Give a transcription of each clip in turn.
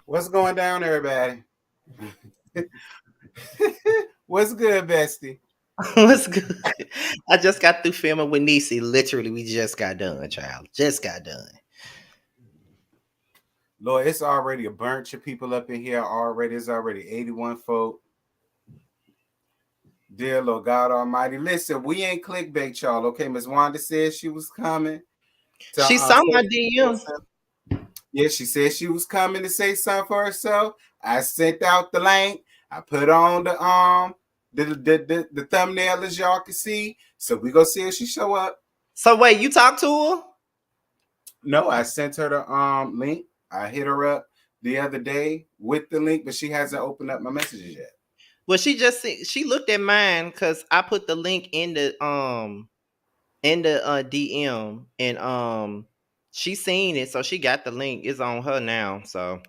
What's going down, everybody? What's good, bestie? What's good? I just got through filming with Niecy. Literally, we just got done, child. Just got done. Lord, it's already a bunch of people up in here already. It's already 81 folk. Dear Lord God Almighty. Listen, we ain't clickbait, y'all. Okay, Miss Wanda said she was coming to She saw say my something for DM. herself. Yeah, she said she was coming to say something for herself. I sent out the link. I put on the thumbnail as y'all can see. So we gonna see if she show up. So wait, you talked to her? No, I sent her the link. I hit her up the other day with the link, but she hasn't opened up my messages yet. Well, she looked at mine because I put the link in the DM and she seen it, so she got the link. It's on her now, so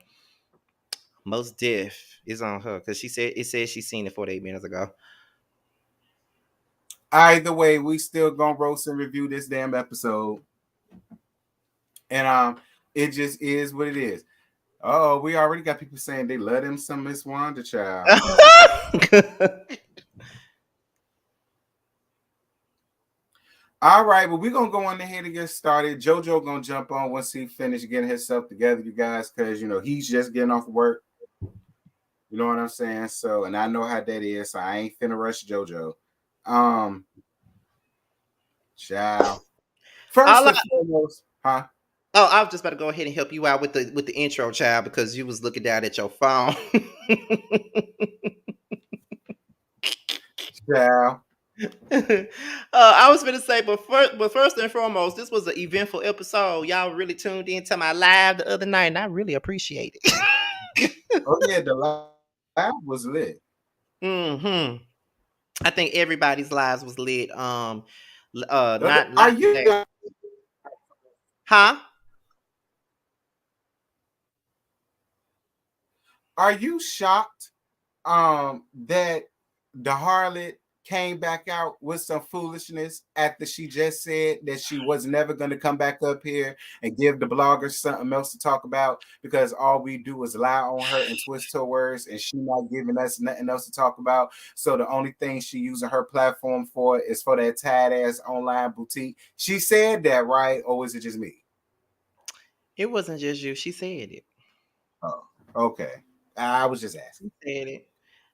most diff is on her because she said she seen it 48 minutes ago. Either way, we still gonna roast and review this damn episode, and it just is what it is. Oh, we already got people saying they love them some Miss Wanda, child. All right, well, we're gonna go on ahead and get started. JoJo gonna jump on once he finished getting himself together, you guys, because he's just getting off work. You know what I'm saying? So, and I know how that is, so I ain't finna rush JoJo. Child. First All and foremost, huh? Oh, I was just about to go ahead and help you out with the intro, child, because you was looking down at your phone. Child. I was going to say, but first and foremost, this was an eventful episode. Y'all really tuned in to my live the other night, and I really appreciate it. Oh yeah, the live was lit. Hmm. I think everybody's lives was lit. Not Are that, you huh? are you shocked that the harlot came back out with some foolishness after she just said that she was never going to come back up here and give the bloggers something else to talk about, because all we do is lie on her and twist her words, and she not giving us nothing else to talk about. So the only thing she using her platform for is for that tight ass online boutique. She said that, right? Or was it just me? It wasn't just you. She said it. Oh, okay. I was just asking. She said it.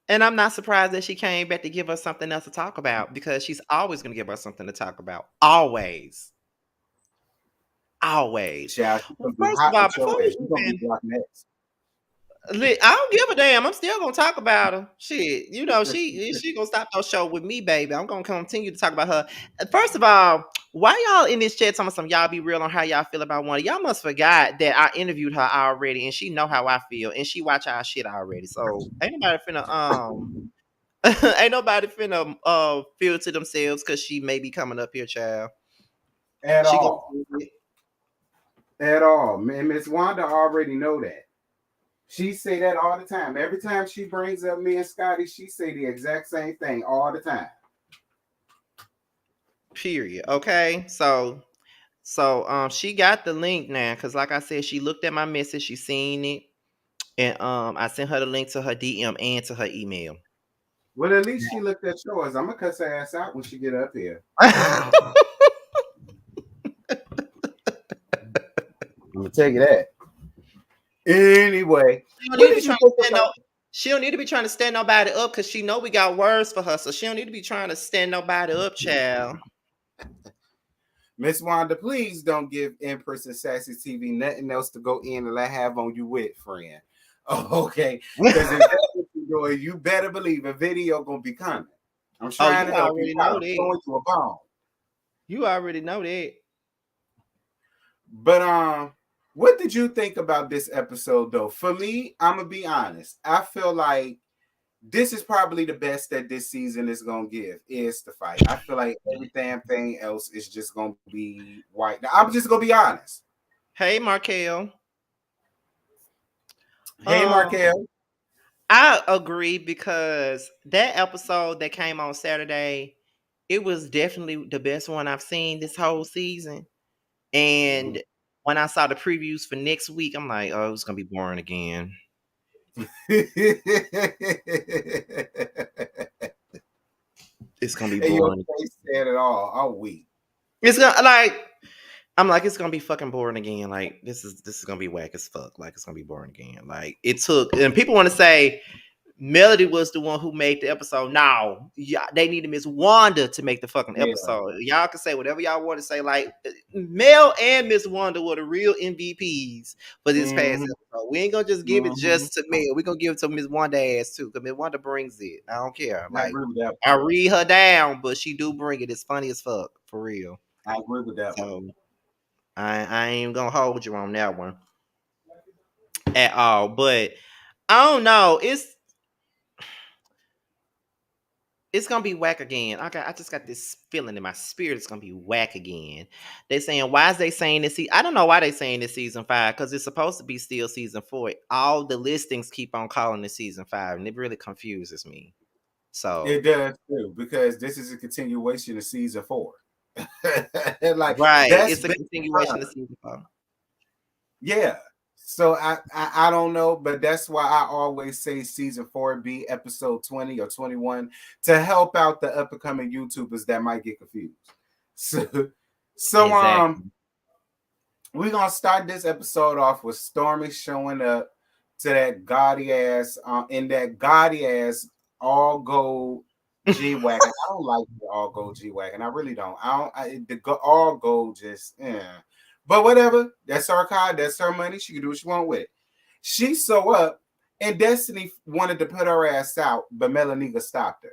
And I'm not surprised that she came back to give us something else to talk about because she's always going to give us something to talk about. Always. Always. Child, she's Well, gonna be first of hot all, with before your ass. we She's gonna be even, blocking next. I don't give a damn. I'm still gonna talk about her. Shit, she gonna stop no show with me, baby. I'm gonna continue to talk about her. First of all, why y'all in this chat talking some y'all be real on how y'all feel about one? Y'all must forgot that I interviewed her already, and she know how I feel, and she watch our shit already. So ain't nobody finna feel to themselves because she may be coming up here, child. At She gonna all. At all. Man, Miss Wanda already know that. She say that all the time. Every time she brings up me and Scotty, she say the exact same thing all the time. period. Okay, she got the link now because, like I said, she looked at my message, she seen it, and I sent her the link to her DM and to her email. Well, at least she looked at yours. I'm gonna cuss her ass out when she get up here. I'm gonna tell you that. Anyway, She don't need what to be did you trying to think stand about? no. She don't need to be trying to stand nobody up because she know we got words for her, so she don't need to be trying to stand nobody up, child. Miss Wanda, please don't give Empress and Sassy TV nothing else to go in and have on you with, friend. Oh, okay, because if that's what you're doing, you better believe a video gonna be coming. I'm Oh, trying you to help you already out. know I'm that. going to a bone. You already know that. But what did you think about this episode though? For me, I'm gonna be honest. I feel like this is probably the best that this season is gonna give is the fight. I feel like every damn thing else is just gonna be white. Now, I'm just gonna be honest. Hey, Markel. Hey, Um, Markel. I agree because that episode that came on Saturday, it was definitely the best one I've seen this whole season. And when I saw the previews for next week, I'm like, oh, it's gonna be boring again. It's gonna be And your boring. face said it all. I'm weak. It's gonna like I'm like, it's gonna be fucking boring again. Like this is gonna be whack as fuck. Like it's gonna be boring again. Like it took, and people want to say Melody was the one who made the episode. No, yeah, they needed Miss Wanda to make the fucking Yeah. episode. Y'all can say whatever y'all want to say. Like Mel and Miss Wanda were the real MVPs for this past Mm-hmm. episode. We ain't gonna just give it Mm-hmm. just to Mel. We gonna give it to Miss Wanda ass too, because Miss Wanda brings it. I don't care. I Like agree with that. I read her down, but she do bring it. It's funny as fuck for real. I agree with that one. So I ain't gonna hold you on that one at all. But I don't know. It's gonna be whack again. I just got this feeling in my spirit. It's gonna be whack again. They saying, why is they saying this? I don't know why they saying this season 5, because it's supposed to be still season 4. All the listings keep on calling it season 5, and it really confuses me. So It does too, because this is a continuation of season 4. Like right, that's it's a been continuation of season 4. yeah. So I don't know, but that's why I always say season 4 be episode 20 or 21 to help out the up and coming YouTubers that might get confused. So Exactly. we're gonna start this episode off with Stormy showing up to that gaudy ass in that gaudy ass all gold G wagon. I don't like the all gold G wagon. I really don't. All gold just But whatever. That's her car. That's her money. She can do what she want with it. She sew up, and Destiny wanted to put her ass out, but Melaniga stopped her.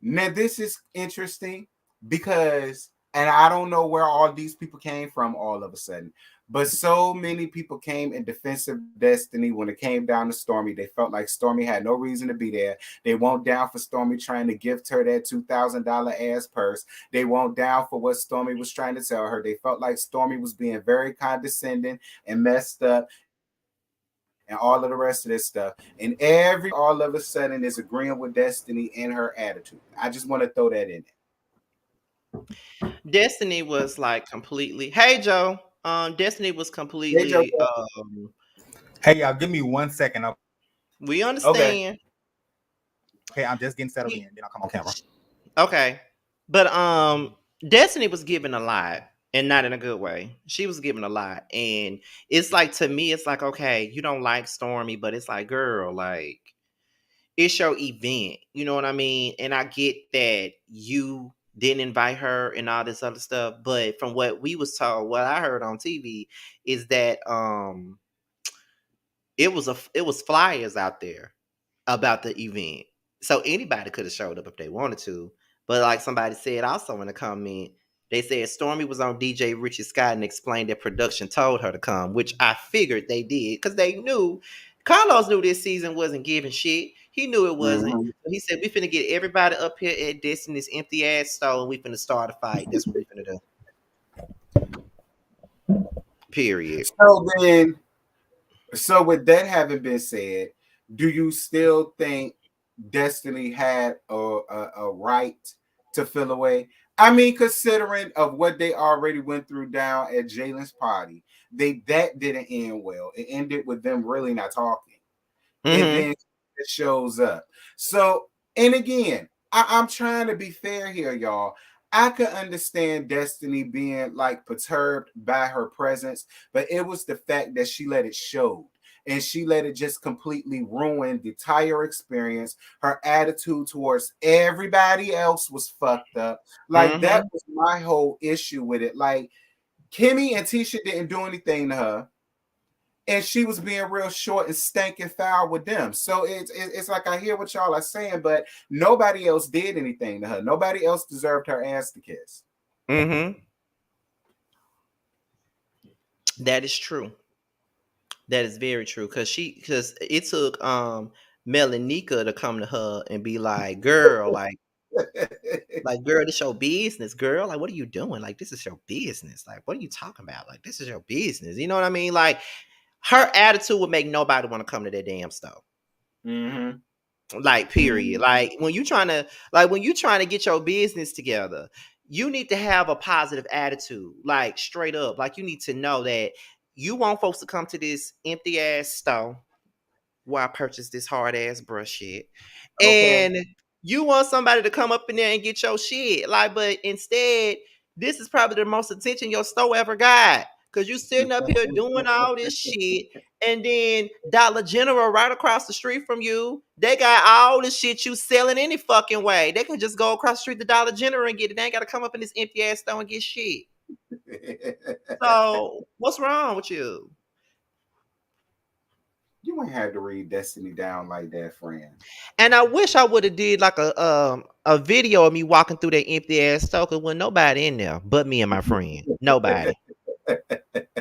Now this is interesting because, and I don't know where all these people came from all of a sudden, but so many people came in defense of Destiny when it came down to Stormy. They felt like Stormy had no reason to be there. They weren't down for Stormy trying to gift her that $2,000 ass purse. They weren't down for what Stormy was trying to tell her. They felt like Stormy was being very condescending and messed up and all of the rest of this stuff. And everybody all of a sudden is agreeing with Destiny and her attitude. I just want to throw that in Destiny was like completely. Hey Joe. Destiny was there. Hey, Joe. completely. Hey, y'all, give me 1 second. We Okay. understand. Okay, I'm just getting settled in. Then I'll come on camera. Okay. But Destiny was given a lot, and not in a good way. She was given a lot. And it's like, to me, it's like, okay, you don't like Stormy, but it's like, girl, like, it's your event. You know what I mean? And I get that you didn't invite her and all this other stuff. But from what we was told, what I heard on TV is that it was flyers out there about the event. So anybody could have showed up if they wanted to. But like somebody said also in the comment, they said Stormy was on DJ Richie Scott and explained that production told her to come, which I figured they did because they knew. Carlos knew this season wasn't giving shit. He knew it wasn't. Mm-hmm. So he said, we finna get everybody up here at Destiny's empty ass store and we finna start a fight. That's what we finna do. Period. So with that having been said, do you still think Destiny had a right to feel away? I mean, considering of what they already went through down at Jalen's party, that didn't end well. It ended with them really not talking. And Mm-hmm. then it shows up. So, and again, I'm trying to be fair here, y'all. I could understand Destiny being like perturbed by her presence, but it was the fact that she let it show. And she let it just completely ruin the entire experience. Her attitude towards everybody else was fucked up. Like Mm-hmm. that was my whole issue with it. Like Kimmy and Tisha didn't do anything to her, and she was being real short and stinking foul with them. So it's like I hear what y'all are saying, but nobody else did anything to her. Nobody else deserved her ass to kiss. Mm-hmm. That is true. That is very true. Cause it took Melanika to come to her and be like, girl, like girl, this your business, girl. Like, what are you doing? Like, this is your business. Like, what are you talking about? Like, this is your business. You know what I mean? Like, her attitude would make nobody want to come to that damn store. Mm-hmm. Like, period. Mm-hmm. Like when you trying to get your business together, you need to have a positive attitude. Like, straight up. Like, you need to know that you want folks to come to this empty ass store where I purchased this hard ass brush shit. Okay. And you want somebody to come up in there and get your shit. Like, but instead, this is probably the most attention your store ever got. Cause you sitting up here doing all this shit. And then Dollar General right across the street from you, they got all the shit you selling any fucking way. They can just go across the street to Dollar General and get it. They ain't gotta come up in this empty ass store and get shit. So what's wrong with you? You ain't had to read Destiny down like that, friend. And I wish I would have did like a video of me walking through that empty ass store because wasn't nobody in there but me and my friend. Nobody.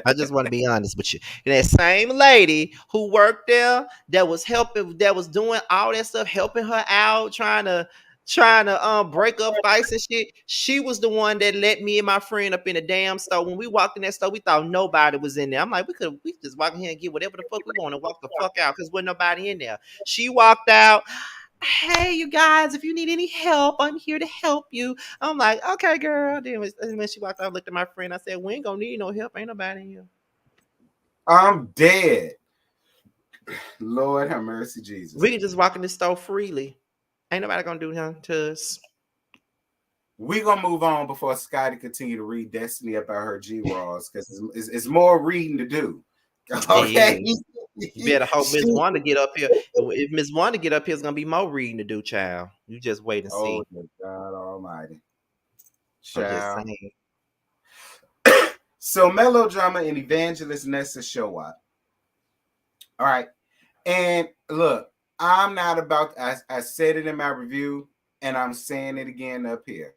I just want to be honest with you. And that same lady who worked there that was helping, that was doing all that stuff, helping her out, trying to break up fights and shit. She was the one that let me and my friend up in the damn store. When we walked in that store, we thought nobody was in there. I'm like, we could just walk in here and get whatever the fuck we want and walk the fuck out because wasn't nobody in there. She walked out. Hey, you guys, if you need any help, I'm here to help you. I'm like, okay, girl. Then when she walked out, I looked at my friend. I said, we ain't gonna need no help. Ain't nobody in here. I'm dead. Lord have mercy, Jesus. We can just walk in the store freely. Ain't nobody gonna do nothing to us. We gonna move on before Scotty continue to read Destiny about her G-Raws because it's more reading to do. Okay. Hey, you better hope Miss Wanda get up here. If Miss Wanda get up here, it's gonna be more reading to do, child. You just wait and see. Oh God Almighty, child. So melodrama and evangelist Nessa show up. All right, and look, I'm not about. I said it in my review, and I'm saying it again up here.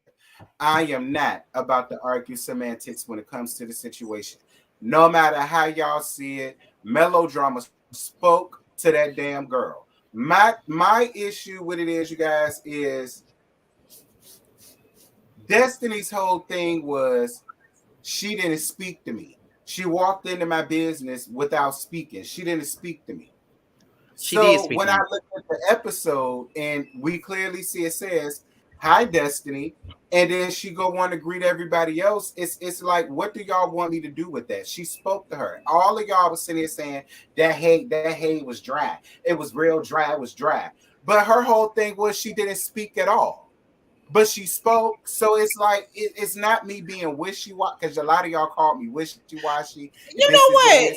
I am not about to argue semantics when it comes to the situation. No matter how y'all see it, melodrama spoke to that damn girl. My issue with it is, you guys, is Destiny's whole thing was she didn't speak to me. She walked into my business without speaking. She didn't speak to me. So when I look at the episode and we clearly see it says, "Hi, Destiny," and then she go on to greet everybody else, it's like, what do y'all want me to do with that? She spoke to her. All of y'all was sitting here saying that hay was dry. It was real dry. It was dry. But her whole thing was she didn't speak at all. But she spoke. So it's like, it's not me being wishy-washy, because a lot of y'all called me wishy-washy. You know what?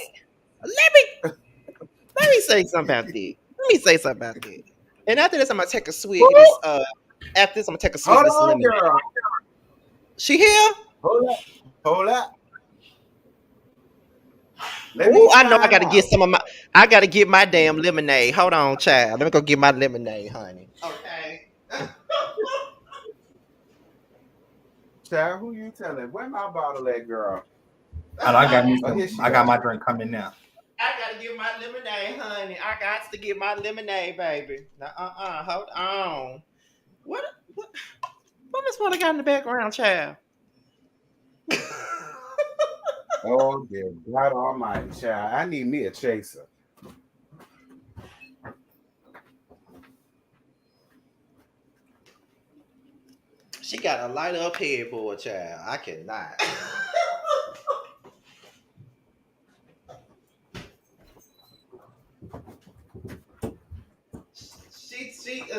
Let me say something about this. And after this, I'm gonna take a swig of this. After this, I'm gonna take a swig of this lemon. Girl. She here? Hold up. Ooh, I know I gotta get some of my. I gotta get my damn lemonade. Hold on, child. Let me go get my lemonade, honey. Okay. Child, who you telling? Where my bottle at, girl? And I got me some, I got my drink coming now. I gotta get my lemonade, honey. I got to get my lemonade, baby. Now, hold on. What Miss Wanda got in the background, child? Oh, dear God Almighty, child. I need me a chaser. She got a light up headboard, child. I cannot.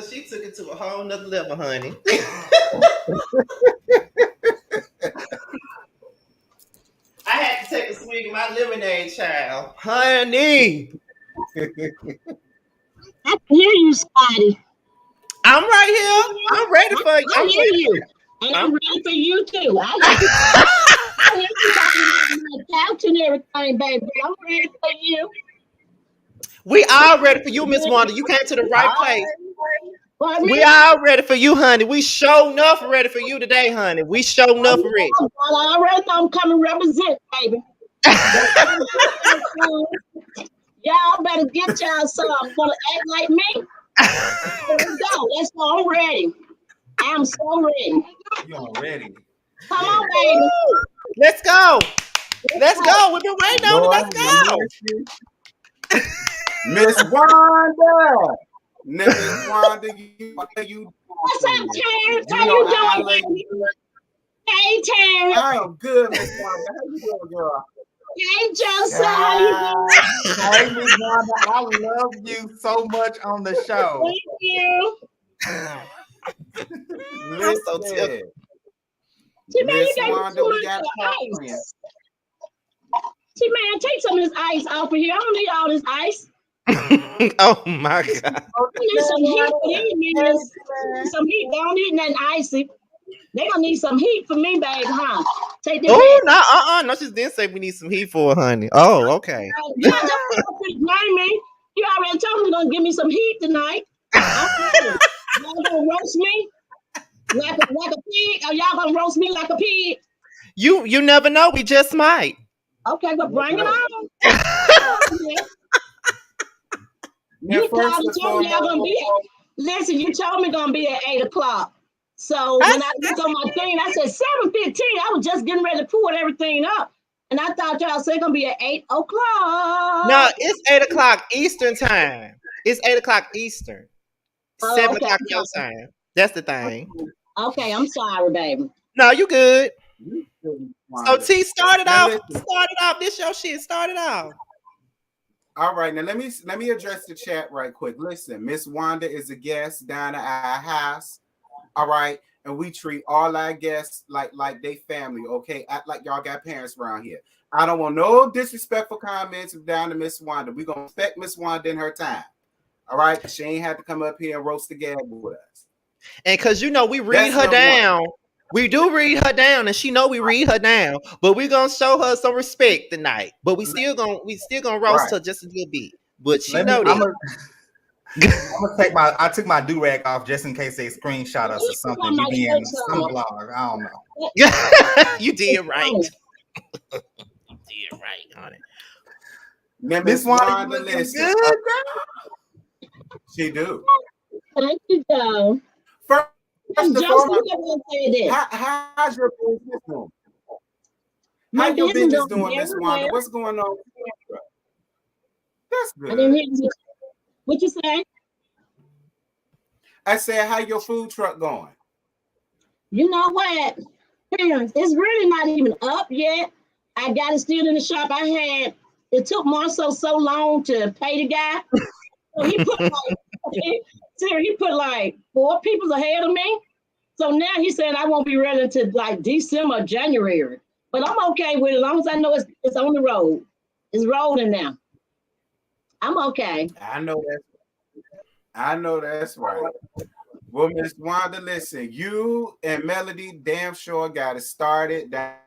She took it to a whole nother level, honey. I had to take a swig of my lemonade, child. Honey. I can hear you, Scotty. I'm right here. I'm ready for you. I hear you. And I'm ready for you too. I hear you talking about my couch and everything, baby. I'm ready for you. We all ready for you, Miss Wanda. You came to the right place. We all ready for you, honey. We show enough ready for you today, honey. We show enough ready. All right, I'm coming represent, baby. Y'all better get y'all some. Gonna act like me. Let's go. Let's go. I'm ready. I'm so ready. You're ready. Come on, baby. Let's go. Let's go. We've been waiting on it. Let's go. Miss Wanda. Miss Wanda, you. What's up, Terrence? How you doing, baby? Hey, Terrence. I am good, Miss Wanda. How you doing, girl? Hey, Josiah, how you doing? Hey, Miss Wanda, I love you so much on the show. Thank you. I'm so Listen, T-Man, you Miss gave me Wanda, too we much got to talk, friend. ice. T-Man, take some of this ice off of here. I don't need all this ice. Oh my God. I need some heat for these niggas. Some heat. They don't need nothing icy. They gonna need some heat for me, babe, huh? Take this Oh, back. no, no, she didn't say we need some heat for her, honey. Oh, okay. Yeah, that's what you blame me. You already told me you're gonna give me some heat tonight. I'm ready. Y'all gonna roast me like a pig, or y'all gonna roast me like a pig? You never know. We just might. Okay, but bring it on. Now, You first called and and told me y'all gonna foremost, be at, listen, you told me gonna be at 8 o'clock. So when I looked on my thing, I said 7:15. I was just getting ready to pull everything up. And I thought y'all said gonna be at 8 o'clock. No, it's 8 o'clock Eastern time. It's 8 o'clock Eastern. Oh, 7 o'clock your time. That's the thing. Okay, I'm sorry, baby. No, you good. So Wanda. T started Now off. listen. Started off. This your shit. Started off. All right, now let me address the chat right quick. Listen, Miss Wanda is a guest down at our house. All right, and we treat all our guests like they family. Okay, act like y'all got parents around here. I don't want no disrespectful comments down to Miss Wanda. We gonna respect Miss Wanda in her time. All right, she ain't had to come up here and roast the gab with us. And cause you know we read That's her number down. We do read her down, and she know we read her down. But we gonna show her some respect tonight. But we still gonna roast Right. her just a little bit. But she Let me, know I'm that. gonna I took my do-rag off just in case they screenshot us or something. We being some blog. I don't know. You did right. You did right, honey. Now, Miss Miss Wanda, you Wanda, looking listen. good, girl. She do. Thank you, though. First and Joseph, foremost, you never say this. how's your business doing? My How your business doing doing, Miss very Wanda? well. What's going on? That's I didn't good. hear you. What you say? I said, how your food truck going? You know what? Parents, it's really not even up yet. I got it still in the shop. It took Marcel so long to pay the guy. So he put like 4 people ahead of me. So now he said I won't be ready until like December, January. But I'm okay with it as long as I know it's on the road. It's rolling now. I'm okay. I know that's right. Well, Miss Wanda, listen, you and Melody damn sure got it started down.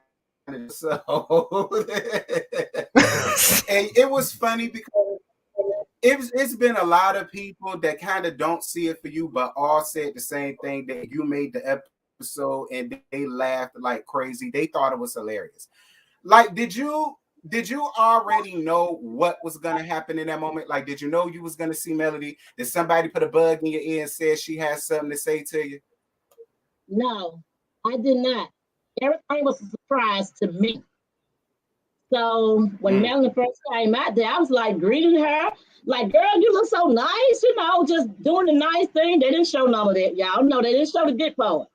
So and it was funny because it's been a lot of people that kind of don't see it for you, but all said the same thing, that you made the episode and they laughed like crazy. They thought it was hilarious. Like, did you already know what was gonna happen in that moment? Like, did you know you was gonna see Melody? Did somebody put a bug in your ear and said she has something to say to you? No, I did not. Everything was a surprise to me. So when Melanie first came out there, I was like greeting her, like, girl, you look so nice, just doing the nice thing. They didn't show none of that, y'all. No, they didn't show the good part.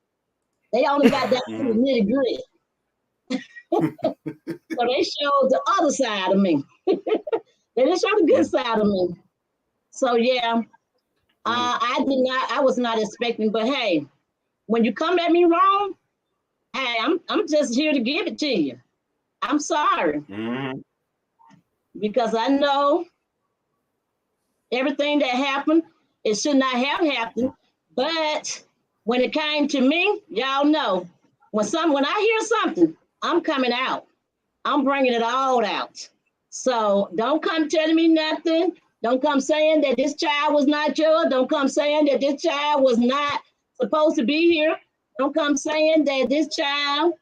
They only got that nitty gritty. So they showed the other side of me. They didn't show the good side of me. So yeah, I was not expecting, but hey, when you come at me wrong, hey, I'm just here to give it to you. I'm sorry. Because I know everything that happened, it should not have happened. But when it came to me, y'all know, when I hear something, I'm coming out. I'm bringing it all out. So don't come telling me nothing. Don't come saying that this child was not yours. Don't come saying that this child was not supposed to be here. Don't come saying that this child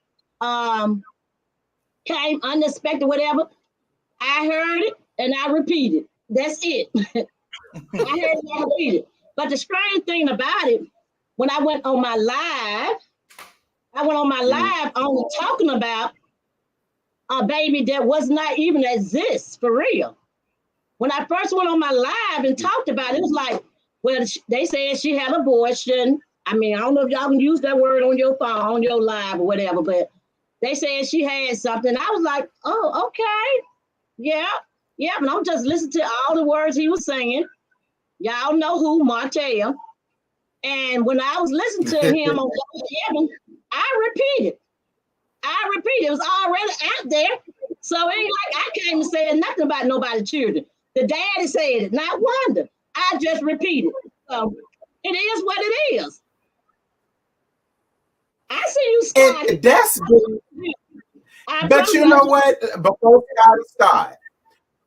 came unexpected, whatever. I heard it and I repeated. That's it. I heard it and I repeated. But the strange thing about it, when I went on my live, only talking about a baby that was not even exist for real. When I first went on my live and talked about it, it was like, well, they said she had abortion. I mean, I don't know if y'all can use that word on your phone, on your live or whatever, but They said she had something. I was like, oh, okay. Yeah. Yeah. And I'm just listening to all the words he was saying. Y'all know who, Martell. And when I was listening to him on Kevin, I repeated. It was already out there. So it ain't like I came and said nothing about nobody's children. The daddy said it, not Wanda. I just repeated. So it is what it is. I see you, Scotty. And that's good. But you know what? Before Scotty start,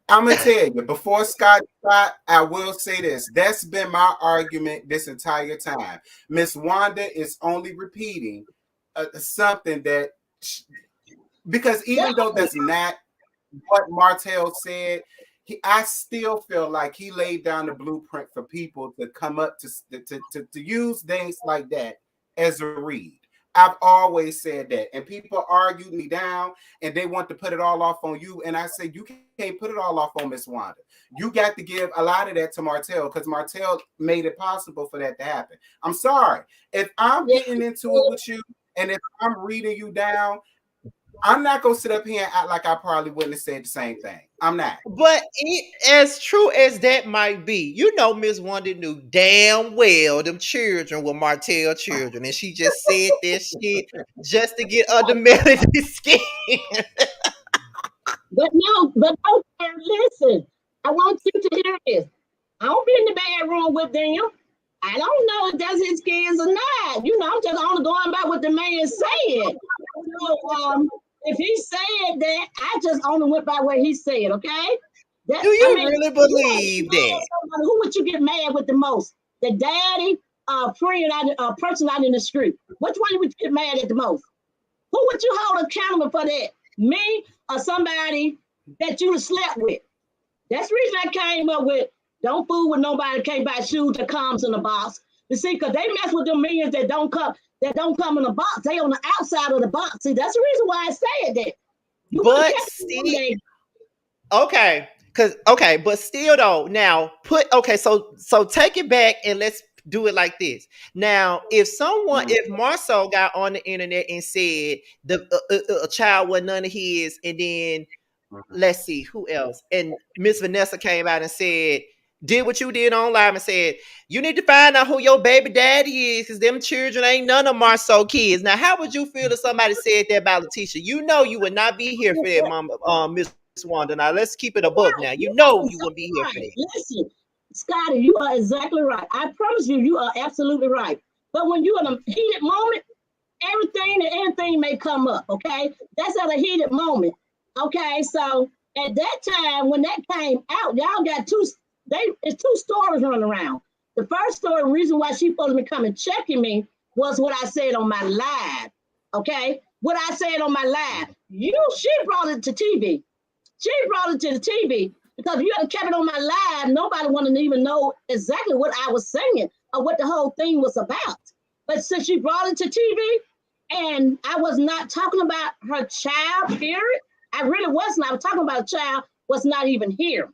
I'm gonna tell you, before Scotty start, I will say this. That's been my argument this entire time. Miss Wanda is only repeating something that because even though that's not what Martell said, I still feel like he laid down the blueprint for people to come up to use things like that as a read. I've always said that, and people argued me down, and they want to put it all off on you. And I say you can't put it all off on Miss Wanda. You got to give a lot of that to Martell because Martell made it possible for that to happen. I'm sorry if I'm getting into it with you, and if I'm reading you down, I'm not gonna sit up here and act like I probably wouldn't have said the same thing. I'm not. But as true as that might be, you know, Miss Wanda knew damn well them children were Martell children, and she just said this shit just to get under Melody's skin. But no, listen. I want you to hear this. I don't be in the bedroom with them. I don't know if that's his kids or not. You know, I'm just only going by what the man said. So, if he said that, I just only went by what he said, okay? Do you really believe that? Who would you get mad with the most? The daddy, friend, person out in the street. Which one would you get mad at the most? Who would you hold accountable for that? Me or somebody that you slept with? That's the reason I came up with don't fool with nobody can't buy shoes that comes in a box. You see, because they mess with them millions that don't come in a box. They on the outside of the box. See, that's the reason why I said that. But still, but still though, now so take it back and let's do it like this. Now, if Marceau got on the internet and said a child was none of his, and then let's see who else, and Miss Vanessa came out and said, did what you did on live and said, you need to find out who your baby daddy is because them children ain't none of Marceau kids. Now, how would you feel if somebody said that about Letitia? You know you would not be here for that, Mama, Miss Wanda. Now, let's keep it a book now. You know you wouldn't be here for that. Listen, Scotty, you are exactly right. I promise you, you are absolutely right. But when you're in a heated moment, everything and anything may come up, okay? That's at a heated moment, okay? So at that time, when that came out, y'all got it's two stories running around. The first story, the reason why she supposed to be coming checking me was what I said on my live. Okay? What I said on my live. She brought it to TV. She brought it to the TV because if you had kept it on my live, nobody wanted to even know exactly what I was saying or what the whole thing was about. But since she brought it to TV and I was not talking about her child, period, I really wasn't. I was talking about a child was not even here.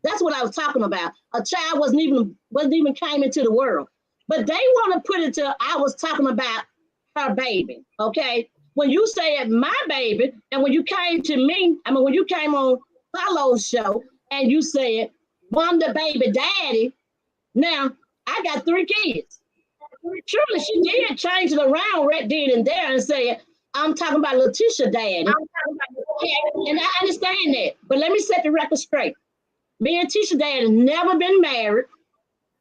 That's what I was talking about. A child wasn't even came into the world. But they want to put it to, I was talking about her baby, okay? When you said my baby, and when you came to me, when you came on Paulo's show, and you said, Wanda baby daddy, now I got 3 kids. Surely she did change it around right then and there and say, I'm talking about Letitia daddy. And I understand that. But let me set the record straight. Me and Tisha dad had never been married.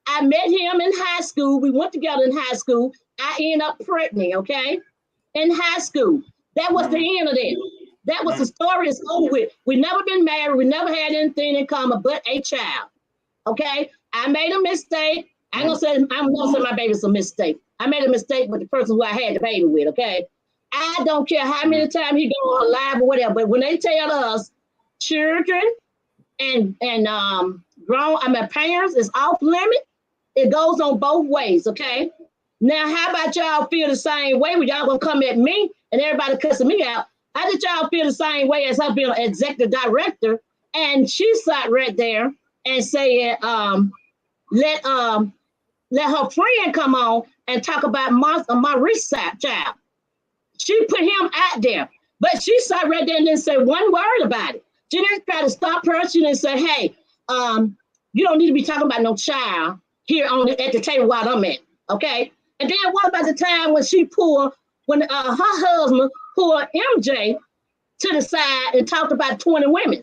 I met him in high school. We went together in high school. I ended up pregnant, okay? In high school. That was the end of that. That was the story that's over with. We never been married. We never had anything in common but a child, okay? I made a mistake. I'm gonna say my baby's a mistake. I made a mistake with the person who I had the baby with, okay? I don't care how many times he go on live or whatever, but when they tell us children and parents is off limit, it goes on both ways, okay? Now, how about y'all feel the same way when y'all gonna come at me and everybody cussing me out? How did y'all feel the same way as her being an executive director? And she sat right there and said, let her friend come on and talk about my rich child. She put him out there. But she sat right there and didn't say one word about it. She didn't try to stop her. She didn't say, hey, you don't need to be talking about no child here at the table while I'm at, okay? And then what about the time when her husband pulled MJ to the side and talked about 20 women?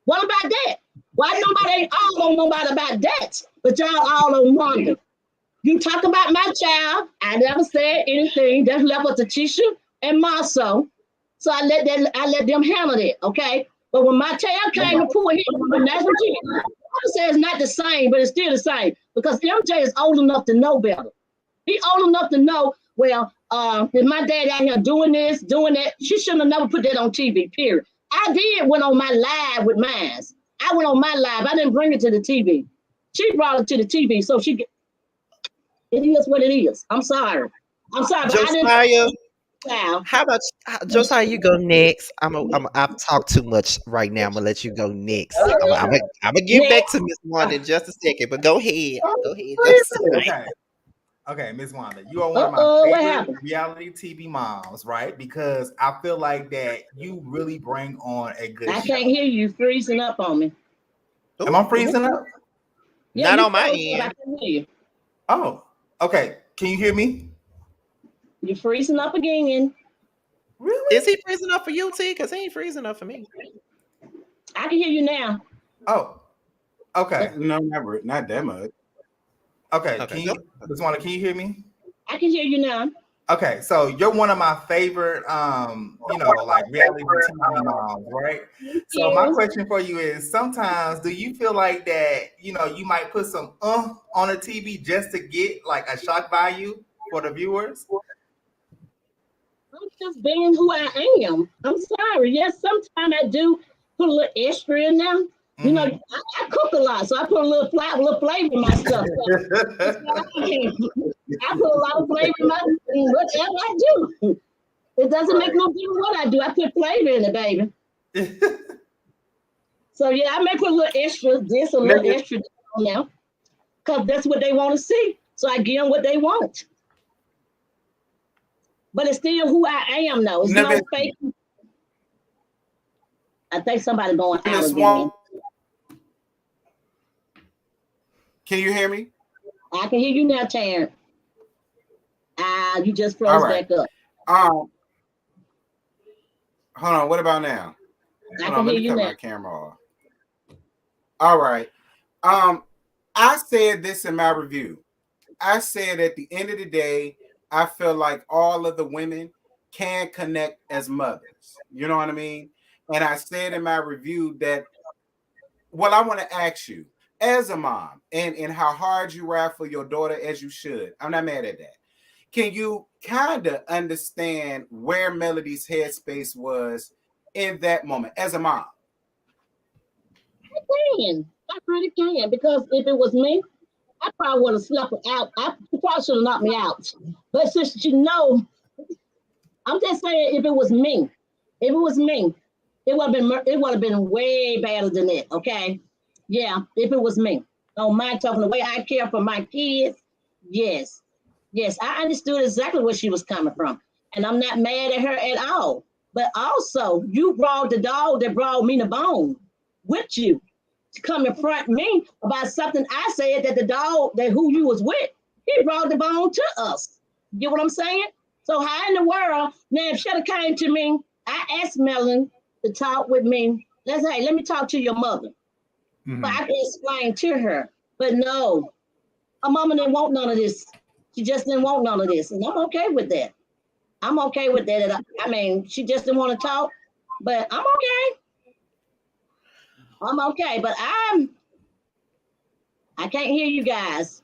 What about that? Why nobody ain't all on nobody about that? But y'all all on Wanda. You talk about my child. I never said anything. That's left with Tisha and Marso. So I let them handle it, okay? But when my child came and pulled him, that's what I would say it's not the same, but it's still the same because MJ is old enough to know better. He old enough to know, well, if my dad out here doing this, doing that, she shouldn't have never put that on TV, period. I went on my live with mine. I went on my live. I didn't bring it to the TV. She brought it to the TV, so it is what it is. I'm sorry. But Josiah, I didn't. How about Josiah? You go next. I've talked too much right now. I'm gonna let you go next. I'm gonna get back to Miss Wanda in just a second, but go ahead. Go ahead, Josiah. Okay, Miss Wanda, you are one of my favorite reality TV moms, right? Because I feel like that you really bring on a good show. Can't hear you freezing up on me. Am I freezing up? Yeah, not on my end. I can hear you. Oh, okay. Can you hear me? You're freezing up again. Really? Is he freezing up for you, T? Because he ain't freezing up for me. I can hear you now. Oh, okay. No, not that much. Okay. Can you hear me? I can hear you now. Okay, so you're one of my favorite, like reality TV moms, right? So my question for you is: sometimes, do you feel like that? You might put some on a TV just to get like a shock value for the viewers? I'm just being who I am. I'm sorry. Yes, sometimes I do put a little extra in there. You know, I cook a lot, so I put a little flavor in my stuff. I put a lot of flavor in whatever I do. It doesn't make no difference what I do. I put flavor in it, baby. So yeah, I may put a little extra this, a little extra on now, because that's what they want to see. So I give them what they want. But it's still who I am, though. It's no fake. I think somebody going out again. Can you hear me? I can hear you now, Taryn. You just froze back up. Hold on. What about now? Let me cut my camera off. All right. I said this in my review. I said at the end of the day, I feel like all of the women can connect as mothers. You know what I mean? And I said in my review that, well, I want to ask you, as a mom, and how hard you ride for your daughter, as you should. I'm not mad at that. Can you kind of understand where Melody's headspace was in that moment as a mom? I really can, because if it was me, I probably would have slept her out. She probably should have knocked me out. But since I'm just saying, if it was me, it would have been way better than that. Okay. Yeah, if it was me. Don't mind talking the way I care for my kids. Yes, I understood exactly where she was coming from. And I'm not mad at her at all. But also, you brought the dog that brought me the bone with you to come in front of me about something I said that the dog that who you was with, he brought the bone to us. You get what I'm saying? So how in the world, now if she had came to me, I asked Melon to talk with me. Let me talk to your mother. But I can explain to her. But no, her mama didn't want none of this. She just didn't want none of this. And I'm okay with that. I'm okay with that. I mean, she just didn't want to talk, but I'm okay. I'm okay, but I can't hear you guys.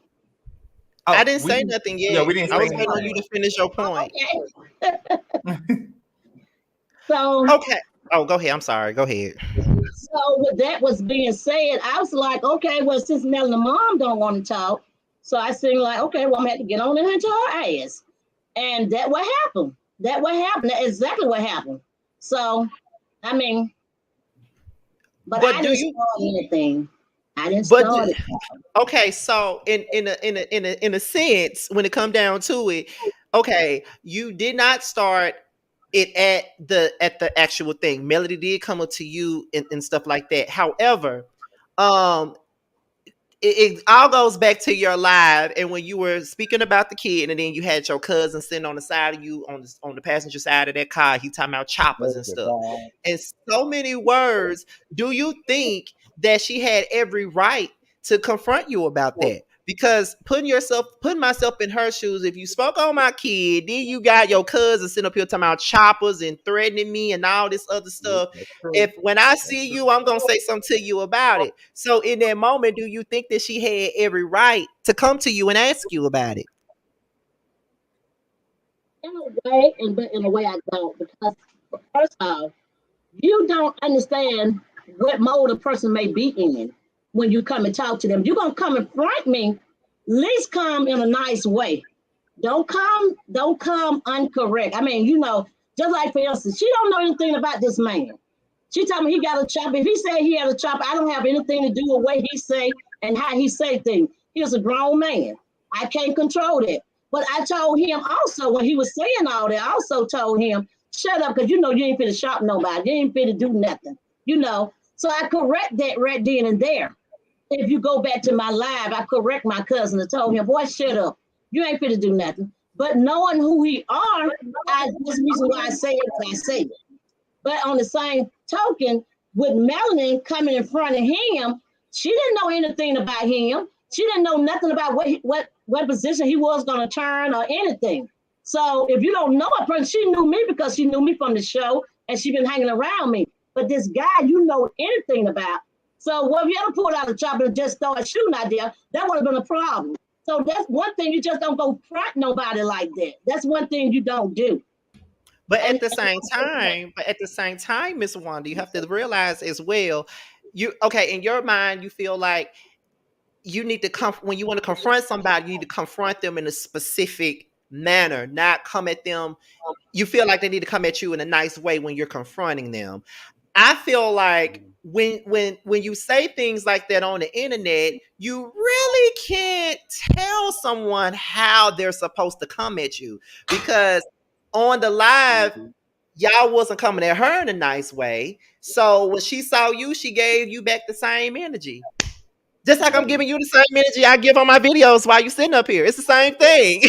I didn't say nothing yet. Yeah, we didn't. I was waiting on you to finish your point. Okay. So okay. Oh, go ahead. I'm sorry. Go ahead. So with that was being said, I was like, okay, well, since Mel and the mom don't want to talk, so I seemed like, okay, well, I'm gonna have to get on into her ass. And that what happened. That's exactly what happened. So, I mean, but I didn't start anything. I didn't start it. Okay, so in a sense, when it come down to it, okay, you did not start it at the actual thing. Melody did come up to you and stuff like that. However, it all goes back to your live and when you were speaking about the kid and then you had your cousin sitting on the side of you on the passenger side of that car. He talking about choppers and stuff. In so many words, do you think that she had every right to confront you about that? Because putting myself in her shoes, if you spoke on my kid, then you got your cousin sitting up here talking about choppers and threatening me and all this other stuff. If when I see you, I'm gonna say something to you about it. So in that moment, do you think that she had every right to come to you and ask you about it? In a way, but in a way I don't, because first off, you don't understand what mode a person may be in when you come and talk to them. You're gonna come and front me, at least come in a nice way. Don't come uncorrect. I mean, just like for instance, she don't know anything about this man. She told me he got a chopper. If he said he had a chopper, I don't have anything to do with what he say and how he say things. He's a grown man. I can't control that. But I told him also when he was saying all that, I also told him, shut up, because you ain't finna shop nobody. You ain't finna do nothing. So I correct that right then and there. If you go back to my live, I correct my cousin and told him, boy, shut up. You ain't finna do nothing. But knowing who he are, that's the reason why I say it as I say it. But on the same token, with Melanin coming in front of him, she didn't know anything about him. She didn't know nothing about what position he was going to turn or anything. So if you don't know a person, she knew me because she knew me from the show and she been hanging around me. But this guy you know anything about. So if you ever pulled out a chopper and just started shooting out there, that would have been a problem. So that's one thing, you just don't go front nobody like that. That's one thing you don't do. But at the same time, Miss Wanda, you have to realize as well, in your mind, you feel like you need to when you want to confront somebody, you need to confront them in a specific manner, not come at them. You feel like they need to come at you in a nice way when you're confronting them. I feel like when you say things like that on the internet, you really can't tell someone how they're supposed to come at you, because on the live, y'all wasn't coming at her in a nice way. So when she saw you, she gave you back the same energy. Just like I'm giving you the same energy I give on my videos while you sitting up here. It's the same thing.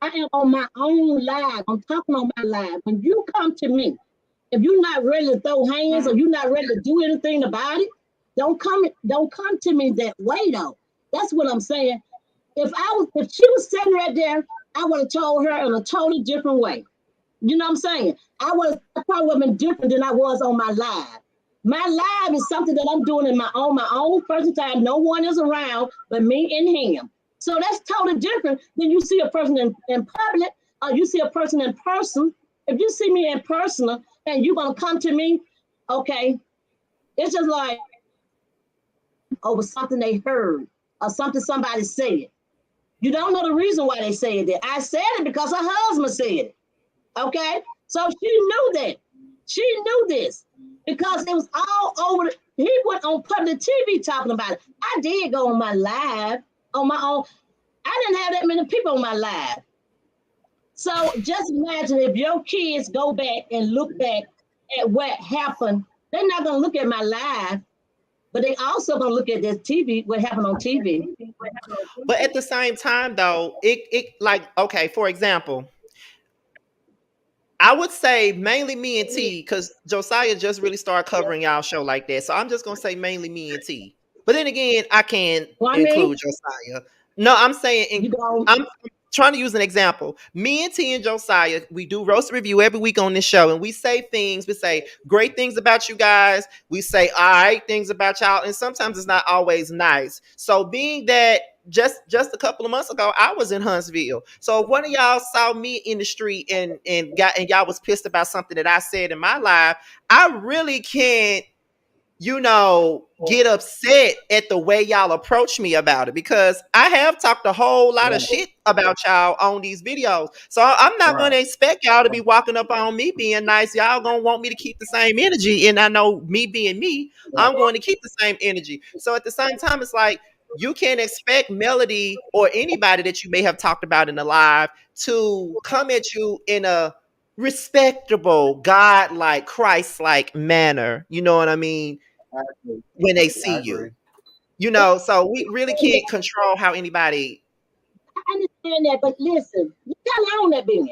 I am on my own live. I'm talking on my live. When you come to me, if you're not ready to throw hands or you're not ready to do anything about it, don't come to me that way though. That's what I'm saying. If she was sitting right there, I would have told her in a totally different way. You know what I'm saying? I probably would have been different than I was on my live. My live is something that I'm doing in my own personal time. No one is around but me and him. So that's totally different than you see a person in public or you see a person in person. If you see me in person and you're going to come to me, okay, it's just like over something they heard or something somebody said. You don't know the reason why they said that. I said it because her husband said it. Okay? So she knew that. She knew this because it was all over. He went on public TV talking about it. I did go on my live on my own. I didn't have that many people on my live. So just imagine if your kids go back and look back at what happened. They're not going to look at my live, but they also going to look at this TV, what happened on TV. But at the same time, though, it like, okay, for example, I would say mainly me and T, because Josiah just really started covering y'all show like that. So I'm just going to say mainly me and T. But then again, I can include Josiah. No, I'm saying, I'm trying to use an example. Me and T and Josiah, we do roast review every week on this show, and we say things. We say great things about you guys. We say all right things about y'all, and sometimes it's not always nice. So being that just a couple of months ago, I was in Huntsville. So if one of y'all saw me in the street and y'all was pissed about something that I said in my live, I really can't, get upset at the way y'all approach me about it, because I have talked a whole lot of shit about y'all on these videos. So I'm not going to expect y'all to be walking up on me being nice. Y'all going to want me to keep the same energy. And I know me being me, I'm going to keep the same energy. So at the same time, it's like, you can't expect Melody or anybody that you may have talked about in the live to come at you in a respectable, God-like, Christ-like manner. You know what I mean? I agree. When they I see agree. you, you know. So we really can't control how anybody. I understand that, but listen, look how long that been.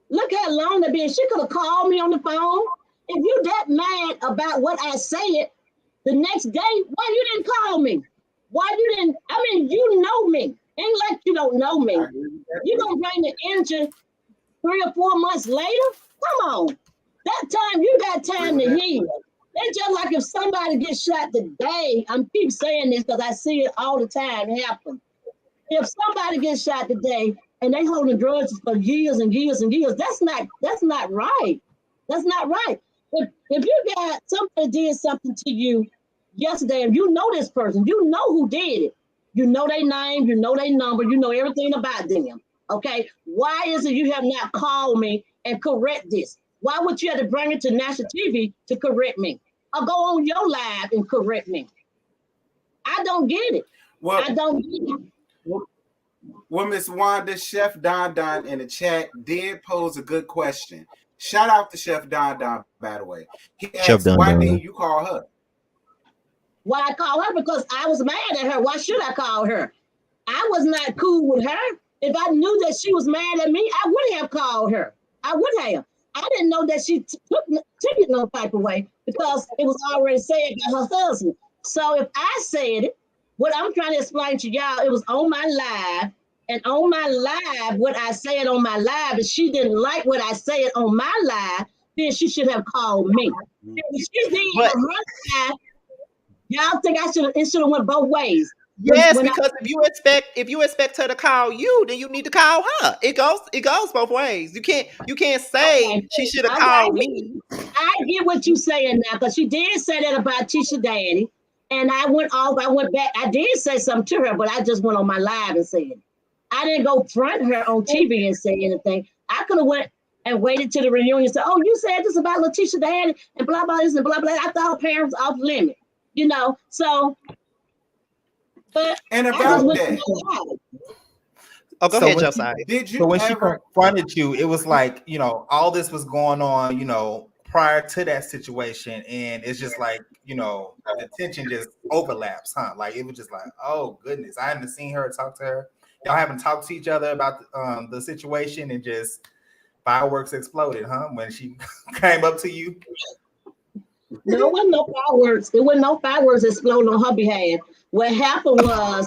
Look how long that been. She could have called me on the phone. If you that mad about what I said the next day, why you didn't call me? Why you didn't? I mean, you know me. Ain't like you don't know me. I agree with that. You gonna bring the engine 3 or 4 months later? Come on. That time you got time to heal. It's just like if somebody gets shot today. I'm keep saying this because I see it all the time happen. If somebody gets shot today and they holding drugs for years and years and years, that's not right. That's not right. If you got somebody did something to you yesterday, and you know this person, you know who did it. You know their name, you know their number, you know everything about them. Okay, why is it you have not called me and correct this? Why would you have to bring it to national TV to correct me, or go on your live and correct me? I don't get it. Well, I don't get it. well, Miss Wanda, Chef Don Don in the chat did pose a good question. Shout out to Chef Don Don, by the way. He Chef asked, Don why Don. didn't you call her? Why I call her? Because I was mad at her. Why should I call her? I was not cool with her. If I knew that she was mad at me, I would have called her. I would have. I didn't know that she took it no type of way because it was already said by her husband. So if I said it, what I'm trying to explain to y'all, it was on my live. And on my live, what I said on my live, if she didn't like what I said on my live, then she should have called me. If she did But on her live, y'all think it should have went both ways. yes, because if you expect her to call you, then you need to call her. It goes both ways. You can't say Okay, she should have okay, called me. I get what you're saying now, because she did say that about Tisha Daddy, and I went back. I did say something to her, but I just went on my live and said it. I didn't go front her on TV and say anything. I could have went and waited till the reunion and said, "Oh, you said this about Letitia Daddy and blah blah this and blah blah." I thought her parents off limit, you know. So, but And I about just went that, on my live. Oh, go So ahead, when Josiah. did So you when she ever? confronted you, it was like, all this was going on, prior to that situation. And it's just like, the tension just overlaps, huh? Like, it was just like, oh, goodness. I haven't seen her talk to her. Y'all haven't talked to each other about the situation, and just fireworks exploded, huh? When she came up to you. No, it wasn't no fireworks. There wasn't no fireworks exploding on her behalf. What happened was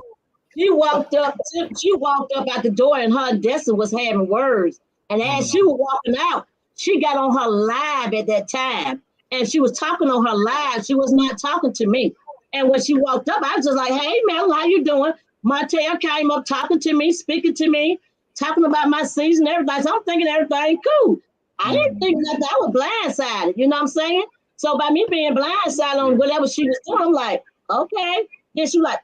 she walked up out the door, and her and Dessa was having words. And as she was walking out, she got on her live at that time. And she was talking on her live. She was not talking to me. And when she walked up, I was just like, "Hey, Mel, how you doing?" Montel came up talking to me, speaking to me, talking about my season and everything. So I'm thinking everything cool. I didn't think nothing. I was blindsided. You know what I'm saying? So by me being blindsided on whatever she was doing, I'm like, okay. Then she like,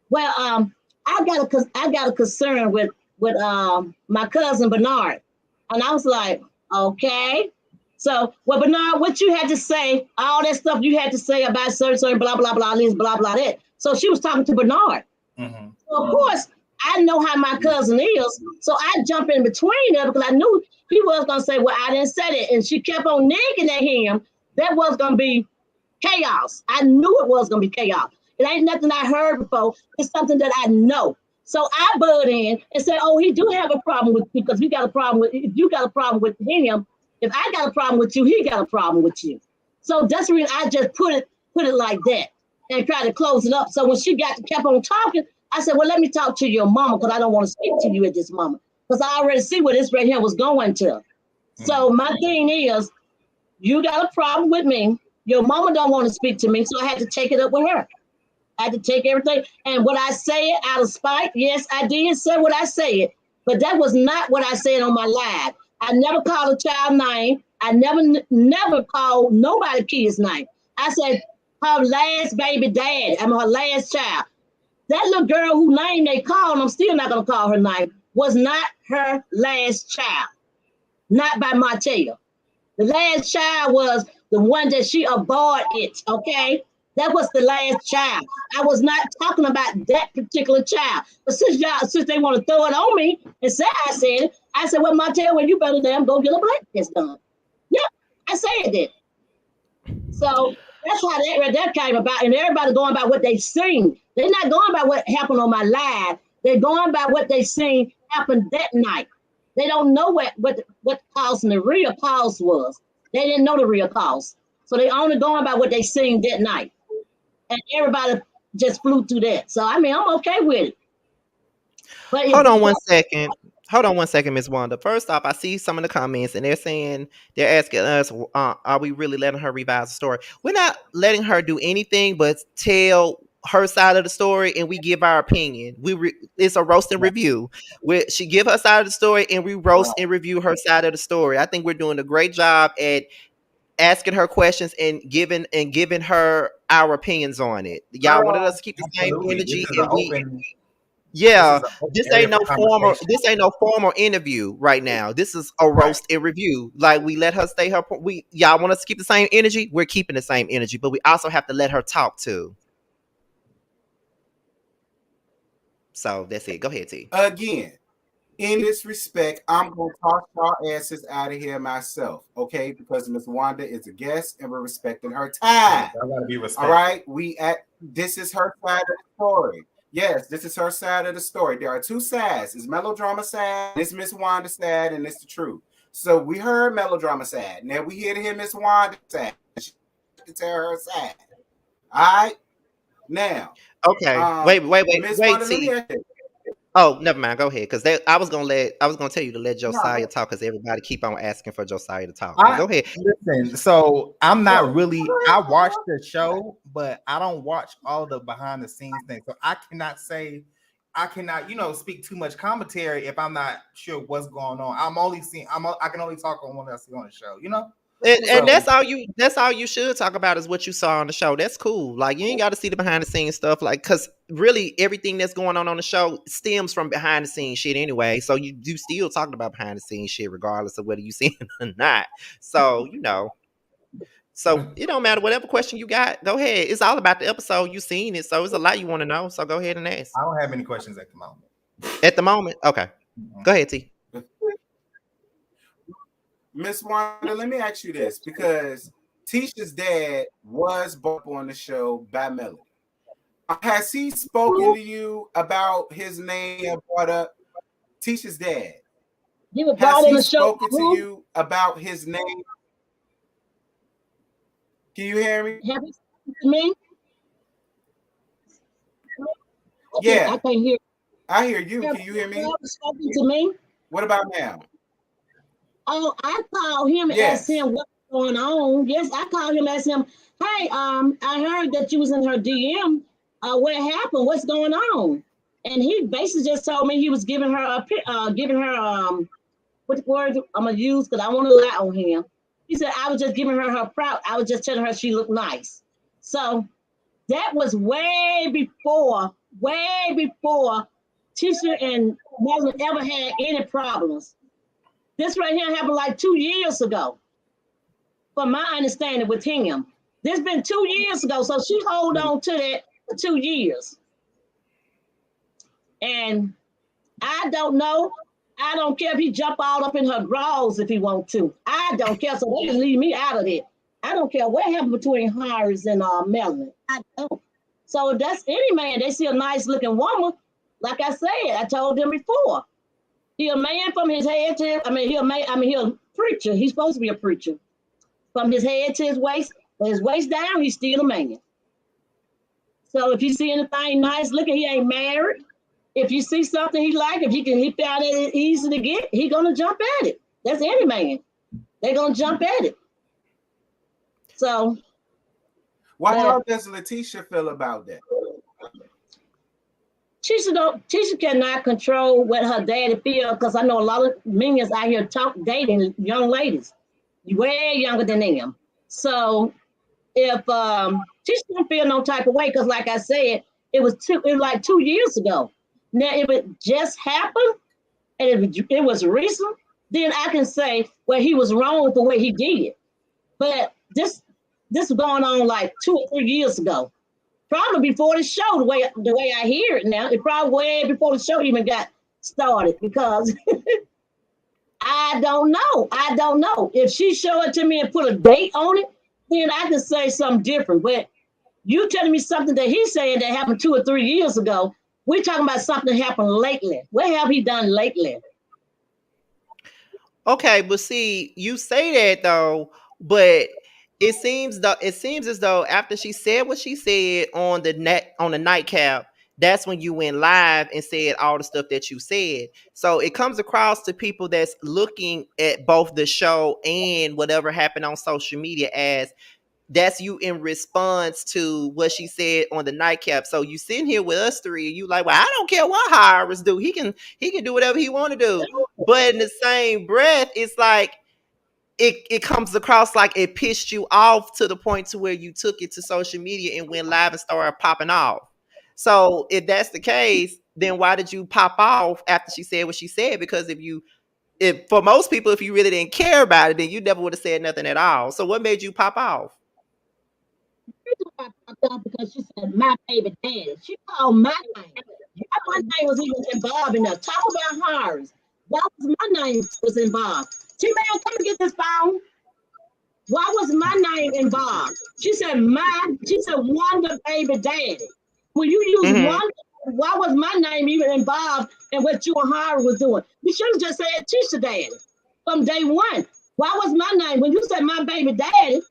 well, I got a concern with my cousin Bernard, and I was like, okay. So, well, Bernard, what you had to say, all that stuff you had to say about certain blah blah blah this blah blah that. So she was talking to Bernard. Mm-hmm. So of course, I know how my cousin is, so I jump in between her because I knew he was gonna say, "Well, I didn't say it," and she kept on nagging at him. That was gonna be chaos. I knew it was gonna be chaos. It ain't nothing I heard before. It's something that I know. So I butt in and said, "Oh, he do have a problem with you because we got a problem with. If you got a problem with him, if I got a problem with you, he got a problem with you." So that's the reason I just put it like that and try to close it up. So when she kept on talking, I said, "Well, let me talk to your mama because I don't want to speak to you at this moment because I already see where this right here was going to." So my thing is, you got a problem with me. Your mama don't want to speak to me, so I had to take it up with her. I had to take everything. And what I say out of spite, yes, I did say what I said, but that was not what I said on my live. I never called a child name. I never called nobody kid's name. I said her last baby dad. I'm her last child. That little girl whose name they called, I'm still not going to call her name, was not her last child. Not by Martell. The last child was the one that she aborted, okay? That was the last child. I was not talking about that particular child. But since they want to throw it on me and say I said it, I said, well, Montel, well, you better damn go get a blood test done. Yep, I said that. So that's how that came about. And everybody going by what they seen. They're not going by what happened on my live. They're going by what they seen happen that night. They don't know what cause and the real cause was. They didn't know the real cause. So they only going by what they seen that night. And everybody just flew through that. So I mean, I'm okay with it. But Hold on 1 second. Hold on 1 second, Miss Wanda. First off, I see some of the comments and they're asking us, are we really letting her revise the story? We're not letting her do anything but tell her side of the story, and we give our opinion. It's a roast and review. She give her side of the story, and we roast and review her side of the story. I think we're doing a great job at asking her questions and giving her our opinions on it. Y'all wanted us to keep the same energy, and this ain't no formal interview right now. This is a roast and review. Like, we let her stay her point. Y'all want us to keep the same energy? We're keeping the same energy, but we also have to let her talk too. So that's it. Go ahead, T. Again, in this respect, I'm going to toss y'all asses out of here myself, okay? Because Miss Wanda is a guest and we're respecting her time. I gotta be respectful. All right? This is her side of the story. Yes, this is her side of the story. There are two sides. It's melodrama side, it's Miss Wanda side, and it's the truth. So we heard melodrama side. Now we here to hear Miss Wanda side. She can tell her side. All right? Now. Okay. Wait, T. Oh, never mind. Go ahead, because I was gonna tell you to let Josiah talk, because everybody keep on asking for Josiah to talk. Go ahead. Listen, so I'm not really. I watch the show, but I don't watch all the behind the scenes things. So I cannot, speak too much commentary if I'm not sure what's going on. I can only talk on what I see on the show. And that's all you should talk about is what you saw on the show. That's cool. Like, you ain't got to see the behind the scenes stuff, like, because really everything that's going on the show stems from behind the scenes shit anyway. So you do still talking about behind the scenes shit regardless of whether you see it or not. So so it don't matter. Whatever question you got, go ahead. It's all about the episode. You seen it, so it's a lot you want to know. So go ahead and ask. I don't have any questions at the moment. At the moment, okay. Go ahead, T. Miss Wanda, let me ask you this, because Tisha's dad was brought on the show by Melody. Has he spoken to you about his name brought up? Tisha's dad. Has he spoken to you about his name? Can you hear me? Have you spoken to me? Yeah. I can't hear. I hear you. Can you hear me? Spoken to me? What about now? Oh, I called him and asked him what's going on. Yes, I called him and asked him, hey, I heard that you was in her DM. What happened? What's going on? And he basically just told me he was giving her what word I'm gonna use, because I want to lie on him. He said I was just giving her proud. I was just telling her she looked nice. So that was way before Tisha and Melvin ever had any problems. This right here happened like 2 years ago, from my understanding with him. This been 2 years ago, so she hold on to that for 2 years. And I don't know. I don't care if he jump all up in her drawers if he want to. I don't care, so they can leave me out of it. I don't care what happened between Harris and Melvin. I don't. So if that's any man, they see a nice looking woman, like I said, I told them before. He a man from his head to, he a preacher. He's supposed to be a preacher. From his head to his waist, from his waist down, he's still a man. So if you see anything nice looking, he ain't married. If you see something he like, if he found it easy to get, he gonna jump at it. That's any man. They gonna jump at it. So how does Letitia feel about that? Tisha cannot control what her daddy feels, because I know a lot of minions out here dating young ladies, way younger than them. So if Tisha don't feel no type of way, because like I said, it was like 2 years ago. Now if it just happened and it was recent, then I can say, well, he was wrong for what he did. But this This was going on like 2 or 3 years ago. Probably before the show, the way I hear it now. It probably way before the show even got started because I don't know. I don't know. If she show it to me and put a date on it, then I could say something different. But you telling me something that he's saying that happened 2 or 3 years ago. We're talking about something that happened lately. What have he done lately? Okay, but see, you say that though, but it seems as though after she said what she said on the nightcap, that's when you went live and said all the stuff that you said. So it comes across to people that's looking at both the show and whatever happened on social media as that's you in response to what she said on the nightcap. So you sitting here with us three, and you like, well, I don't care what Harris do. He can do whatever he want to do. But in the same breath, it's like it comes across like it pissed you off to the point to where you took it to social media and went live and started popping off. So if that's the case, then why did you pop off after she said what she said? Because if for most people, if you really didn't care about it, then you never would have said nothing at all. So what made you pop off? Because she said my baby daddy. She called my name. My name was even involved in that. Talk about hers. Why was my name was involved? T-Man, come and get this phone. Why was my name involved? She said Wanda baby daddy. When you use Wanda, why was my name even involved in what you and Harry was doing? You should have just said Tisha daddy from day one. Why was my name? When you said my baby daddy,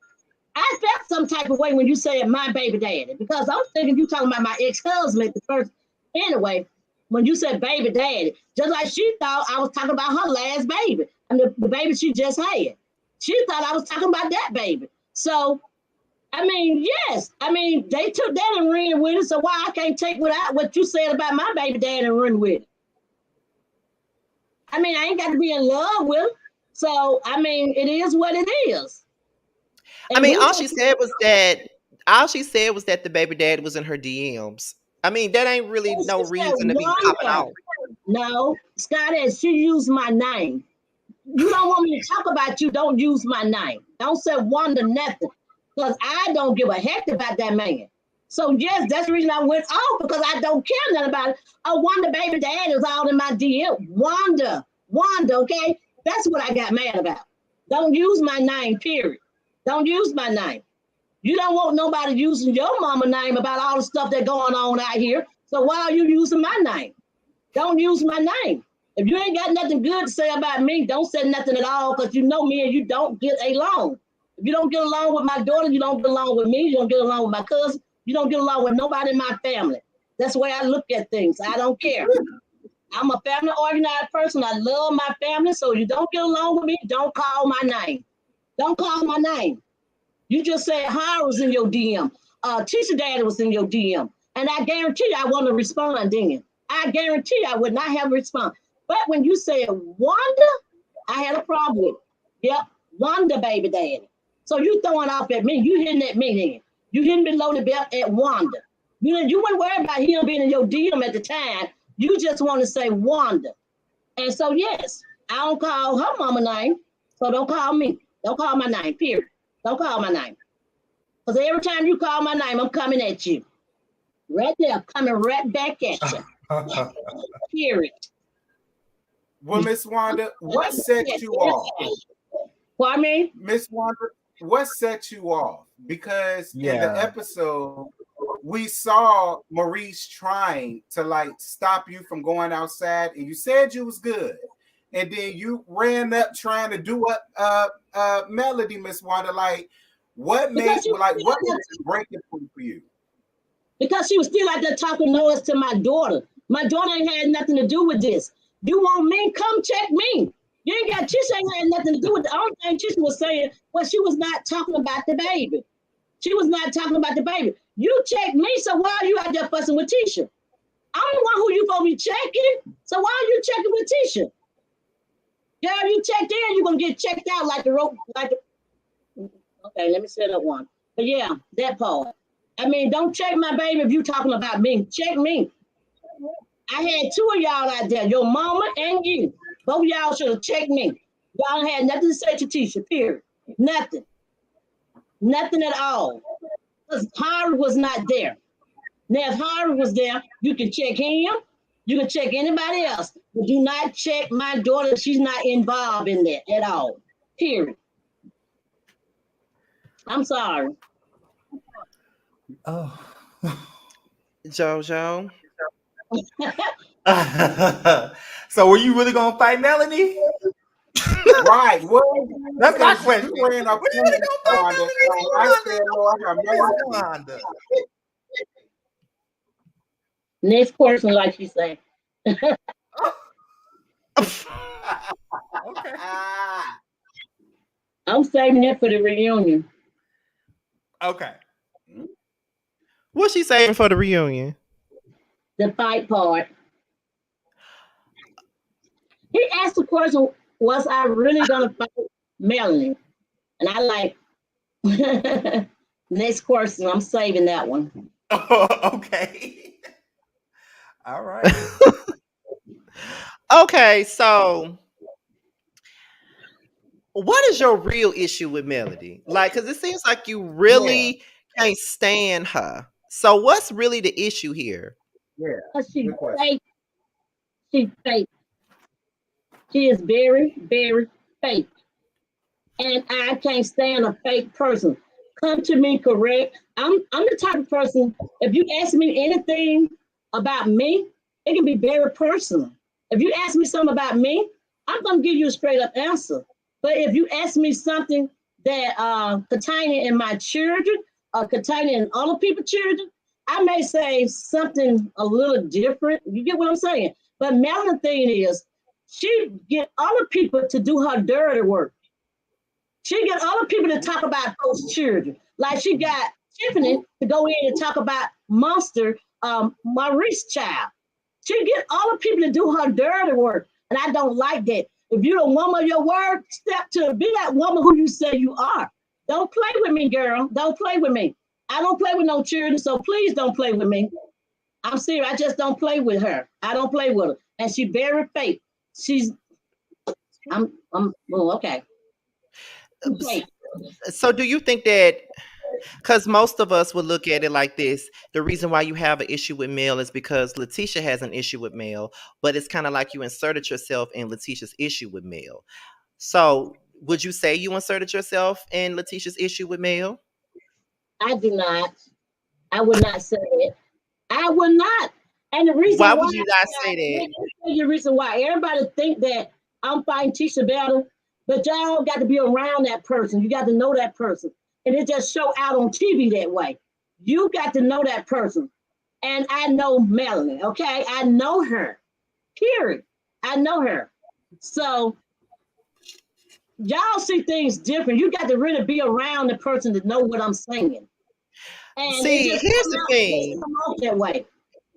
I felt some type of way when you said my baby daddy, because I was thinking you talking about my ex-husband at the first. Anyway, when you said baby daddy, just like she thought I was talking about her last baby and the baby she just had. She thought I was talking about that baby. So, I mean, yes. I mean, they took that and ran with it, so why I can't take what you said about my baby daddy and run with it? I mean, I ain't got to be in love with him. So, I mean, it is what it is. I mean, all she said was that the baby daddy was in her DMs. I mean, that ain't really no reason to be popping off. No, Scotty, she used my name. You don't want me to talk about you, don't use my name. Don't say Wanda nothing, because I don't give a heck about that man. So, yes, that's the reason I went off, because I don't care nothing about it. Oh, Wanda baby daddy is all in my DM. Wanda, okay? That's what I got mad about. Don't use my name, period. Don't use my name. You don't want nobody using your mama name about all the stuff that's going on out here. So why are you using my name? Don't use my name. If you ain't got nothing good to say about me, don't say nothing at all, because you know me and you don't get along. If you don't get along with my daughter, you don't get along with me, you don't get along with my cousin, you don't get along with nobody in my family. That's the way I look at things. I don't care. I'm a family organized person. I love my family. So you don't get along with me, don't call my name. Don't call my name. You just said Hara was in your DM. Tisha Daddy was in your DM. And I guarantee you I want to respond then. I guarantee you I would not have a response. But when you said Wanda, I had a problem with it. Yep, Wanda baby daddy. So you throwing off at me. You hitting at me then. You hitting below the belt at Wanda. You wouldn't worry about him being in your DM at the time. You just want to say Wanda. And so, yes, I don't call her mama name. So don't call me. Don't call my name, period. Don't call my name. Because every time you call my name, I'm coming at you. Right there, coming right back at you. Period. Well, Miss Wanda, what set you off? Pardon me? Miss Wanda, what set you off? Because in the episode, we saw Maurice trying to stop you from going outside, and you said you was good. And then you ran up trying to do up Melody, Miss Wanda. What was the breaking point for you? Because she was still out there talking noise to my daughter. My daughter ain't had nothing to do with this. You want me? Come check me. You ain't got, Tisha ain't had nothing to do with it. The only thing Tisha was saying was she was not talking about the baby. She was not talking about the baby. You check me, so why are you out there fussing with Tisha? I'm the one who you supposed to be checking. So why are you checking with Tisha? Girl, you checked in, you're going to get checked out like the rope. Okay, let me set up one. But yeah, that part. I mean, don't check my baby if you talking about me. Check me. I had two of y'all out there, your mama and you. Both of y'all should have checked me. Y'all had nothing to say to Tisha, period. Nothing. Nothing at all. Because Harvey was not there. Now, if Harvey was there, you can check him. You can check anybody else. But do not check my daughter. She's not involved in that at all. Period. I'm sorry. Oh. JoJo. So were you really gonna fight Melanie? Right. Well, That's my question. you ran up Were you on really me, gonna fight Wanda. Melanie? I said, Lord, have mercy. Wanda. Next question, like you say. Okay. I'm saving it for the reunion. Okay. What's she saving for the reunion? The fight part. He asked the question, was I really gonna fight Melanie? And I like next question, I'm saving that one. Okay. All right. Okay, so what is your real issue with Melody? Like, because it seems like you really can't stand her. So what's really the issue here? Yeah. Because she's Good question. fake. She's fake. She is very, very fake. And I can't stand a fake person. Come to me correct. I'm the type of person, if you ask me anything about me, it can be very personal. If you ask me something about me, I'm gonna give you a straight up answer. But if you ask me something that containing in my children or containing in other people's children, I may say something a little different. You get what I'm saying? But Melanie thing is, she get other people to do her dirty work. She get other people to talk about those children. Like she got Tiffany to go in and talk about Monster, Maurice child. She get other people to do her dirty work. And I don't like that. If you're a woman of your word, step to be that woman who you say you are. Don't play with me, girl. Don't play with me. I don't play with no children, so please don't play with me. I'm serious. I just don't play with her. I don't play with her. And she very fake. Well, okay. Fake. So do you think that, because most of us would look at it like this, the reason why you have an issue with Mel is because Letitia has an issue with Mel, but it's kind of like you inserted yourself in Letitia's issue with Mel. So would you say you inserted yourself in Letitia's issue with Mel? I do not. I would not say it. I would not. And the reason Why why, would you not say that? let me tell you the reason why. Everybody think that I'm fighting Tisha better, but y'all got to be around that person. You got to know that person. And it just show out on TV that way. You got to know that person. And I know Melanie, okay? I know her. Period. I know her. So y'all see things different. You got to really be around the person to know what I'm saying. And See, it just here's the thing. come out that way.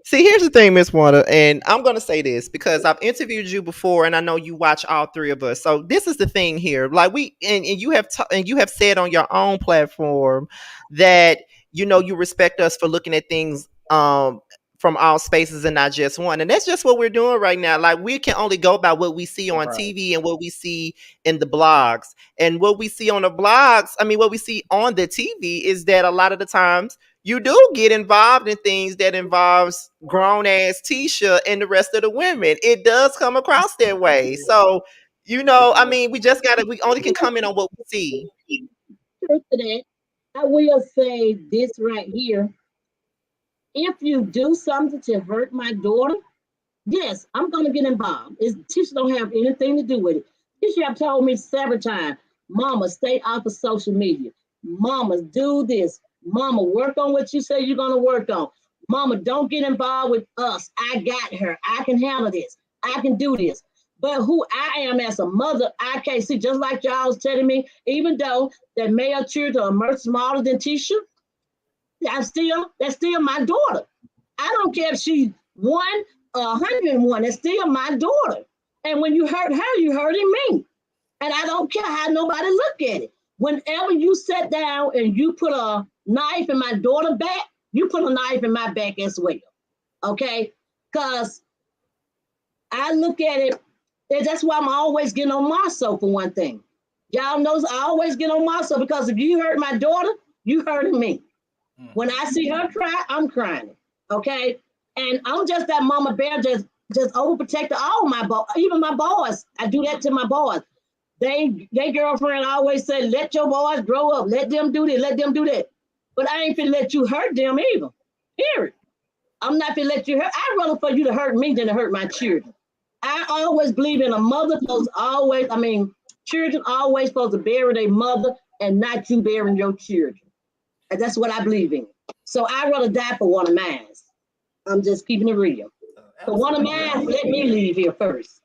See, here's the thing, Miss Wanda, and I'm going to say this because I've interviewed you before, and I know you watch all three of us. So this is the thing here, like and you have and you have said on your own platform that you respect us for looking at things from all spaces and not just one, and that's just what we're doing right now. Like we can only go by what we see on TV and what we see in the blogs, and what we see on the blogs. I mean, what we see on the TV is that a lot of the times you do get involved in things that involves grown ass Tisha and the rest of the women. It does come across that way. So, I mean, we only can comment on what we see. Truth to that, I will say this right here. If you do something to hurt my daughter, yes, I'm gonna get involved. Tisha don't have anything to do with it. Tisha have told me several times, Mama, stay off of social media. Mama, do this. Mama, work on what you say you're gonna work on. Mama, don't get involved with us. I got her. I can handle this. I can do this. But who I am as a mother, I can't see. Just like y'all was telling me, even though that male children are much smaller than Tisha, that's still my daughter. I don't care if she's 101. It's still my daughter. And when you hurt her, you hurting me. And I don't care how nobody look at it. Whenever you sit down and you put a knife in my daughter's back, you put a knife in my back as well. Okay? Because I look at it, and that's why I'm always getting on my soul for one thing. Y'all knows I always get on myself because if you hurt my daughter, you hurting me. When I see her cry, I'm crying. Okay, and I'm just that mama bear, just overprotected all my boys, even my boys. I do that to my boys. They girlfriend always said, "Let your boys grow up. Let them do this. Let them do that." But I ain't finna let you hurt them either. Period. I'm not finna let you hurt. I'd rather for you to hurt me than to hurt my children. I always believe in a mother supposed always. I mean, children always supposed to bury their mother and not you burying your children. And that's what I believe in. So I'd rather die for one of mine. I'm just keeping it real. For one of mine, let me leave here first.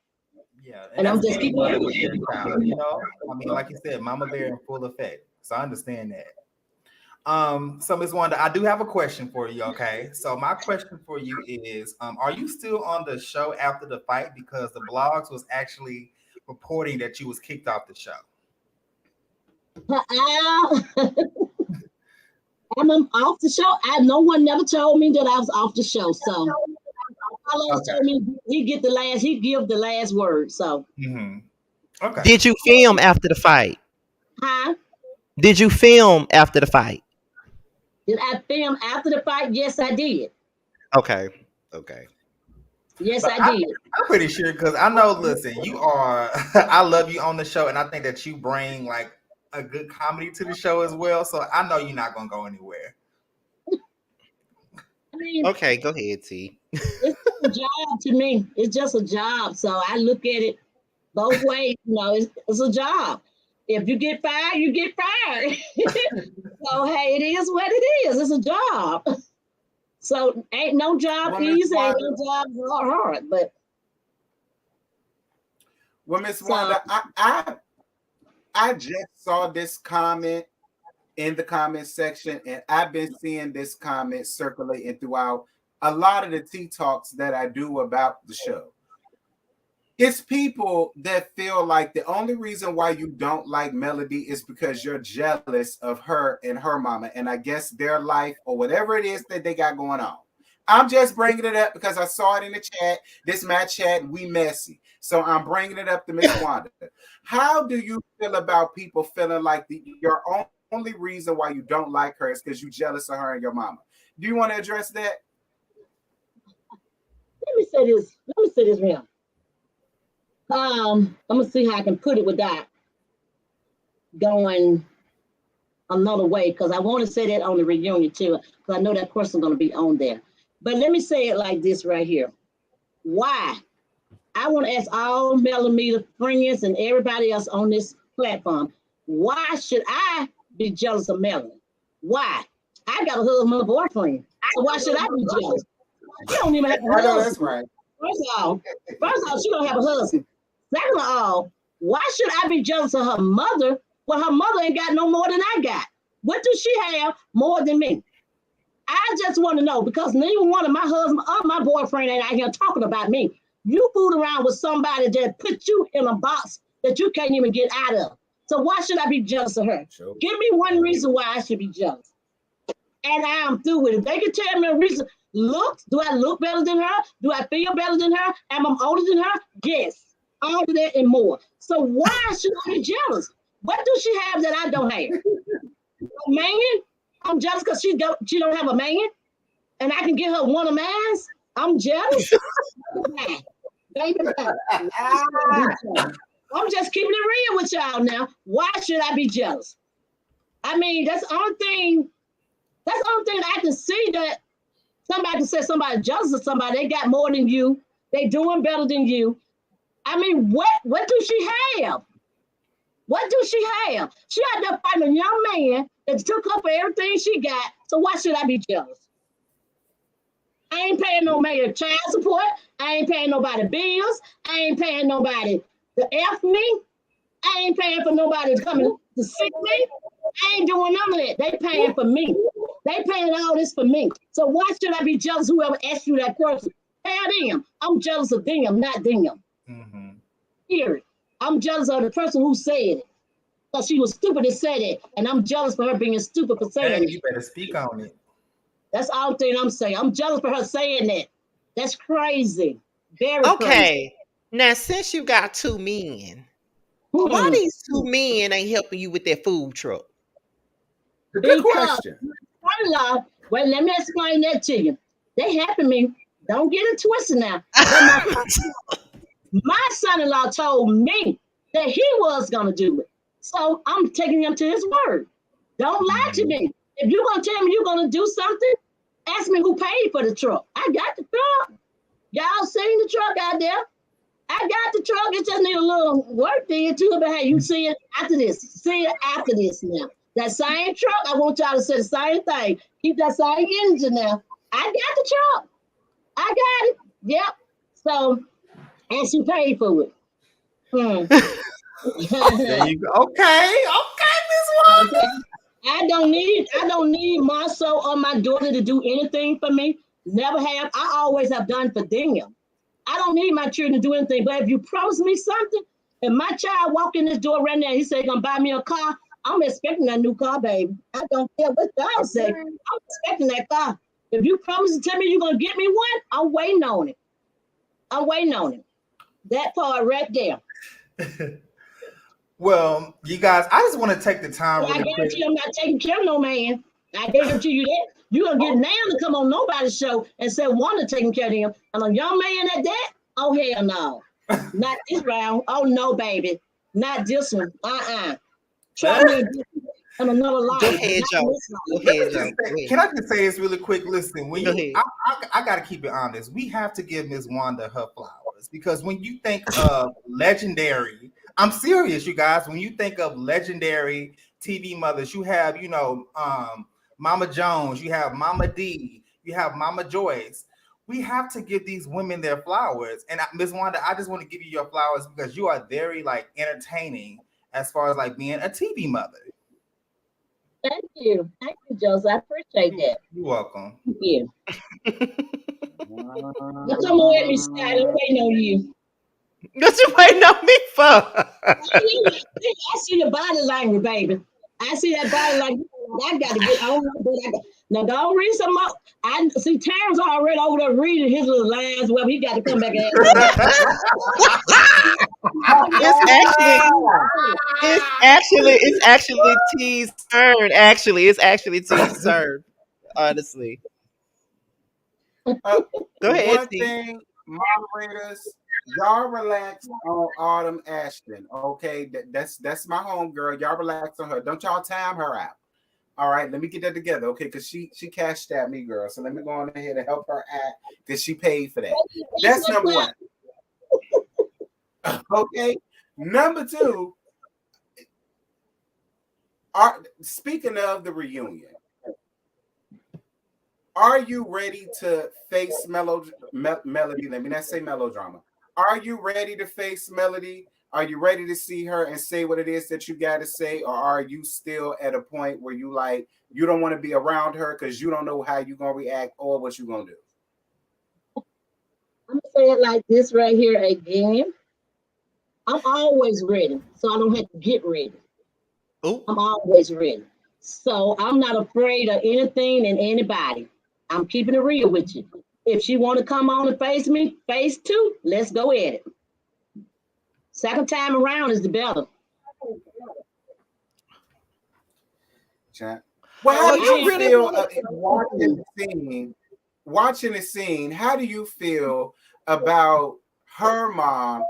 Yeah, and I'm just keeping it real. You know, I mean, like you said, Mama Bear in full effect. So I understand that. So Ms. Wanda, I do have a question for you. Okay, so my question for you is, are you still on the show after the fight? Because the blogs was actually reporting that you was kicked off the show. I'm off the show. No one never told me that I was off the show. So Carlos told me he give the last word. So okay. Did you film after the fight? Huh? Did you film after the fight? Did I film after the fight? Yes, I did. Okay. Yes, But I did. I'm pretty sure because I know, listen, you are, I love you on the show, and I think that you bring like a good comedy to the show as well. So I know you're not going to go anywhere. I mean, Okay, go ahead, T. It's a job to me. It's just a job. So I look at it both ways. You know, it's a job. If you get fired, you get fired. So hey, it is what it is. It's a job. So ain't no job easy, ain't no job hard. But Miss Wanda, I just saw this comment in the comment section, and I've been seeing this comment circulating throughout a lot of the tea talks that I do about the show. It's people that feel like the only reason why you don't like Melody is because you're jealous of her and her mama, and I guess their life or whatever it is that they got going on. I'm just bringing it up because I saw it in the chat. This my chat, we messy. So I'm bringing it up to Miss Wanda. How do you feel about people feeling like your only reason why you don't like her is because you're jealous of her and your mama? Do you want to address that? Let me say this now. I'm gonna see how I can put it without going another way, because I want to say that on the reunion too, because I know that person's gonna be on there. But let me say it like this right here. Why? I want to ask all Millimeter friends and everybody else on this platform, why should I be jealous of Melanie? Why? I got a husband and a boyfriend. So why should I be jealous? She don't even have a husband. I know that's right. First of all, she don't have a husband. Second of all, why should I be jealous of her mother when her mother ain't got no more than I got? What does she have more than me? I just want to know, because neither one of my husband or my boyfriend ain't out here talking about me. You fool around with somebody that put you in a box that you can't even get out of. So why should I be jealous of her? Sure. Give me one reason why I should be jealous. And I am through with it. They can tell me a reason. Looks, do I look better than her? Do I feel better than her? Am I older than her? Yes. All of that and more. So why should I be jealous? What do she have that I don't have? A man? I'm jealous because she don't have a man, and I can get her one of mine. I'm jealous. Baby, I'm just keeping it real with y'all now. Why should I be jealous? I mean, that's the only thing I can see, that somebody can say somebody jealous of somebody. They got more than you. They doing better than you. I mean, what do she have? What do she have? She out there fighting a young man that took up everything she got. So why should I be jealous? I ain't paying no man child support. I ain't paying nobody bills. I ain't paying nobody to F me. I ain't paying for nobody to come to see me. I ain't doing none of that. They paying for me. They paying all this for me. So why should I be jealous? Whoever asked you that question, tell them. I'm jealous of them, not them. Period. I'm jealous of the person who said it, because she was stupid to say that, and I'm jealous for her being stupid for saying it. You better speak on it. That's all thing I'm saying. I'm jealous for her saying that. That's crazy. Very crazy. Okay. Now, since you got two men, Why these two men ain't helping you with that food truck? Good question. Well, let me explain that to you. They helping me. Don't get it twisted now. My son-in-law told me that he was gonna do it. So I'm taking him to his word. Don't lie to me. If you're gonna tell me you're gonna do something, ask me who paid for the truck. I got the truck. Y'all seen the truck out there? I got the truck. It just need a little work there too. But hey, you see it after this. See it after this now. That same truck, I want y'all to say the same thing. Keep that same engine now. I got the truck. I got it. Yep. So, and she paid for it. There you go. Okay, Miss Wanda. I don't need Marcel or my daughter to do anything for me. Never have. I always have done for them. I don't need my children to do anything. But if you promise me something, if my child walk in this door right now, he say he's gonna buy me a car, I'm expecting that new car, baby. I don't care what God say. I'm expecting that car. If you promise to tell me you're gonna get me one, I'm waiting on it. I'm waiting on it. That part right there. Well, you guys, I just want to take the time. Well, really I guarantee you I'm not taking care of no man. I guarantee you that. You're going to get Nam to come on nobody's show and say Wanda taking care of him. And a young man at that? Oh, hell no. Not this round. Oh, no, baby. Not this one. Try me in another life. Go ahead, Joe. Can I just say this really quick? Listen, when I got to keep it honest. We have to give Miss Wanda her flowers because when you think of legendary, I'm serious, you guys. When you think of legendary TV mothers, you have, Mama Jones, you have Mama D, you have Mama Joyce. We have to give these women their flowers. And Miss Wanda, I just want to give you your flowers because you are very entertaining as far as being a TV mother. Thank you, Joseph. I appreciate that. You're welcome. Thank you. Now come on at me, Scotty. I'm waiting on you. What you waiting on me for? I see your body language, baby. I see that body language. I got to get on. Now, don't read some more. I see Terrence already over there reading his little lines. Well, he got to come back and It's actually T's turn. Actually, it's actually T's turn. Honestly. Go ahead, one thing, moderators, y'all relax on Autumn Ashton. Okay, that's my homegirl. Y'all relax on her. Don't y'all time her out. All right, let me get that together, okay? Because she cashed at me, girl. So let me go on ahead and help her act because she paid for that. That's number one. Okay, number two. Speaking of the reunion, are you ready to face Melody? Let me not say melodrama. Are you ready to face Melody? Are you ready to see her and say what it is that you got to say? Or are you still at a point where you don't want to be around her because you don't know how you're going to react or what you're going to do? I'm going to say it like this right here again. I'm always ready, so I don't have to get ready. Ooh. I'm always ready. So I'm not afraid of anything and anybody. I'm keeping it real with you. If she want to come on and face me, face two, let's go at it. Second time around is the better. Well, how do you feel watching the scene? How do you feel about her mom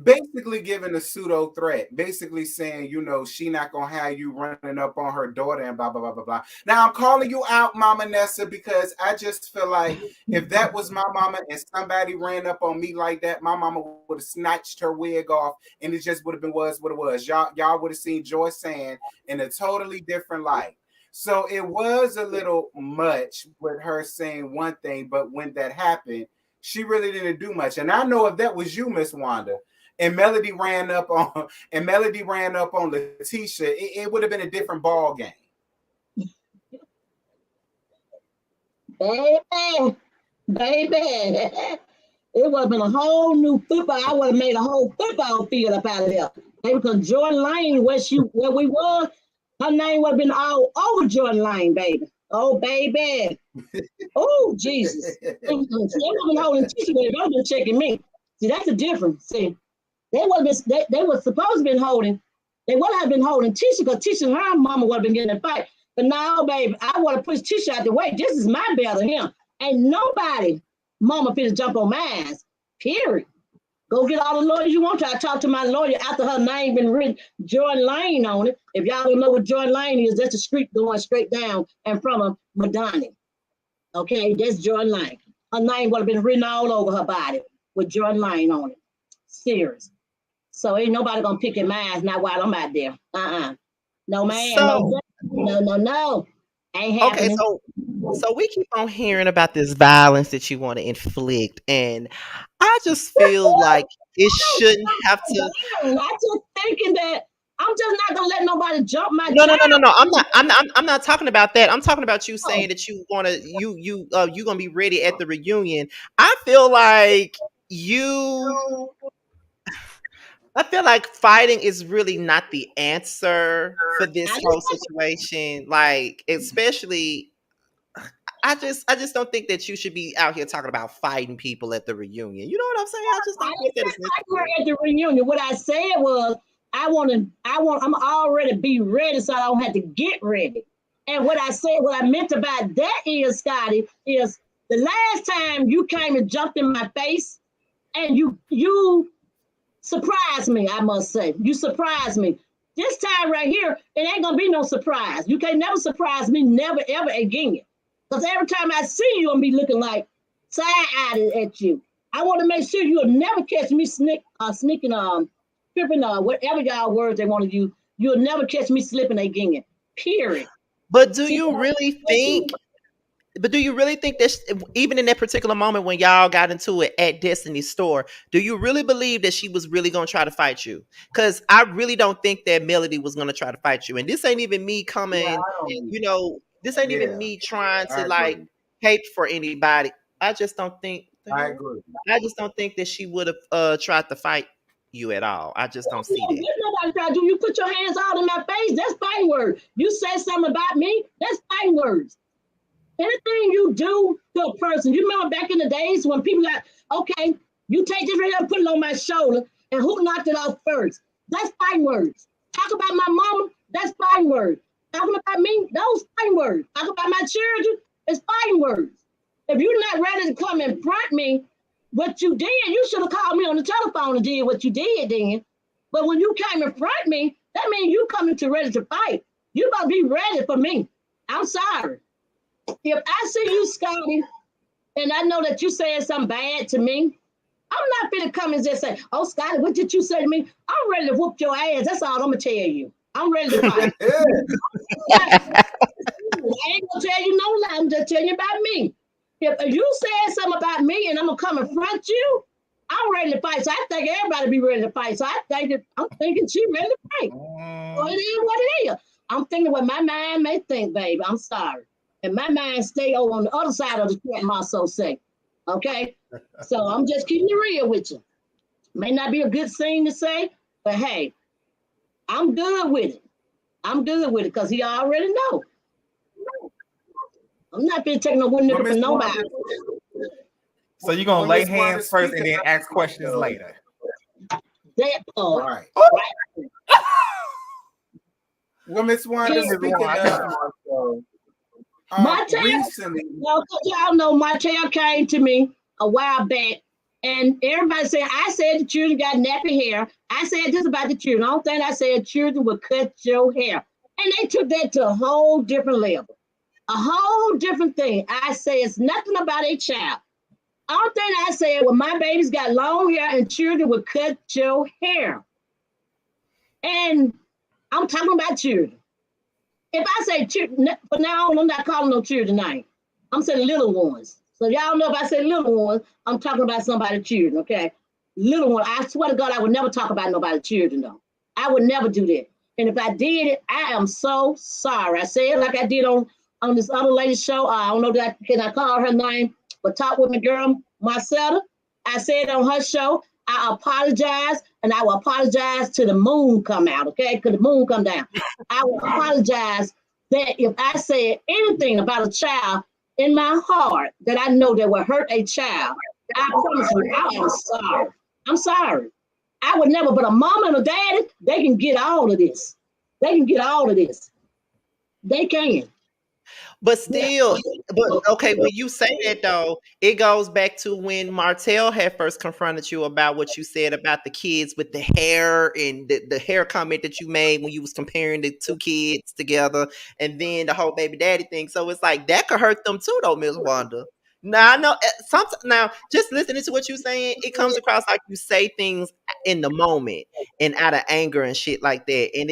basically giving a pseudo threat, basically saying, she not gonna have you running up on her daughter and blah, blah, blah, blah, blah. Now I'm calling you out, Mama Nessa, because I just feel like if that was my mama and somebody ran up on me like that, my mama would have snatched her wig off and it just would have been what it was. Y'all would have seen Joy saying in a totally different light. So it was a little much with her saying one thing, but when that happened, she really didn't do much. And I know if that was you, Miss Wanda, and Melody ran up on Letitia, it would have been a different ball game. Baby, it would have been a whole new football. I would have made a whole football field up out of there. They because Jordan Lane, where we were, her name would have been all over Jordan Lane, baby. Oh, baby. Oh, Jesus. They would have been holding Tisha, but they would have been checking me. See, that's the difference. See. They were supposed to been holding. They would have been holding Tisha because Tisha and her mama would have been getting a fight. But now, baby, I want to push Tisha out the way. This is my battle here. Ain't nobody mama finna jump on my ass. Period. Go get all the lawyers you want to. I talked to my lawyer after her name been written, Jordan Lane on it. If y'all don't know what Jordan Lane is, that's a street going straight down in front of Madonna. Okay, that's Jordan Lane. Her name would have been written all over her body with Jordan Lane on it. Serious. So ain't nobody gonna pick at my ass not while I'm out there. No man, So, no. Ain't happening. okay, so we keep on hearing about this violence that you want to inflict, and I just feel like it shouldn't have to. I'm just thinking that I'm just not gonna let nobody jump my No. child. I'm not talking about that. I'm talking about you saying that you want to you gonna be ready at the reunion. I feel like fighting is really not the answer for this whole situation. Like, especially, I just don't think that you should be out here talking about fighting people at the reunion. You know what I'm saying? I just don't think that is necessary. At the reunion, what I said was, I'm already be ready so I don't have to get ready. And what I meant about that is, Scotty, is the last time you came and jumped in my face and you surprised me, I must say. You surprised me. This time right here, it ain't gonna be no surprise. You can't never surprise me, never, ever again. Because every time I see you, I'm be looking like side-eyed at you. I want to make sure you'll never catch me sneaking, tripping, whatever y'all words they want to use. You'll never catch me slipping again. Period. But do you really think that even in that particular moment when y'all got into it at Destiny's store, do you really believe that she was really going to try to fight you? Because I really don't think that Melody was going to try to fight you. And this ain't even me coming, this ain't even me trying to like hate for anybody. I just don't think. I agree. I just don't think that she would have tried to fight you at all. I just don't see that. Nobody try to do. You put your hands all in my face. That's fighting words. You say something about me. That's fighting words. Anything you do to a person, you remember back in the days when people got, okay, you take this right here and put it on my shoulder, and who knocked it off first? That's fighting words. Talk about my mama, that's fighting words. Talking about me, those fighting words. Talk about my children, it's fighting words. If you're not ready to come and front me, what you did, you should have called me on the telephone and did what you did then. But when you came and front me, that means you coming to ready to fight. You better be ready for me. I'm sorry. If I see you, Scotty, and I know that you saying something bad to me, I'm not going to come and just say, oh, Scotty, what did you say to me? I'm ready to whoop your ass. That's all I'm going to tell you. I'm ready to fight. I ain't going to tell you no lie. I'm just telling you about me. If you said something about me and I'm going to come and front you, I'm ready to fight. So I think everybody be ready to fight. So I'm thinking she ready to fight. So it is what it is. I'm thinking what my mind may think, baby. I'm sorry. And my mind stay over on the other side of the chat, also say. Okay? So I'm just keeping it real with you. May not be a good thing to say, but hey, I'm good with it. I'm good with it because he already know. I'm not going to take no one nigga from nobody. So you're going to lay hands first and then ask questions later. Right. Right. Well, Miss Wanda, speaking of recently, y'all know Martell came to me a while back, and everybody said, I said the children got nappy hair. I said this about the children. I don't think I said children would cut your hair. And they took that to a whole different level, a whole different thing. I say it's nothing about a child. All thing I said, well, my baby's got long hair and children would cut your hair. And I'm talking about children. If I say children, from now on, I'm not calling no children name. I'm saying little ones. So y'all know if I say little ones, I'm talking about somebody's children, okay? Little one. I swear to God, I would never talk about nobody's children, though. I would never do that. And if I did it, I am so sorry. I said like I did on this other lady's show. I don't know that can I call her name, but Talk With Me Girl, Marcella. I said on her show, I apologize, and I will apologize till the moon come out, okay? Because the moon come down. I will apologize that if I said anything about a child in my heart that I know that will hurt a child, I promise you, I am sorry. I'm sorry. I would never, but a mama and a daddy, they can get all of this. They can get all of this. They can. But still, but okay, when you say that though, it goes back to when Martell had first confronted you about what you said about the kids with the hair and the hair comment that you made when you was comparing the two kids together, and then the whole baby daddy thing. So it's like that could hurt them too, though, Miss Wanda. Now I know now just listening to what you're saying, it comes across like you say things in the moment and out of anger and shit like that, and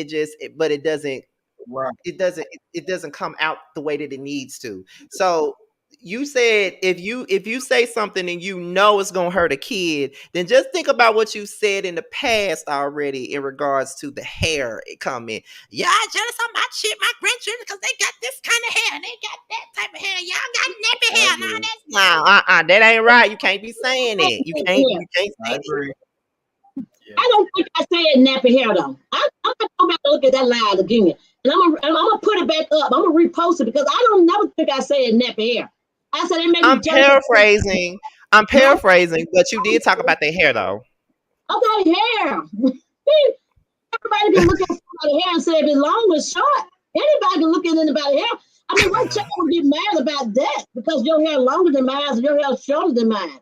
but it doesn't Right. it doesn't come out the way that it needs to. So you said if you say something and you know it's gonna hurt a kid, then just think about what you said in the past already in regards to the hair comment. Yeah, I jealous on my shit, my grandchildren, because they got this kind of hair and they got that type of hair. Y'all got nappy hair. That ain't right. You can't be saying it. You can't say I it. agree. I don't think I said nappy hair though. I'm gonna go back and look at that live again, and I'm gonna put it back up. I'm gonna repost it because I don't never think I said nappy hair. I said it made me jealous. I'm paraphrasing, but you did talk about their hair though. Okay, hair. Everybody can look at somebody's hair and say if it's long or short. Anybody can look at anybody's hair. I mean, what child would get mad about that because your hair longer than mine or your hair shorter than mine?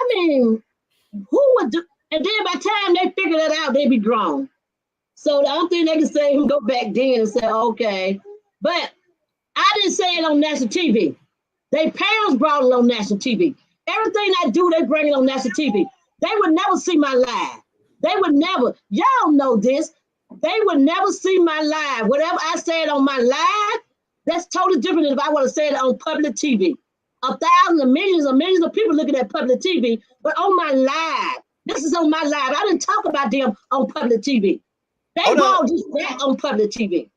I mean, who would do? And then by the time they figure that out, they be grown. So the only thing they can say is go back then and say, okay. But I didn't say it on national TV. Their parents brought it on national TV. Everything I do, they bring it on national TV. They would never see my live. They would never. Y'all know this. They would never see my live. Whatever I said on my live, that's totally different than if I would have said it on public TV. Thousands and millions of people looking at public TV, but on my live. This is on my live. I didn't talk about them on public TV. They brought just that on public TV.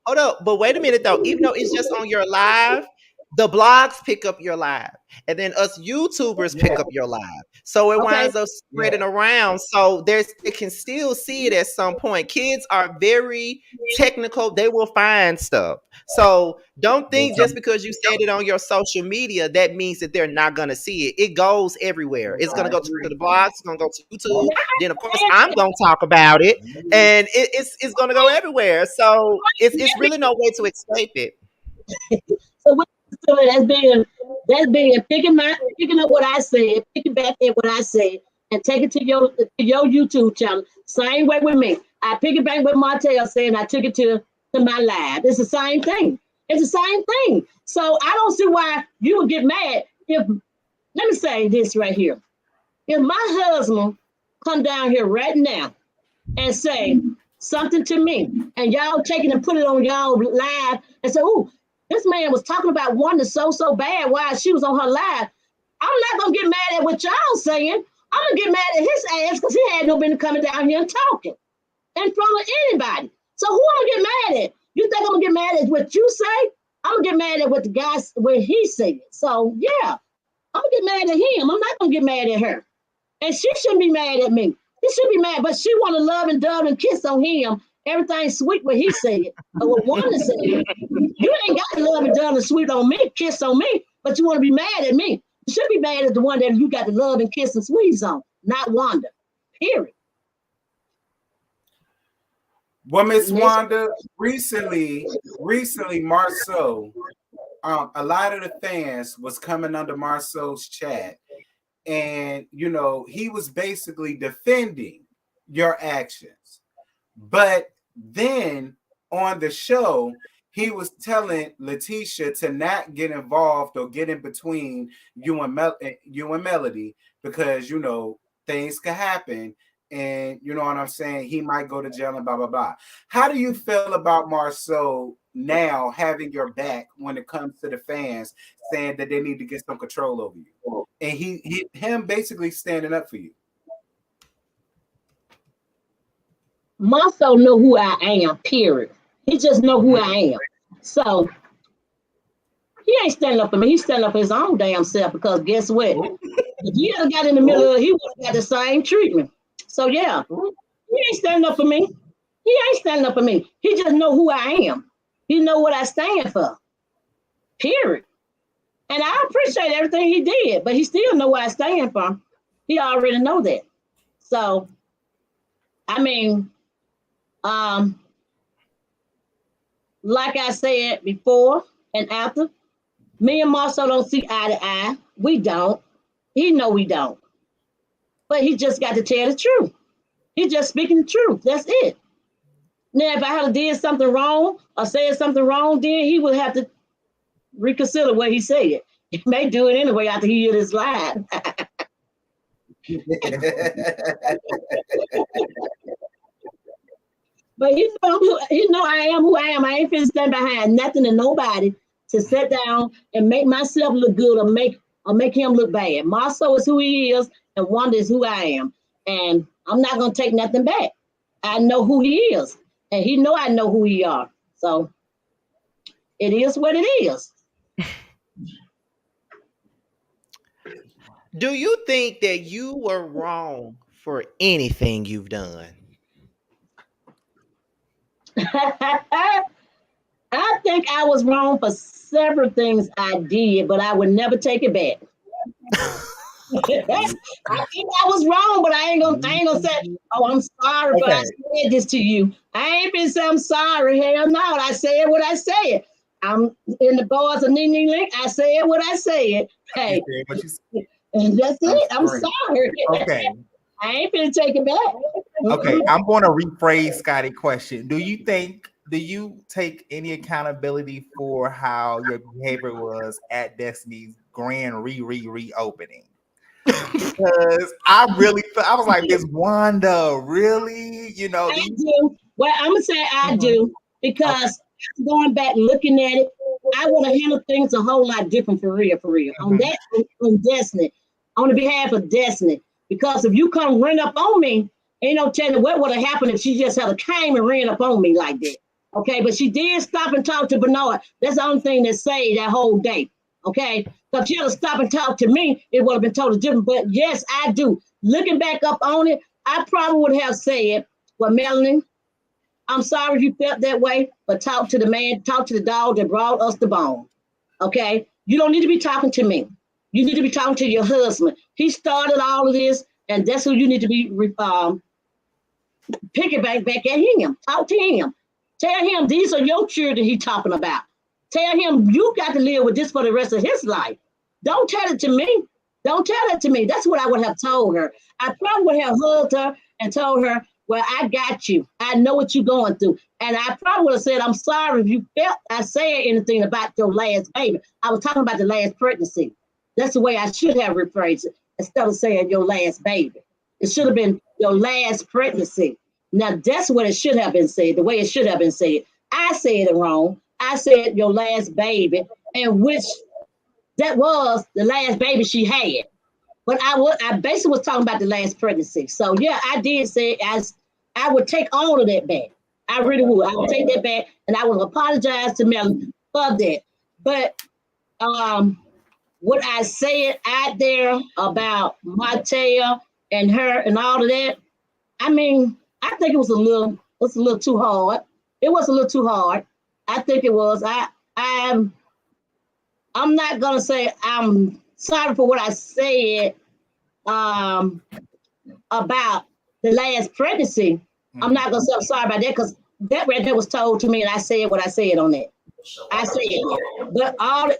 Hold up, but wait a minute though. Even though it's just on your live, the blogs pick up your live, and then us YouTubers pick up your live. So it winds up spreading around. So they can still see it at some point. Kids are very technical; they will find stuff. So don't think just because you said it on your social media that means that they're not gonna see it. It goes everywhere. It's gonna go to the blogs. It's gonna go to YouTube. Then of course I'm gonna talk about it, and it's gonna go everywhere. So it's really no way to escape it. So that's being picking up what I said, picking back at what I said, and take it to your YouTube channel. Same way with me. I pick it back with Martell saying I took it to my live. It's the same thing. It's the same thing. So I don't see why you would get mad if. Let me say this right here. If my husband come down here right now and say something to me, and y'all take it and put it on y'all live and say, "Ooh, this man was talking about Wanda so bad while she was on her live." I'm not gonna get mad at what y'all saying. I'm gonna get mad at his ass because he had no business coming down here and talking in front of anybody. So who I'm gonna get mad at? You think I'm gonna get mad at what you say? I'm gonna get mad at what the guy where he said. So yeah, I'm gonna get mad at him. I'm not gonna get mad at her, and she shouldn't be mad at me. She should be mad, but she want to love and dove and kiss on him. Everything sweet what he said, or what Wanda said. You ain't got to love and dove and sweet on me, kiss on me, but you want to be mad at me. You should be mad at the one that you got to love and kiss and squeeze on, not Wanda. Period. Well, Miss Wanda, recently, Marceau, a lot of the fans was coming under Marceau's chat, and he was basically defending your actions. But then on the show, he was telling Letitia to not get involved or get in between you and Melody because things could happen, and you know what I'm saying, he might go to jail and blah blah blah. How do you feel about Marceau now having your back when it comes to the fans saying that they need to get some control over you, and him basically standing up for you? Marceau know who I am, period. He just know who I am. So he ain't standing up for me. He's standing up for his own damn self because guess what? If he had got in the middle of it, he would have got the same treatment. So yeah, he ain't standing up for me. He ain't standing up for me. He just know who I am. He know what I stand for, period. And I appreciate everything he did, but he still know what I stand for. He already know that. So I mean, like I said before and after, me and Marcel don't see eye to eye. We don't. He know we don't. But he just got to tell the truth. He's just speaking the truth. That's it. Now, if I had did something wrong or said something wrong, then he would have to reconsider what he said. He may do it anyway after he heard his line. But he know I am who I am. I ain't finna stand behind nothing and nobody to sit down and make myself look good or make him look bad. Marceau is who he is, and Wanda is who I am. And I'm not gonna take nothing back. I know who he is, and he know I know who he are. So it is what it is. Do you think that you were wrong for anything you've done? I think I was wrong for several things I did, but I would never take it back. I think I was wrong, but I ain't gonna say, oh, I'm sorry for I said this to you. I ain't been saying I'm sorry. Hell no, I said what I said. I'm in the bars of Ning Ning Link. I said what I said. Hey, and that's it. I'm sorry. Okay. I ain't gonna take it back. Okay, I'm going to rephrase Scotty's question. Do you take any accountability for how your behavior was at Destiny's grand reopening? Because I was like, Miss Wanda, really? You know, I do. Well, I'm gonna say I do because going back looking at it, I would have handled things a whole lot different for real. On Destiny, on the behalf of Destiny. Because if you come run up on me, ain't no telling what would have happened if she just had came and ran up on me like that. Okay, but she did stop and talk to Bernard. That's the only thing that saved that whole day. Okay, so if she had to stop and talk to me, it would have been totally different. But yes, I do. Looking back up on it, I probably would have said, well, Melanie, I'm sorry if you felt that way, but talk to the dog that brought us the bone. Okay, you don't need to be talking to me. You need to be talking to your husband. He started all of this, and that's who you need to be picking back at him. Talk to him. Tell him these are your children he's talking about. Tell him you got to live with this for the rest of his life. Don't tell it to me. Don't tell it to me. That's what I would have told her. I probably would have hugged her and told her, well, I got you. I know what you're going through. And I probably would have said, I'm sorry if you felt I said anything about your last baby. I was talking about the last pregnancy. That's the way I should have rephrased it instead of saying your last baby. It should have been your last pregnancy. Now, that's what it should have been said, the way it should have been said. I said it wrong. I said your last baby, and which that was the last baby she had. But I basically was talking about the last pregnancy. So, yeah, I did say I would take all of that back. I really would. I would take that back, and I would apologize to Melanie for that. But what I said out there about Martell and her and all of that, I mean, I think it was a little too hard. It was a little too hard. I think it was. I'm not gonna say I'm sorry for what I said about the last pregnancy. I'm not gonna say I'm sorry about that because that right there was told to me, and I said what I said on that. I said it. But all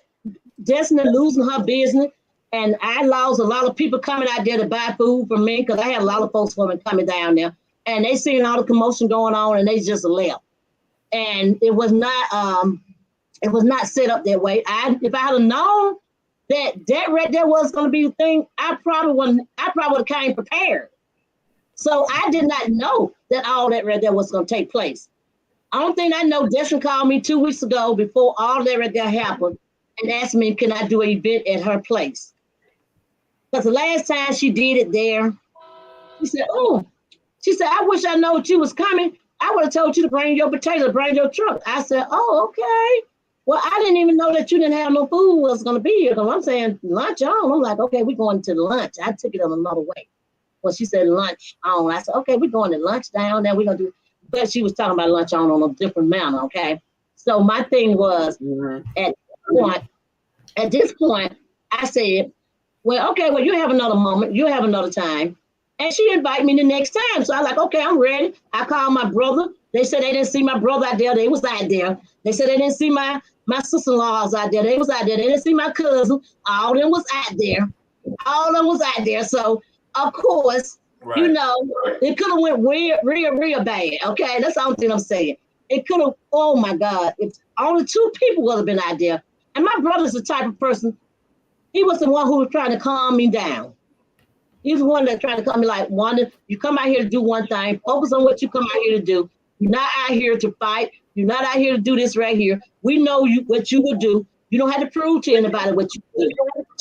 Destiny losing her business, and I lost a lot of people coming out there to buy food from me because I had a lot of folks coming down there, and they seen all the commotion going on, and they just left. And it was not set up that way. If I had known that right there was going to be the thing, I probably would have came prepared. So I did not know that all that right there was going to take place. I don't think I know. Destiny called me 2 weeks ago before all that right there happened and asked me, can I do an event at her place? Because the last time she did it there, she said, I wish I know what you was coming. I would have told you to bring your potato, bring your truck. I said, oh, okay. Well, I didn't even know that you didn't have no food was going to be here. Because I'm saying lunch on. I'm like, okay, we're going to lunch. I took it on another way. Well, she said lunch on. I said, okay, we're going to lunch down there. We're going to do. But she was talking about lunch on a different manner, okay? So my thing was, at this point, I said, well, okay, well, you have another moment. You have another time. And she invited me the next time. So I like, okay, I'm ready. I called my brother. They said they didn't see my brother out there. They was out there. They said they didn't see my sister-in-laws out there. They was out there. They didn't see my cousin. All of them was out there. All of them was out there. So of course, you know, it could have went real bad. Okay, that's the only thing I'm saying. It could have. Oh my God! If only 2 people would have been out there. And my brother's the type of person. He was the one who was trying to calm me down. He's the one that tried to come me like, Wanda, you come out here to do one thing. Focus on what you come out here to do. You're not out here to fight. You're not out here to do this right here. We know you what you would do. You don't have to prove to anybody what you do.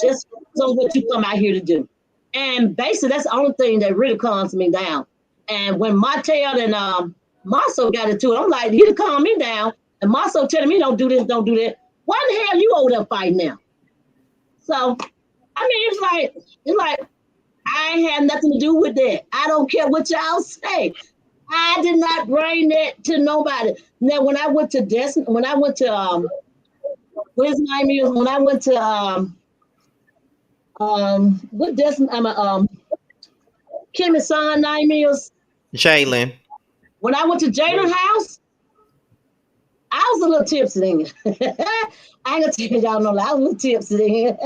Just focus on what you come out here to do. And basically, that's the only thing that really calms me down. And when Martel and Marceau got into it, I'm like, he to calm me down. And Marceau telling me, don't do this, don't do that. Why the hell you over there fighting now? So, I mean, it's like, I ain't had nothing to do with that. I don't care what y'all say. I did not bring that to nobody. Now, when I went to what his name is? When I went to what Kimmy's son name is? Jalen. When I went to Jalen's house, I was a little tipsy then. I ain't gonna tell y'all no lie, I was a little tipsy then.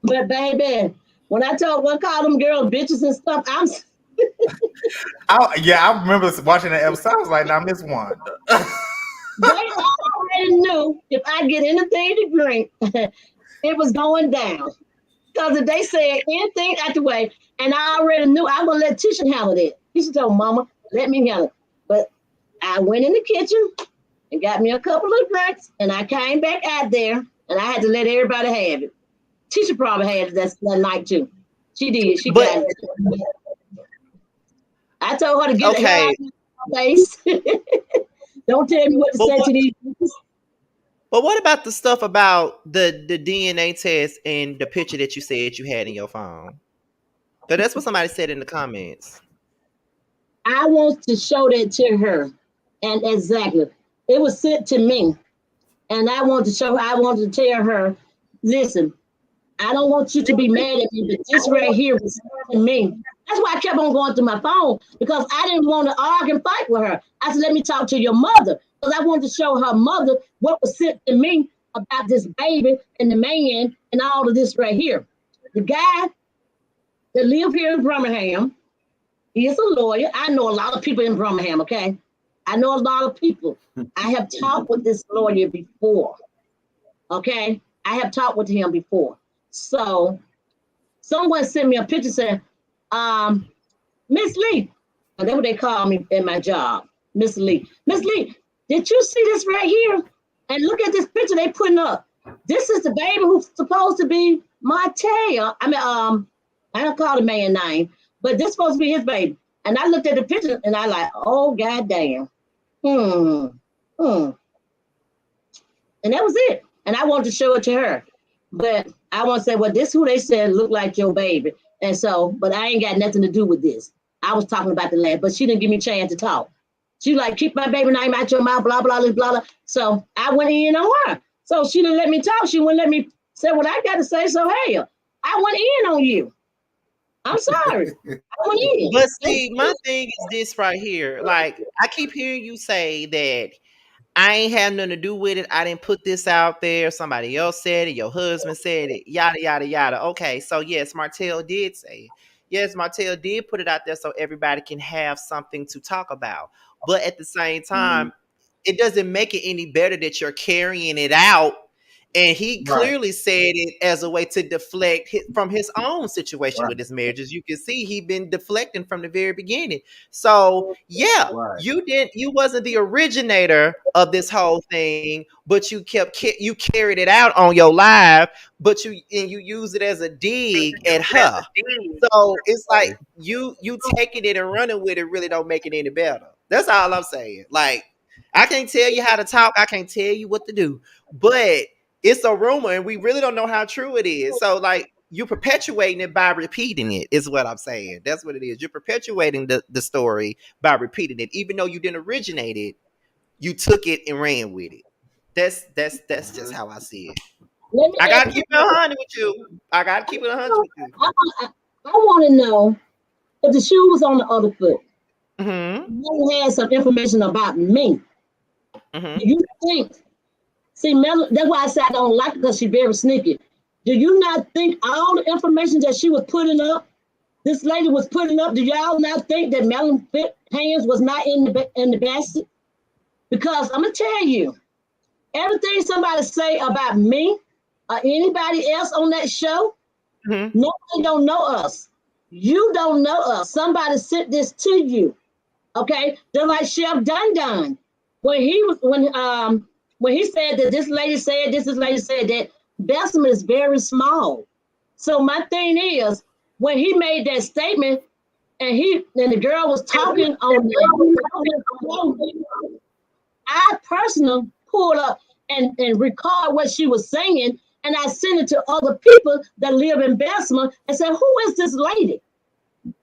But baby, when I call them girls bitches and stuff, I remember watching that episode. I was like, "Now, Miss Wanda." They already knew if I get anything to drink, it was going down. Because if they said anything out the way, and I already knew I was gonna let Tisha handle it. Tisha told Mama, let me handle it. But I went in the kitchen and got me a couple of drinks, and I came back out there, and I had to let everybody have it. Tisha probably had it that night too. She did. She got it. I told her to get it out of my face. Don't tell me what to say to these people. But what about the stuff about the DNA test and the picture that you said you had in your phone? So that's what somebody said in the comments. I want to show that to her. And exactly. It was sent to me. And I want to tell her, listen, I don't want you to be mad at me, but this right here was sent to me. That's why I kept on going through my phone, because I didn't want to argue and fight with her. I said, let me talk to your mother, because I wanted to show her mother what was sent to me about this baby and the man and all of this right here. The guy that lives here in Birmingham, he is a lawyer. I know a lot of people in Birmingham, okay? I know a lot of people. I have talked with this lawyer before, okay? I have talked with him before. So someone sent me a picture saying, Miss Lee, and that's what they call me at my job, Miss Lee. Miss Lee, did you see this right here? And look at this picture they putting up. This is the baby who's supposed to be Martel. I mean, I don't call the man name, but this supposed to be his baby. And I looked at the picture and I like, oh goddamn. And that was it. And I wanted to show it to her. But I want to say, well, this who they said looked like your baby. And so, but I ain't got nothing to do with this. I was talking about the lad, but she didn't give me a chance to talk. She like, keep my baby name out your mouth, blah, blah, blah, blah, blah. So I went in on her. So she didn't let me talk. She wouldn't let me say what I got to say. So, hey, I went in on you. I'm sorry. I went in. But see, my thing is this right here. Like, I keep hearing you say that I ain't have nothing to do with it. I didn't put this out there. Somebody else said it. Your husband said it. Yada, yada, yada. Okay, so yes, Martel did say it. Yes, Martel did put it out there so everybody can have something to talk about. But at the same time, it doesn't make it any better that you're carrying it out. And he clearly said it as a way to deflect from his own situation with his marriage. As you can see, he'd been deflecting from the very beginning. So yeah, you wasn't the originator of this whole thing, but you carried it out on your live, but you use it as a dig at her. So it's like you taking it and running with it really don't make it any better. That's all I'm saying. Like, I can't tell you how to talk. I can't tell you what to do, but it's a rumor and we really don't know how true it is. So like, you're perpetuating it by repeating it is what I'm saying. That's what it is. You're perpetuating the story by repeating it. Even though you didn't originate it, you took it and ran with it. That's just how I see it. I gotta keep it 100 with you. I gotta keep it 100 with you. I want to know if the shoe was on the other foot, Mm-hmm. you had some information about me. Mm-hmm. Do you think? See, Mel, that's why I said I don't like her because she's very sneaky. Do you not think all the information that she was putting up, this lady was putting up, do y'all not think that Melon hands was not in the basket? Because I'm gonna tell you, everything somebody say about me or anybody else on that show, Mm-hmm. nobody don't know us. You don't know us. Somebody sent this to you. Okay, just like Chef Dun when he said that this lady said this lady said that Bessemer is very small. So my thing is, when he made that statement and the girl was talking on I personally pulled up and record what she was saying, and I sent it to other people that live in Bessemer and said, "Who is this lady?"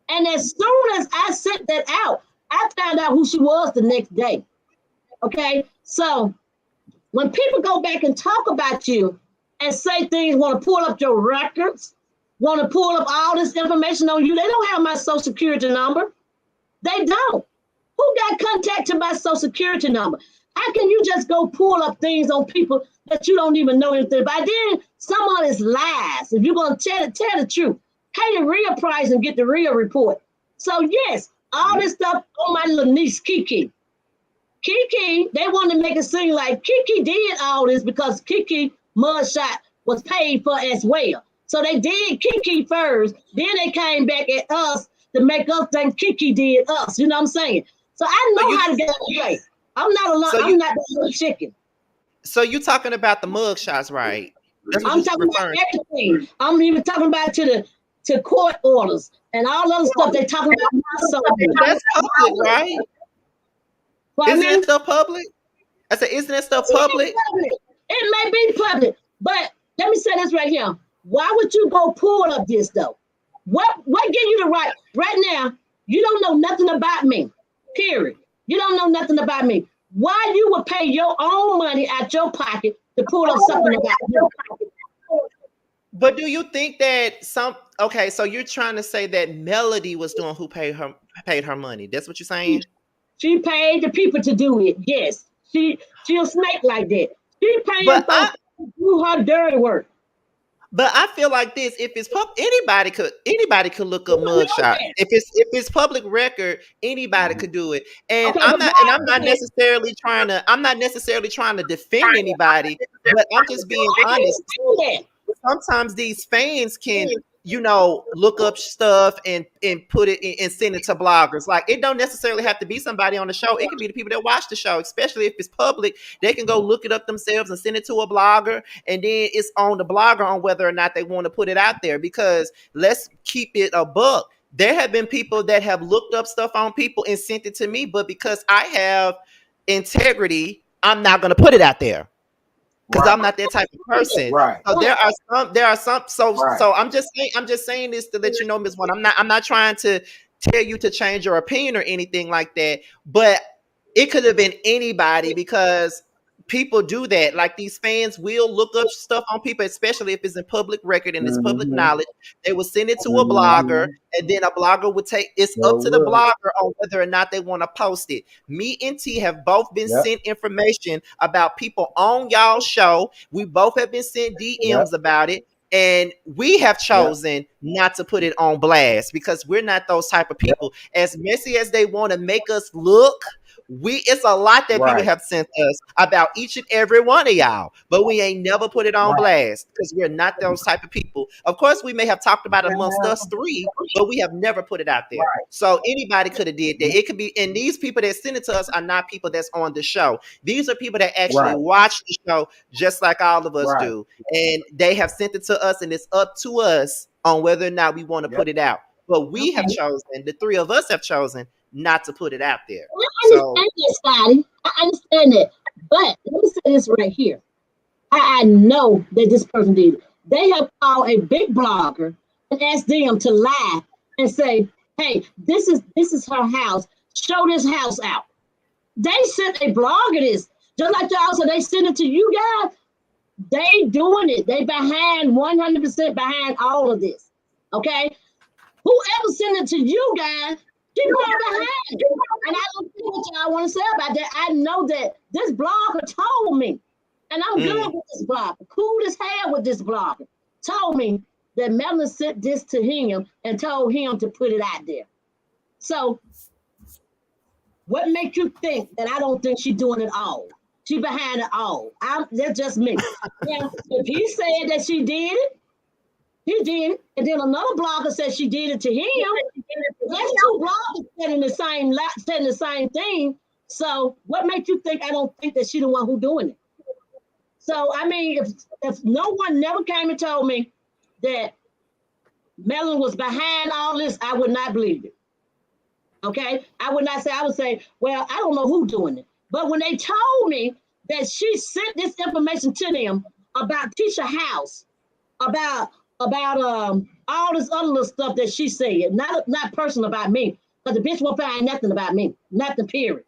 And as soon as I sent that out, I found out who she was the next day. Okay, so when people go back and talk about you and say things, want to pull up your records, want to pull up all this information on you, they don't have my social security number. They don't. Who got contacted by social security number? How can you just go pull up things on people that you don't even know anything about? Then some of it's lies. If you're going to tell the truth, pay the real price and get the real report. So yes, all this stuff on my little niece, Kiki. Kiki, they wanted to make it seem like Kiki did all this because Kiki mugshot was paid for as well. So they did Kiki first, then they came back at us to make us think Kiki did us. You know what I'm saying? So I know how to get it straight. I'm not alone. I'm not the little chicken. So you talking about the mug shots, right? That's what I'm you're talking referring about everything. I'm even talking about to court orders and all other stuff they talking about. So that's public, right? Isn't that stuff public? I said, isn't that stuff public? It may be public, but let me say this right here. Why would you go pull up this though? What give you the right now? You don't know nothing about me. Period. You don't know nothing about me. Why you would pay your own money out your pocket to pull up something about you? But do you think that okay, so you're trying to say that Melody was doing who paid her money. That's what you're saying? She paid the people to do it. Yes. She'll snake like that. She paying folks to do her dirty work. But I feel like this: if it's anybody could look up mugshot. If it's public record, anybody could do it. And Okay, I'm not necessarily trying to defend anybody, but I'm just being honest. Sometimes these fans can, look up stuff and put it in, and send it to bloggers. Like, it don't necessarily have to be somebody on the show. It can be the people that watch the show, especially if it's public. They can go look it up themselves and send it to a blogger, and then it's on the blogger on whether or not they want to put it out there. Because let's keep it a buck. There have been people that have looked up stuff on people and sent it to me, but because I have integrity, I'm not going to put it out there. Because I'm not that type of person. Right. So there are some. So I'm just saying this to let you know, Ms. Wanda. I'm not trying to tell you to change your opinion or anything like that. But it could have been anybody, because people do that. Like, these fans will look up stuff on people, especially if it's in public record and it's public knowledge. They will send it to a blogger, and then a blogger would take it's up to the blogger on whether or not they want to post it. Me and T have both been sent information about people on y'all show. We both have been sent DMs about it. And we have chosen not to put it on blast because we're not those type of people. As messy as they want to make us look, it's a lot that people have sent us about each and every one of y'all, but we ain't never put it on blast because we're not those type of people. Of course, we may have talked about it amongst us three, but we have never put it out there. So anybody could have did that. It could be, and these people that send it to us are not people that's on the show. These are people that actually watch the show just like all of us do. And they have sent it to us, and it's up to us on whether or not we want to put it out. But we have chosen, the three of us have chosen not to put it out there. I understand that, Scotty. I understand that. But let me say this right here. I know that this person did it. They have called a big blogger and asked them to lie and say, hey, this is her house. Show this house out. They sent a blogger this. Just like y'all said, they sent it to you guys. They doing it. They behind 100% behind all of this. Okay? Whoever sent it to you guys, she going behind. And I don't see what y'all want to say about that. I know that this blogger told me, and I'm good with this blogger, cool as hell with this blogger, told me that Melanie sent this to him and told him to put it out there. So what makes you think that I don't think she's doing it all? She behind it all. That's just me. Now, if he said that she did it, he did it. And then another blogger said she did it to him. That's two bloggers saying the same thing. So what makes you think I don't think that she the one who doing it? So I mean, if no one never came and told me that Melanie was behind all this, I would not believe it. Okay? I would not say, I would say, well, I don't know who's doing it. But when they told me that she sent this information to them about Tisha House, about all this other little stuff that she said, not personal about me, because the bitch won't find nothing about me, nothing, period.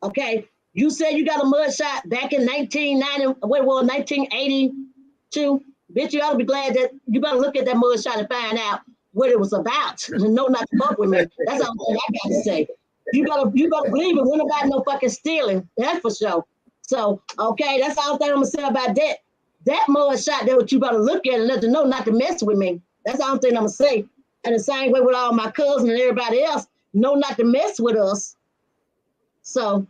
Okay? You said you got a mugshot back in 1982. Bitch, you ought to be glad that you better look at that mugshot and find out what it was about. And know not to fuck with me. That's all I got to say. You better believe it. We're not about no fucking stealing. That's for sure. So, okay, that's all I'm gonna say about that. That mugshot there, what you better look at and let them know not to mess with me. That's all I'm gonna say. And the same way with all my cousins and everybody else, know not to mess with us. So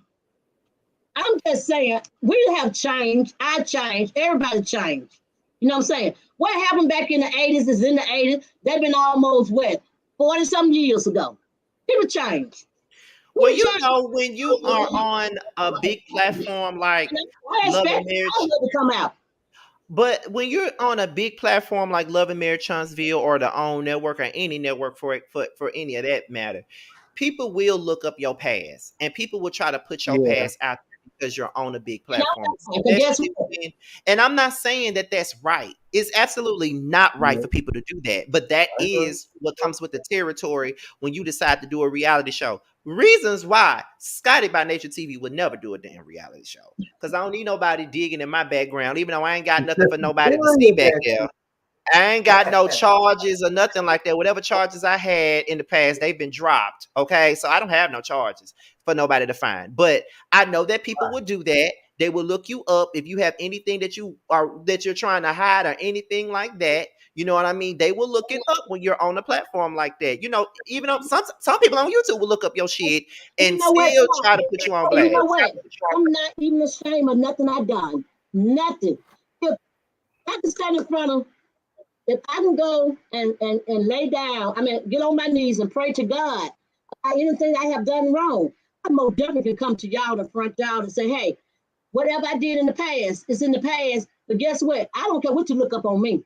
I'm just saying, we have changed. I changed. Everybody changed. You know what I'm saying? What happened back in the 80s is in the 80s. They've been almost, 40-some years ago. People changed. Well, you know, when you are on a big platform like Love and Marriage, to come out. But when you're on a big platform like Love and Marriage Huntsville or the OWN network or any network for any of that matter, people will look up your past and people will try to put your past out there because you're on a big platform. And I'm not saying that that's right. It's absolutely not right for people to do that. But that is what comes with the territory when you decide to do a reality show. Reasons why ScottyByNatureTV would never do a damn reality show. Because I don't need nobody digging in my background, even though I ain't got nothing for nobody to see back there. I ain't got no charges or nothing like that. Whatever charges I had in the past, they've been dropped. Okay. So I don't have no charges for nobody to find. But I know that people will do that. They will look you up if you have anything that you're trying to hide or anything like that. You know what I mean? They will look it up when you're on a platform like that. You know, even though some people on YouTube will look up your shit and still try to put you on blast. You know what? I'm not even ashamed of nothing I've done. Nothing. If I can stand in front of, if I can go and lay down, get on my knees and pray to God about anything I have done wrong, I most definitely can come to y'all, the front y'all, and say, hey, whatever I did in the past, it's in the past. But guess what? I don't care what you look up on me.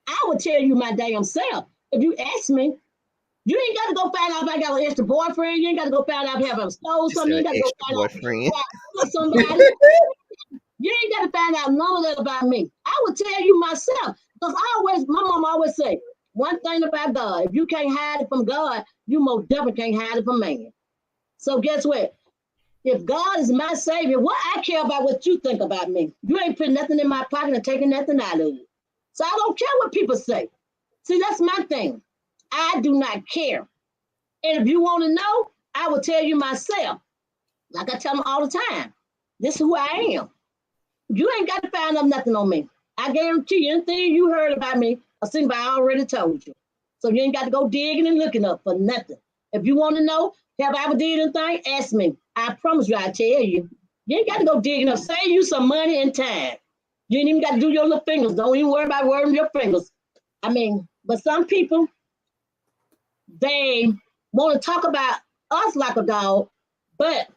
I will tell you my damn self. If you ask me, you ain't got to go find out if I got an extra boyfriend. You ain't got to go find out if I stole something. You ain't got to go find out if I somebody. You ain't got to find out none of that about me. I will tell you myself. Because my mom always say, one thing about God, if you can't hide it from God, you most definitely can't hide it from man. So guess what? If God is my savior, what I care about what you think about me. You ain't putting nothing in my pocket and taking nothing out of it. So I don't care what people say. See, that's my thing. I do not care. And if you want to know, I will tell you myself. Like I tell them all the time, this is who I am. You ain't got to find out nothing on me. I guarantee you, anything you heard about me, or seen I already told you. So you ain't got to go digging and looking up for nothing. If you want to know, have I ever did anything? Ask me. I promise you, I tell you. You ain't got to go digging up. Save you some money and time. You ain't even got to do your little fingers. Don't even worry about wearing your fingers. But some people, they want to talk about us like a dog, but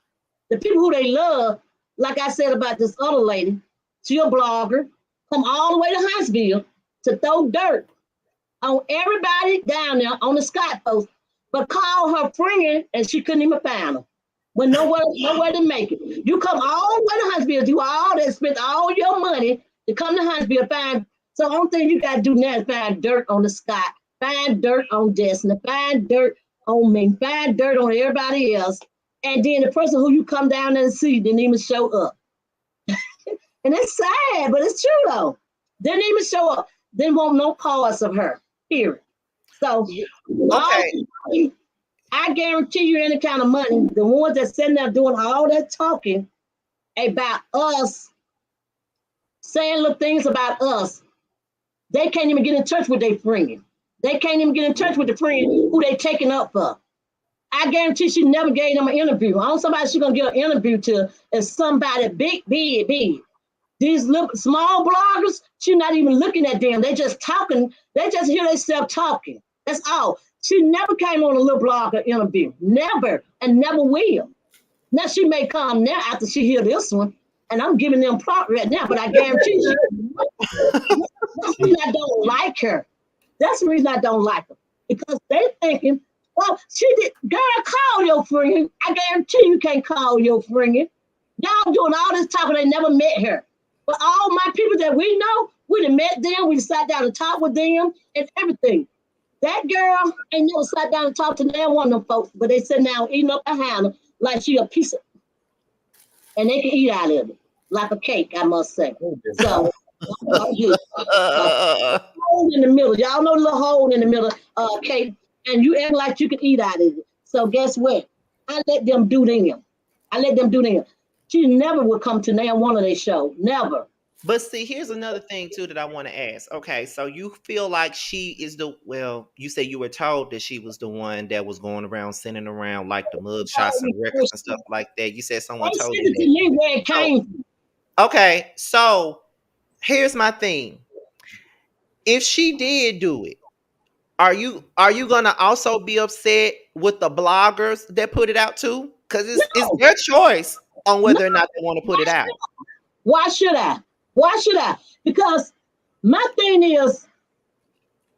the people who they love, like I said about this other lady, she a blogger, come all the way to Huntsville to throw dirt on everybody down there on the Scott post, but call her friend and she couldn't even find her. When nowhere to make it. You come all the way to Huntsville, do all that, spend all your money to come to Huntsville, find. So the only thing you got to do now is find dirt on the Scott, find dirt on Destiny, find dirt on me, find dirt on everybody else. And then the person who you come down there and see didn't even show up. And it's sad, but it's true though. Didn't even show up. Didn't want no parts of her, period. So, okay. I guarantee you any kind of money, the ones that sitting there doing all that talking about us, saying little things about us, they can't even get in touch with their friend. They can't even get in touch with the friend who they taking up for. I guarantee she never gave them an interview. I don't somebody she's gonna get an interview to is somebody big. These little small bloggers, she's not even looking at them. They just talking, they just hear themselves talking. That's all. She never came on a little blogger interview. Never and never will. Now she may come now after she hear this one, and I'm giving them prop right now, but I guarantee you that's the reason I don't like her. That's the reason I don't like her. Because they thinking, well, she did, girl, call your friend. I guarantee you can't call your friend. Y'all doing all this talking, they never met her. But all my people that we know, we done met them, we sat down and talked with them and everything. That girl ain't never sat down and talked to them one of them folks, but they sit down eating up behind her like she a piece of, and they can eat out of it like a cake, I must say. So, hole in the middle. Y'all know the little hole in the middle, cake, and you act like you can eat out of it. So guess what? I let them do them. I let them do them. She never would come to name one of their shows. Never. But see, here's another thing too that I want to ask. Okay, so you feel like she is you say you were told that she was the one that was going around sending around like the mug shots and records and stuff like that. You said someone told you that. To me where it came from. Okay, so here's my thing. If she did do it, are you gonna also be upset with the bloggers that put it out too? Because it's their choice on whether or not they want to put it out. Why should I? Why should I? Because my thing is,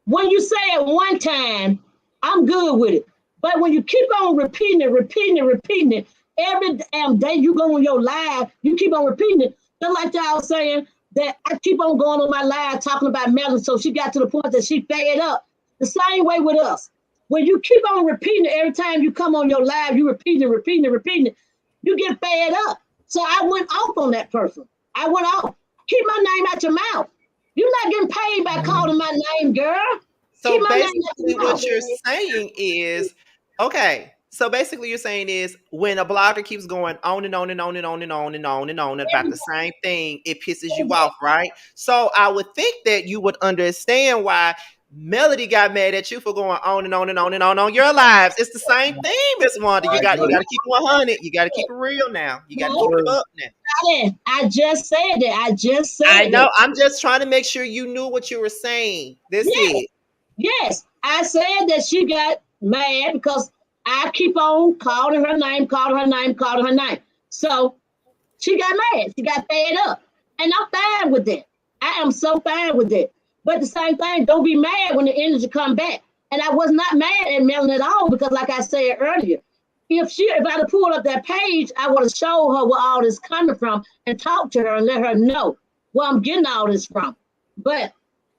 when you say it one time, I'm good with it. But when you keep on repeating it, every damn day you go on your live, you keep on repeating it. Just like y'all saying that I keep on going on my live talking about Melon, so she got to the point that she fed up. The same way with us. When you keep on repeating it every time you come on your live, you repeating it, you get fed up. So I went off on that person. I went off. Keep my name out your mouth. You're not getting paid by calling my name, girl. So basically what you're saying is, okay, so basically you're saying is when a blogger keeps going on and on and on and on and on and on and on about the same thing, it pisses you off, right? So I would think that you would understand why Melody got mad at you for going on and on and on and on your lives. It's the same thing, Miss Wanda. You got to keep it 100. You got to keep it real now. You got to keep it up now. I just said that. I know. I'm just trying to make sure you knew what you were saying. This is. Yes, I said that she got mad because I keep on calling her name. So she got mad. She got fed up. And I'm fine with that. I am so fine with that. But the same thing, don't be mad when the energy come back. And I was not mad at Melon at all because like I said earlier, if I'd have pulled up that page, I would have showed her where all this coming from and talked to her and let her know where I'm getting all this from. But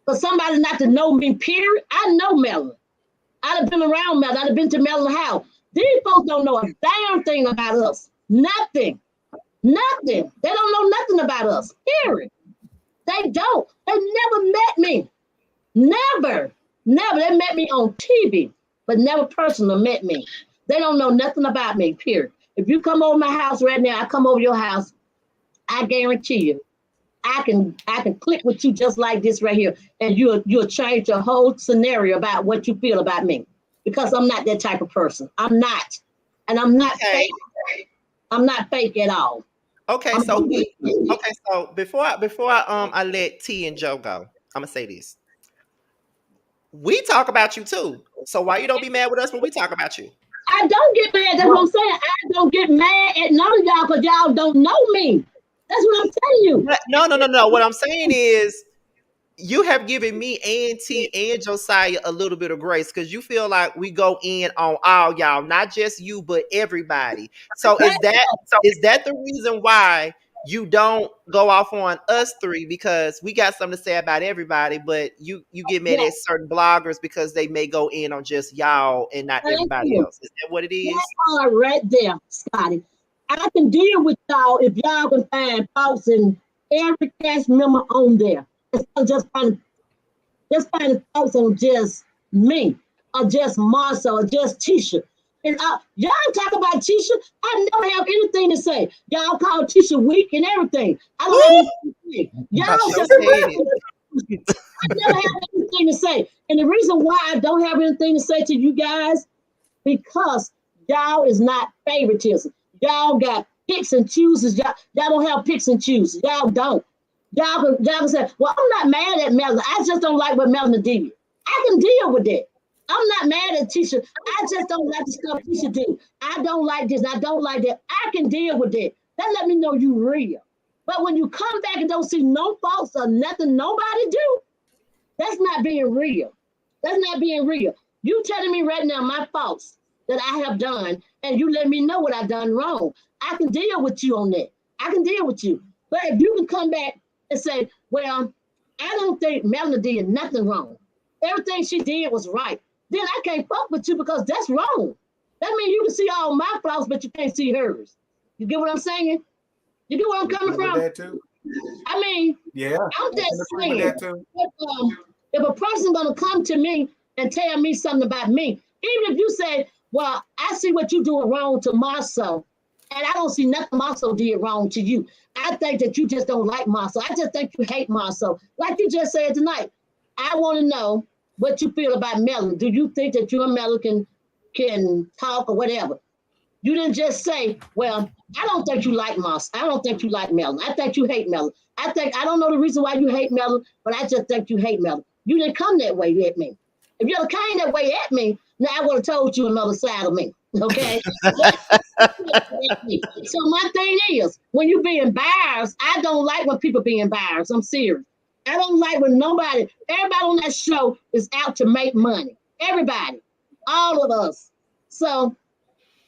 for somebody not to know me, period, I know Melon. I'd have been around Melon. I'd have been to Melon's house. These folks don't know a damn thing about us. Nothing. They don't know nothing about us, period. They don't. They never met me. Never. They met me on TV, but never personally met me. They don't know nothing about me, period. If you come over my house right now, I come over your house, I guarantee you, I can click with you just like this right here, and you'll change your whole scenario about what you feel about me. Because I'm not that type of person. I'm not. And I'm not fake. I'm not fake at all. Okay, so before I let T and Joe go, I'm gonna say this. We talk about you too. So why you don't be mad with us when we talk about you? I don't get mad. That's what I'm saying. I don't get mad at none of y'all because y'all don't know me. That's what I'm telling you. No. What I'm saying is you have given me and T and Josiah a little bit of grace because you feel like we go in on all y'all, not just you, but everybody. So is that the reason why you don't go off on us three? Because we got something to say about everybody, but you get mad at certain bloggers because they may go in on just y'all and not everybody else. Is that what it is? That's all right there, Scotty. I can deal with y'all if y'all can find thoughts in every cast member on there. Just find thoughts on just me. or just Marcel or just Tisha. And y'all talk about Tisha. I never have anything to say. Y'all call Tisha weak and everything. I don't have anything to say. Y'all say I never have anything to say. And the reason why I don't have anything to say to you guys, because y'all is not favoritism. Y'all got picks and chooses. Y'all don't have picks and chooses. Y'all don't. Y'all can say, well, I'm not mad at Melanie. I just don't like what Melanie did. I can deal with that. I'm not mad at Tisha. I just don't like the stuff Tisha do. I don't like this. I don't like that. I can deal with that. That let me know you real. But when you come back and don't see no faults or nothing nobody do, that's not being real. That's not being real. You telling me right now my faults that I have done, and you let me know what I've done wrong. I can deal with you on that. I can deal with you. But if you can come back and say, well, I don't think Melanie did nothing wrong. Everything she did was right. Then I can't fuck with you because that's wrong. That means you can see all my flaws, but you can't see hers. You get what I'm saying? You get what I'm coming from? That too. I mean, yeah, I'm just saying, if a person gonna come to me and tell me something about me, even if you say, well, I see what you doing wrong to Marcel, and I don't see nothing Marcel did wrong to you. I think that you just don't like Marcel. I just think you hate Marcel. Like you just said tonight, I want to know what you feel about Melanie. Do you think that you and Melanie can talk or whatever? You didn't just say, well, I don't think you like Marcel. I don't think you like Melanie. I think you hate Melanie. I don't know the reason why you hate Melanie, but I just think you hate Melanie. You didn't come that way at me. If you came that way at me, now I would have told you another side of me. Okay? So my thing is, when you be embarrassed, I don't like when people be embarrassed. I'm serious. I don't like when everybody on that show is out to make money. Everybody. All of us. So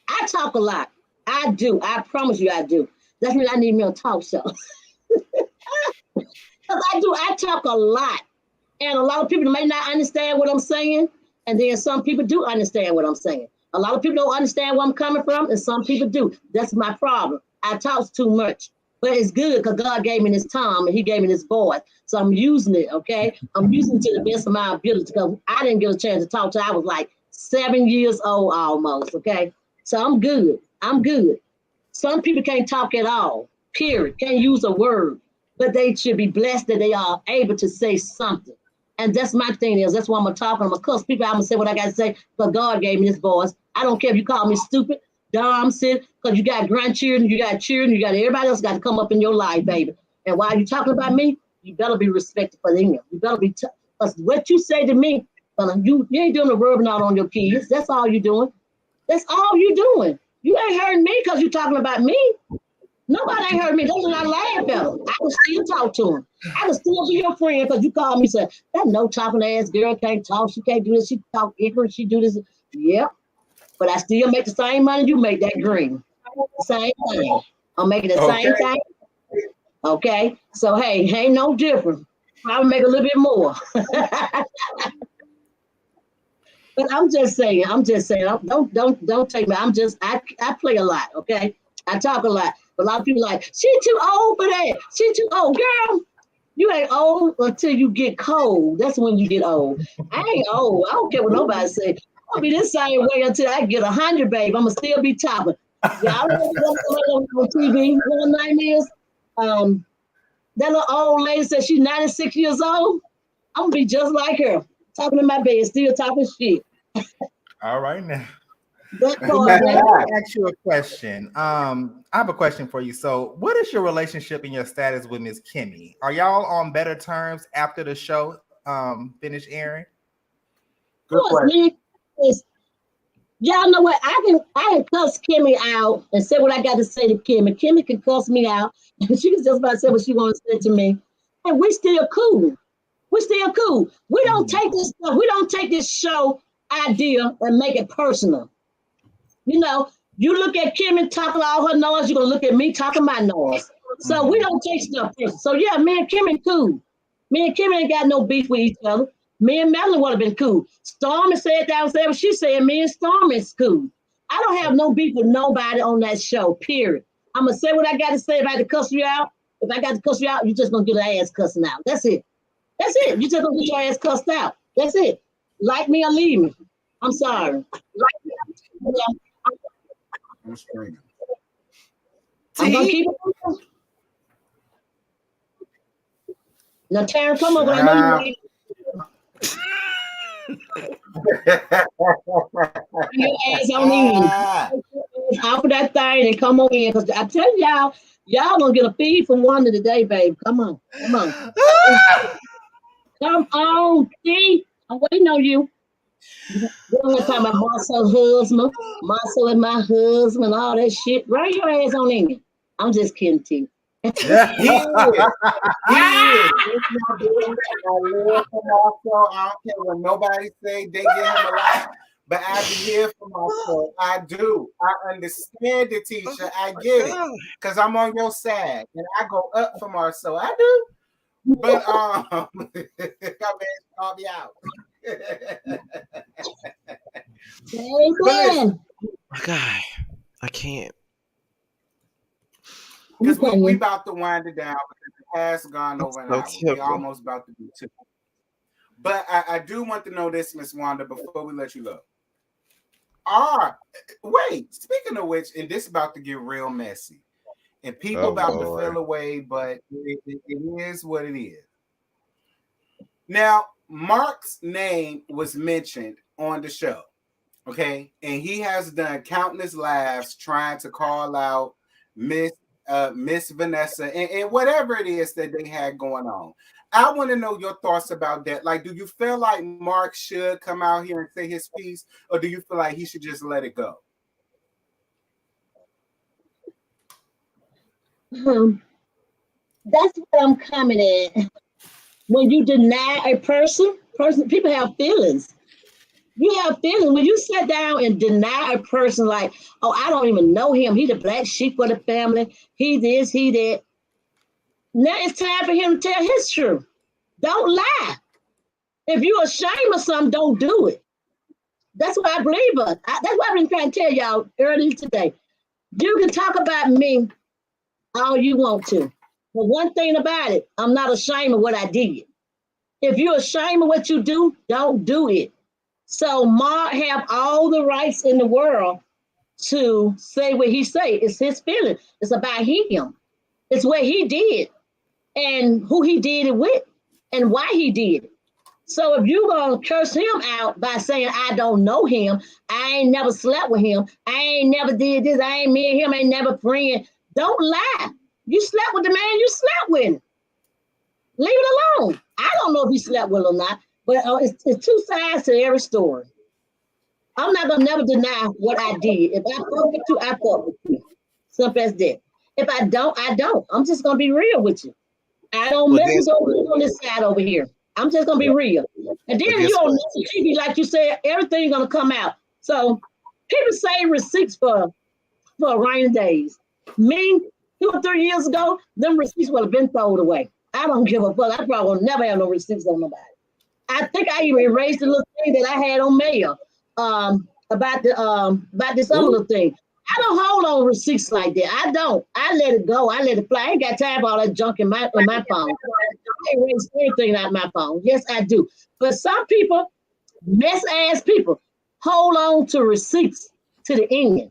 I talk a lot. I do. I promise you I do. That's when I need me a talk show. Because I do. I talk a lot. And a lot of people may not understand what I'm saying. And then some people do understand what I'm saying. A lot of people don't understand where I'm coming from. And some people do. That's my problem. I talk too much. But it's good because God gave me this tongue and he gave me this voice. So I'm using it, okay? I'm using it to the best of my ability because I didn't get a chance to talk till I was like 7 years old almost, okay? So I'm good. I'm good. Some people can't talk at all, period. Can't use a word. But they should be blessed that they are able to say something. And that's my thing is, that's why I'm going to talk. I'm going to cuss people. I'm going to say what I got to say because God gave me this voice. I don't care if you call me stupid, dumb, sick, because you got grandchildren, you got children, you got everybody else got to come up in your life, baby. And while you talking about me, you better be respected for them. You better be, because what you say to me, you ain't doing a rubbing out on your kids. That's all you doing. That's all you doing. You ain't hurting me because you talking about me. Nobody ain't heard me. That's what I laugh at them. I can still talk to them. I can still be your friend because you call me and say, that no talking ass girl can't talk. She can't do this. She talk ignorant. She do this. Yep. But I still make the same money you make that green. Same thing. I'm making the same thing. Okay. So, hey, ain't no different. I'll make a little bit more. But I'm just saying, don't take me. I play a lot, okay? I talk a lot. But a lot of people like, she too old for that. She too old. Girl, you ain't old until you get cold. That's when you get old. I ain't old. I don't care what nobody say. I'll be this same way until I get 100, babe. I'm going to still be topping. Y'all know on TV, what her name is? That little old lady said she's 96 years old. I'm going to be just like her. Talking in my bed, still talking shit. All right now. Let me ask you a question. I have a question for you. So, what is your relationship and your status with Miss Kimmy? Are y'all on better terms after the show finished airing? Good question. Y'all know what? I can cuss Kimmy out and say what I got to say to Kimmy. Kimmy can cuss me out, and she can just about say what she wants to say to me, and we still cool. We're still cool. We don't take this stuff. We don't take this show idea and make it personal. You know, you look at Kimmy talking all her noise, you're going to look at me talking my noise. So we don't take stuff personal. So yeah, me and Kimmy cool. Me and Kimmy ain't got no beef with each other. Me and Melanie would have been cool. Stormy said that, what she said, me and Stormy's cool. I don't have no beef with nobody on that show, period. I'm going to say what I got to say. If I had to cuss you out, if I got to cuss you out, you're just going to get an ass cussing out. That's it. That's it. You just going to get your ass cussed out. That's it. Like me or leave me. I'm sorry. I'm screaming. I'm gonna keep it. Now, Taryn, come over. I know you. Your ass on in. Off of that thing and come on in, because I tell y'all gonna get a feed from Wanda today, babe. Come on. Come on, see? I'm waiting on you. We're gonna talk about Marcel's husband, Marcel and my husband, all that shit. Bring your ass on in. I'm just kidding, T. He is. I live for Marcel. I don't care what nobody say. They get him a lot. But I be here for myself. I do. I understand the teacher. I get it. Because I'm on your side. And I go up for Marcel. I do. But I'll be out. Amen. God, I can't. Because we about to wind it down because it has gone over an hour. We almost about to do 2. But I do want to know this, Miss Wanda, before we let you go. Wait, speaking of which, and this is about to get real messy. And people about to feel away, but it is what it is. Now, Mark's name was mentioned on the show, okay? And he has done countless lives trying to call out Miss Vanessa and whatever it is that they had going on. I want to know your thoughts about that. Like, do you feel like Mark should come out here and say his piece, or do you feel like he should just let it go? That's what I'm coming at. When you deny a person, people have feelings. You have feelings. When you sit down and deny a person, like, oh, I don't even know him. He the black sheep of the family. He this, he that. Now it's time for him to tell his truth. Don't lie. If you're ashamed of something, don't do it. That's what I believe of. That's what I've been trying to tell y'all earlier today. You can talk about me all you want to. But one thing about it, I'm not ashamed of what I did. If you're ashamed of what you do, don't do it. So Mark have all the rights in the world to say what he say. It's his feeling. It's about him. It's what he did and who he did it with and why he did it. So if you're going to curse him out by saying, I don't know him, I ain't never slept with him, I ain't never did this, I ain't me and him ain't never friend, don't lie. You slept with the man you slept with. Leave it alone. I don't know if he slept with or not, but it's 2 sides to every story. I'm not going to never deny what I did. If I fuck with you, I fuck with you. Simple as that. If I don't, I don't. I'm just going to be real with you. I don't mess with on this side over here. I'm just going to be real. And then you on TV, like you said, everything's going to come out. So people say receipts for rainy days. Me, 2 or 3 years ago, them receipts would have been thrown away. I don't give a fuck. I probably will never have no receipts on nobody. I think I even erased the little thing that I had on mail about this other little thing. I don't hold on receipts like that. I don't. I let it go. I let it fly. I ain't got time for all that junk in my phone. I erase anything out of my phone. Yes, I do. But some people, mess ass people, hold on to receipts to the end.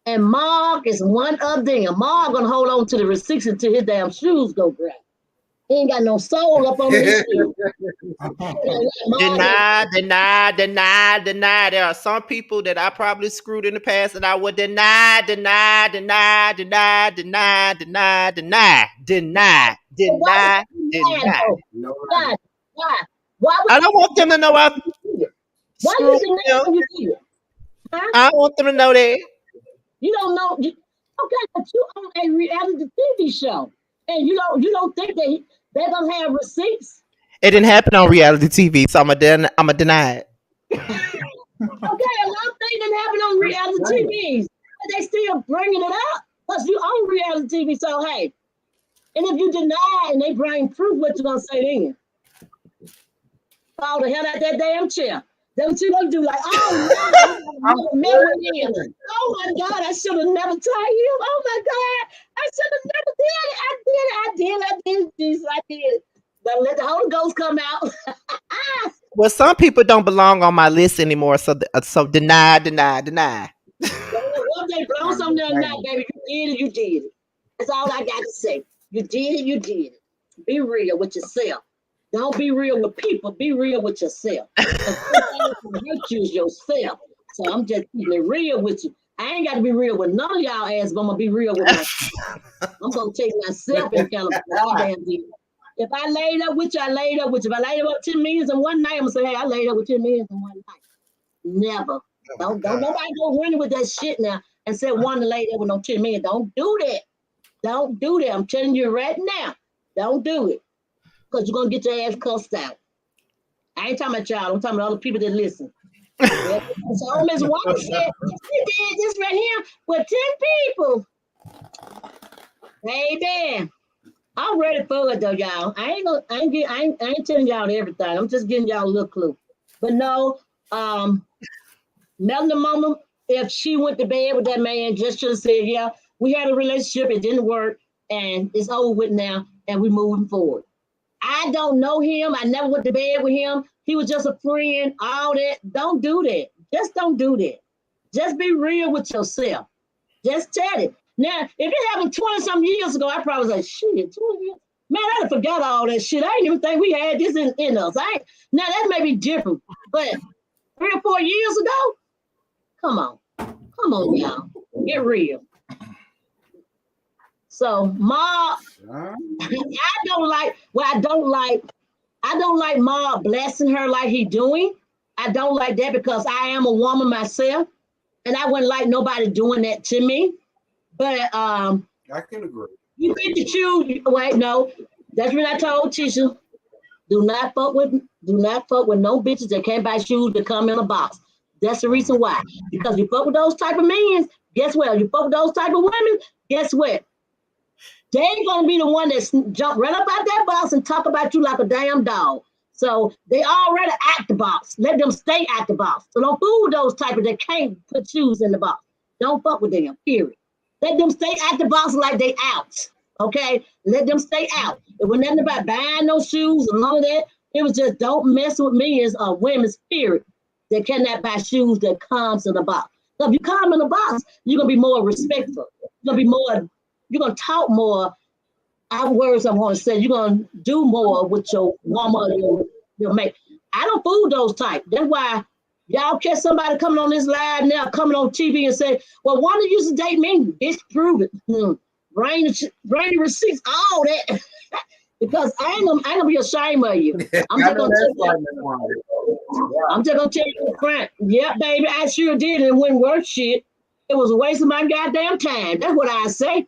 And Mark is one of them. Mark gonna hold on to the receipts until his damn shoes go dry. He ain't got no soul up on his shoes. Deny. There are some people that I probably screwed in the past that I would deny. Why I don't want them to know I screwed them. I want them to know that. You don't know. Okay, but you on a reality TV show, and you don't think they're gonna have receipts. It didn't happen on reality TV, so I'm a deny it. Okay, a lot of things didn't happen on reality TVs, but they still bringing it up because you on reality TV. So hey, and if you deny and they bring proof, what you gonna say then? Fall the hell out that damn chair. That's what you gonna do? Like, oh no, oh my God, I should have never told you. Oh my God, I should have never did it. I did. Jesus, I did. But let the Holy Ghost come out. Well, some people don't belong on my list anymore, so deny. One day, blow something the other night, baby. You did it, you did it. That's all I got to say. You did it, you did it. Be real with yourself. Don't be real with people. Be real with yourself. Because sometimes what hurt you is yourself. So I'm just keeping it real with you. I ain't got to be real with none of y'all ass, but I'm gonna be real with myself. I'm gonna take myself in account of what I damn did. If I laid up with you, I laid up with you. If I laid up 10 million in one night, I'm gonna say, hey, I laid up with 10 million in one night. Never. Don't nobody go running with that shit now and say one to lay there with no 10 million. Don't do that. Don't do that. I'm telling you right now. Don't do it. Because you're gonna get your ass cussed out. I ain't talking about y'all, I'm talking about other people that listen. Yeah. So Miss Wanda said, you did this right here with 10 people. Baby. I'm ready for it though, y'all. I ain't telling y'all everything. I'm just giving y'all a little clue. But no, Melanie Mama, if she went to bed with that man, just should have said, yeah, we had a relationship, it didn't work, and it's over with now, and we're moving forward. I don't know him. I never went to bed with him. He was just a friend, all that. Don't do that. Just don't do that. Just be real with yourself. Just tell it. Now, if it happened 20-some years ago, I probably was like, shit, 20 years? Man, I done forgot all that shit. I didn't even think we had this in us. Now, that may be different, but 3 or 4 years ago, come on, y'all. Get real. So, Ma, I don't like Ma blessing her like he doing. I don't like that because I am a woman myself, and I wouldn't like nobody doing that to me. But I can agree. You get to choose. Wait, no, that's what I told Tisha. Do not fuck with no bitches that can't buy shoes that come in a box. That's the reason why. Because you fuck with those type of men, guess what? You fuck with those type of women, guess what? They ain't gonna be the one that jump right up out that box and talk about you like a damn dog. So they already at the box. Let them stay at the box. So don't fool with those type of that can't put shoes in the box. Don't fuck with them, period. Let them stay at the box like they out. Okay? Let them stay out. It was nothing about buying no shoes and all of that. It was just don't mess with me as a women's spirit that cannot buy shoes that comes in a box. So if you come in a box, you're gonna be more respectful. You're gonna talk more. Our words I'm gonna say, you're gonna do more with your woman or your mate. I don't fool those type. That's why y'all catch somebody coming on this live now, coming on TV and say, well, Wanda used to date me. Bitch, prove it. Bring the receipts, all that. Because I ain't gonna be ashamed of you. I'm just gonna tell you the front. Yeah, baby, I sure did. It wasn't worth shit. It was a waste of my goddamn time. That's what I say.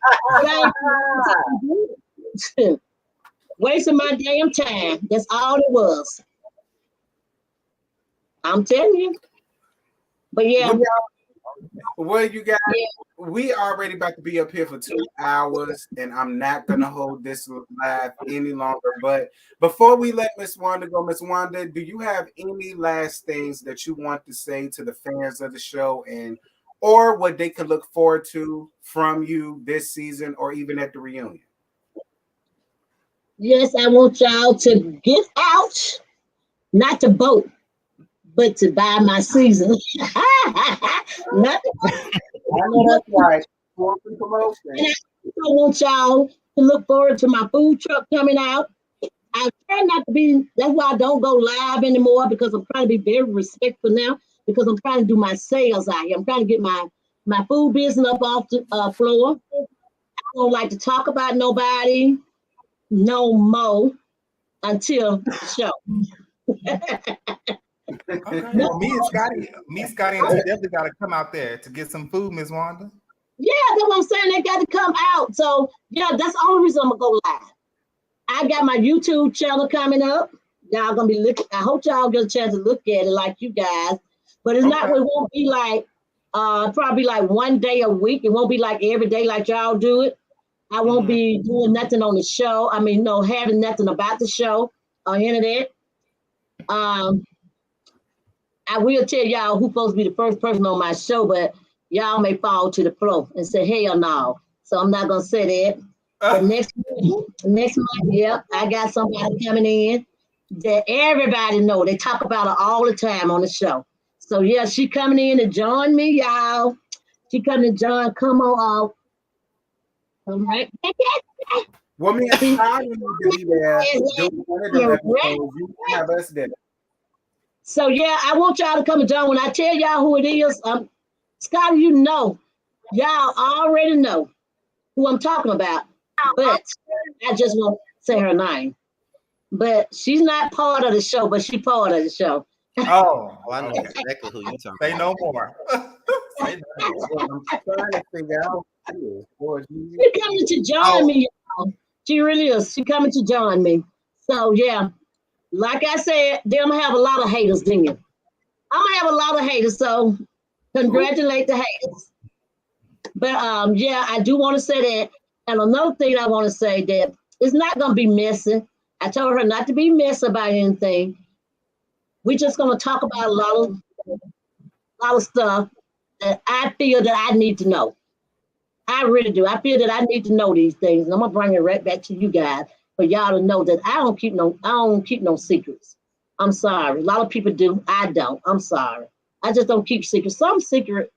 Wasting my damn time. That's all it was. I'm telling you. But yeah. Well, you guys, we already about to be up here for 2 hours, and I'm not gonna hold this live any longer. But before we let Miss Wanda go, Miss Wanda, do you have any last things that you want to say to the fans of the show, or what they could look forward to from you this season, or even at the reunion? Yes, I want y'all to get out, not to vote, but to buy my season. Not to vote. I know that's right. And I want y'all to look forward to my food truck coming out. I try not to be, that's why I don't go live anymore, because I'm trying to be very respectful now, because I'm trying to do my sales out here. I'm trying to get my food business up off the floor. I don't like to talk about nobody no more until the show. Okay. Well, me and Scotty, definitely got to come out there to get some food, Miss Wanda. Yeah, that's what I'm saying. They got to come out. So yeah, that's the only reason I'm gonna go live. I got my YouTube channel coming up. Y'all gonna be looking. I hope y'all get a chance to look at it like you guys. But it's not. It won't be like probably like one day a week. It won't be like every day like y'all do it. I won't be doing nothing on the show. I mean, no, having nothing about the show or any of that. I will tell y'all who's supposed to be the first person on my show, but y'all may fall to the floor and say, hell no. So I'm not gonna say that. But next month, yeah, I got somebody coming in. that everybody know. They talk about her all the time on the show. So yeah, she coming in to join me, y'all. She coming to join. Come on off. Come right back. Well, me and Scotty need to be there doing one of them episodes. You can have us there. So yeah, I want y'all to come and join. When I tell y'all who it is, Scotty, you know, y'all already know who I'm talking about. But I just won't say her name. But she's not part of the show, but she's part of the show. Oh, I know exactly who you talking say about. no more. Say no more. I'm trying to figure out who it is. She's coming to join me, y'all. She really is. She coming to join me. So yeah, like I said, they're gonna have a lot of haters, didn't you? I'm gonna have a lot of haters, so congratulate the haters. But yeah, I do want to say that. And another thing I want to say that it's not gonna be messy. I told her not to be messy about anything. We're just gonna talk about a lot of stuff that I feel that I need to know. I really do. I feel that I need to know these things, and I'm gonna bring it right back to you guys for y'all to know that I don't keep no secrets. I'm sorry. A lot of people do. I don't. I'm sorry. I just don't keep secrets. Some secret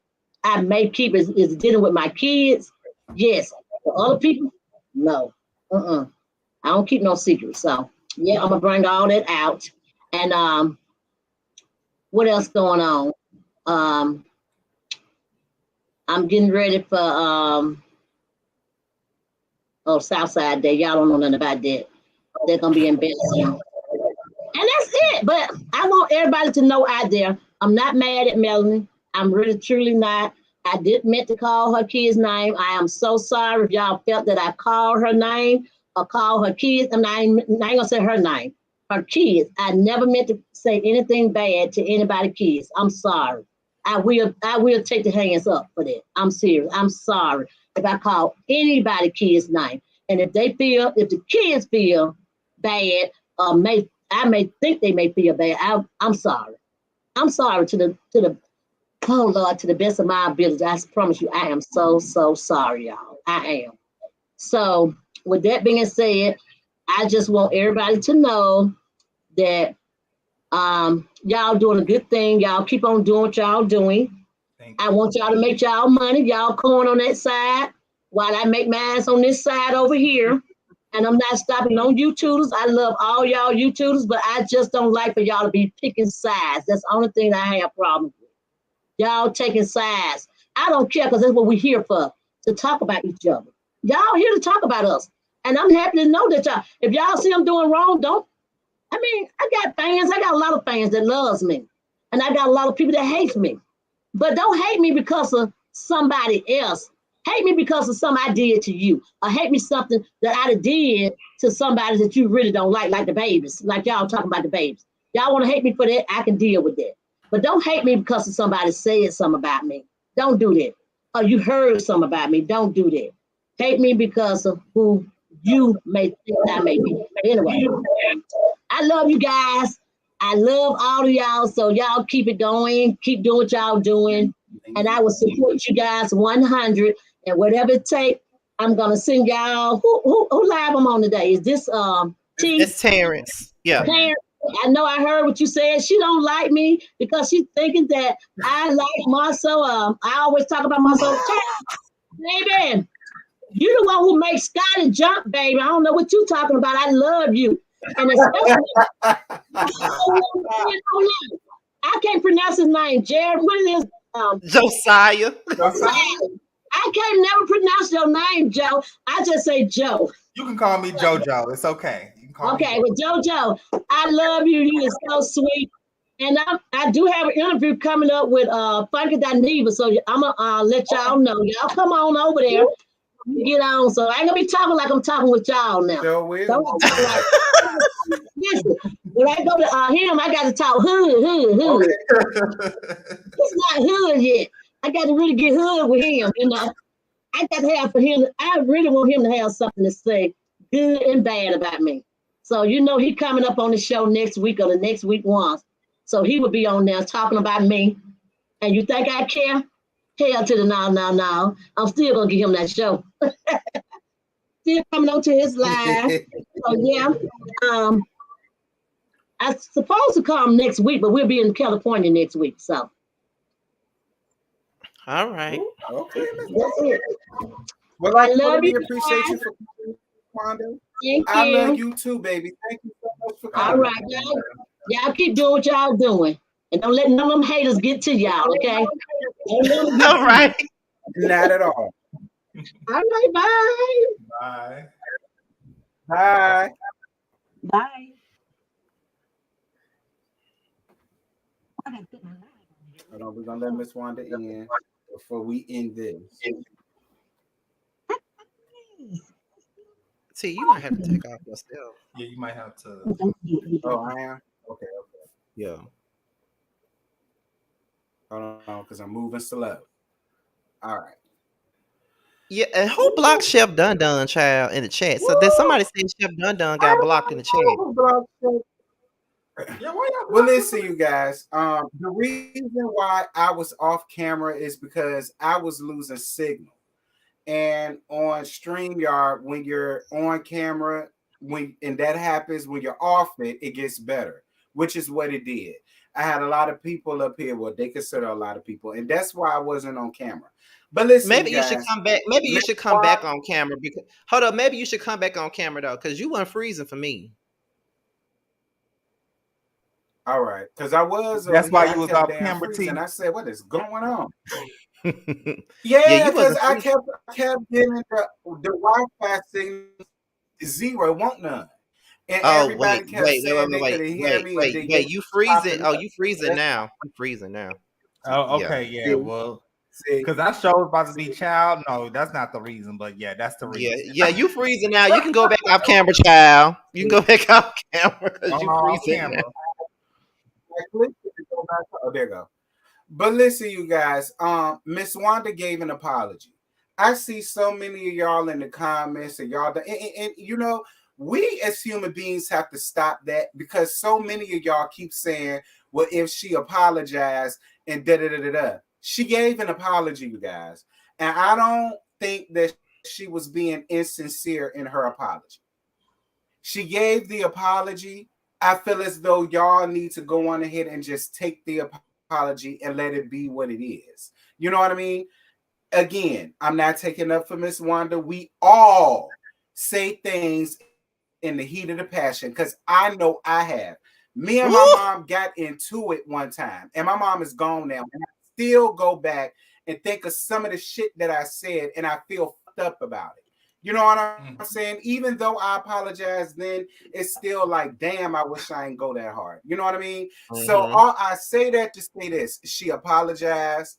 I may keep is dealing with my kids. Yes. For other people, no. I don't keep no secrets. So yeah, I'm gonna bring all that out. And what else going on? I'm getting ready for Southside Day. Y'all don't know nothing about that. They're gonna be in Bellevue. And that's it. But I want everybody to know out there, I'm not mad at Melanie. I'm really truly not. I didn't meant to call her kid's name. I am so sorry if y'all felt that I called her name or called her kids. I ain't gonna say her name. Her kids. I never meant to say anything bad to anybody's kids. I'm sorry. I will take the hands up for that. I'm serious. I'm sorry if I call anybody kid's name. And if the kids feel bad, I may think they may feel bad. I'm sorry. I'm sorry to the oh Lord, to the best of my ability. I promise you, I am so sorry, y'all. I am. So with that being said, I just want everybody to know that y'all doing a good thing. Y'all keep on doing what y'all doing. I want y'all to make y'all money. Y'all corn on that side while I make mine on this side over here. And I'm not stopping on YouTubers. I love all y'all YouTubers, but I just don't like for y'all to be picking sides. That's the only thing I have problems with. Y'all taking sides. I don't care because that's what we're here for, to talk about each other. Y'all here to talk about us. And I'm happy to know that y'all, if y'all see I'm doing wrong, I got fans. I got a lot of fans that loves me. And I got a lot of people that hate me. But don't hate me because of somebody else. Hate me because of something I did to you. Or hate me something that I did to somebody that you really don't like the babies. Like y'all talking about the babies. Y'all want to hate me for that? I can deal with that. But don't hate me because of somebody said something about me. Don't do that. Or you heard something about me. Don't do that. Hate me because of who you may think I may be. Anyway, I love you guys. I love all of y'all. So y'all keep it going. Keep doing what y'all doing. And I will support you guys 100. And whatever it takes, I'm going to send y'all. Who live I'm on today? Is this T? It's Terrence. Yeah. Terrence. I know I heard what you said. She don't like me because she's thinking that I like Marcel. I always talk about Marcel. Baby, you the one who makes Scotty jump, baby. I don't know what you're talking about. I love you. And especially, I can't pronounce his name. Jared, what is Josiah. I can't never pronounce your name, Joe. I just say Joe. You can call me JoJo. It's okay. You can call okay, me well, JoJo, I love you. You are so sweet. And I do have an interview coming up with Funky Dineva, so I'm going to let y'all know. Y'all come on over there. Get on. So I ain't going to be talking like I'm talking with y'all now. Sure will. Listen, when I go to him, I got to talk hood. Okay. It's not hood yet. I got to really get hood with him. You know, I got to have for him. I really want him to have something to say, good and bad, about me. So you know, he coming up on the show next week or the next week once. So he will be on there talking about me. And you think I care? Hell to the no. I'm still gonna give him that show. Still coming on to his live. So yeah. I'm supposed to come next week, but we'll be in California next week. So. All right. Okay, Miss That's it. Well, I I love really you appreciate you guys. for coming, Wanda. Thank I love you. you too, baby. Thank you so much for All coming. right, y'all keep doing what y'all doing. And don't let none of them haters get to y'all, okay? Don't let them get All to right. Not at all. you. All right, bye. Bye. Bye. Bye. Hold on, we're gonna let Miss Wanda in before we end this. See, you might have to take off yourself. Yeah, you might have to. Oh, I am? Okay. Yeah. Hold on, because I'm moving slow. All right. Yeah, and who blocked Chef Dun Dun, child, in the chat? So did somebody say Chef Dun Dun got blocked in the chat? Yeah, why y'all Well, listen, you guys. The reason why I was off camera is because I was losing signal. And on StreamYard, when you're on camera, and that happens when you're off it, it gets better, which is what it did. I had a lot of people up here, what they consider a lot of people, and that's why I wasn't on camera. But listen, Maybe you you guys, should come back. Maybe you should come back on camera because hold up. Maybe you should come back on camera though, because you weren't freezing for me. all right, because I was. That's why you I was kept off damn camera, freezing. T. I said, "What is going on?" Yeah, Yeah, you because wasn't I freezing. kept getting the Wi-Fi signal zero, won't none, and Oh everybody kept saying they couldn't hear me, and then wait. You freezing? Oh, you freezing That's now? You freezing now? Oh, Yeah. okay, yeah. Well, see, because I sure about to be child. No, that's not the reason, but yeah, that's the Yeah, reason. yeah, you freezing now. You can go back off camera, child. You can go back off camera because On you off freezing. camera. Oh, there you go. But listen, you guys, Miss Wanda gave an apology. I see so many of y'all in the comments, and y'all, and you know, we as human beings have to stop that because so many of y'all keep saying, "Well, if she apologized and da da da da da," she gave an apology, you guys, and I don't think that she was being insincere in her apology. She gave the apology. I feel as though y'all need to go on ahead and just take the apology and let it be what it is. You know what I mean? Again, I'm not taking up for Miss Wanda. We all say things in the heat of the passion because I know I have. Me and my Ooh. mom got into it one time, and my mom is gone now. And I still go back and think of some of the shit that I said, and I feel fucked up about it. You know what I'm saying? Even though I apologize, then it's still like, damn, I wish I didn't go that hard. You know what I mean? So I say that to say this: she apologized.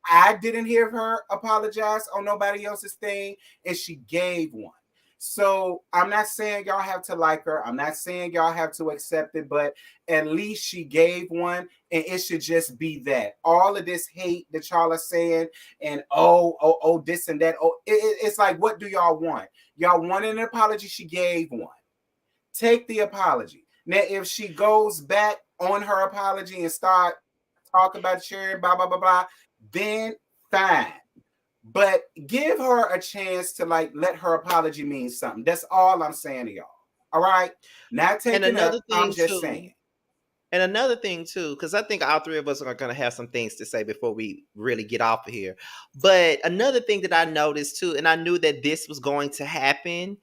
I didn't hear her apologize on nobody else's thing, and she gave one. So I'm not saying y'all have to like her. I'm not saying y'all have to accept it, but at least she gave one, and it should just be that. All of this hate that y'all are saying, and oh, this and that. Oh, it's like, what do y'all want? Y'all want an apology? She gave one. Take the apology. Now, if she goes back on her apology and start talking about sharing, blah blah blah blah, then fine. But give her a chance to like let her apology mean something. That's all I'm saying to y'all. All right. Not taking up. I'm just saying. And another thing too, because I think all three of us are going to have some things to say before we really get off of here. But another thing that I noticed too, and I knew that this was going to happen,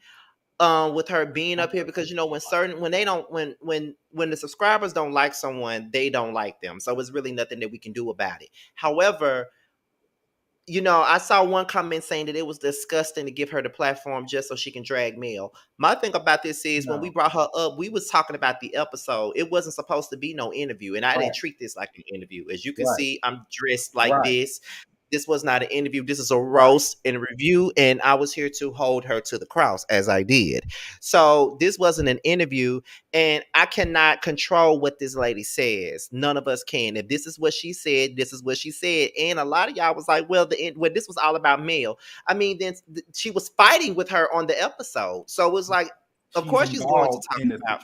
with her being up here, because you know when the subscribers don't like someone, they don't like them. So it's really nothing that we can do about it. However, you know, I saw one comment saying that it was disgusting to give her the platform just so she can drag mail. My thing about this is when we brought her up, we was talking about the episode. It wasn't supposed to be no interview, and I didn't treat this like an interview. As you can see, I'm dressed like this. This was not an interview. This is a roast and a review, and I was here to hold her to the cross as I did. So this wasn't an interview, and I cannot control what this lady says. None of us can. If this is what she said, this is what she said. And a lot of y'all was like, well, this was all about Mel. I mean, then she was fighting with her on the episode. So it was like, of course she's going to talk about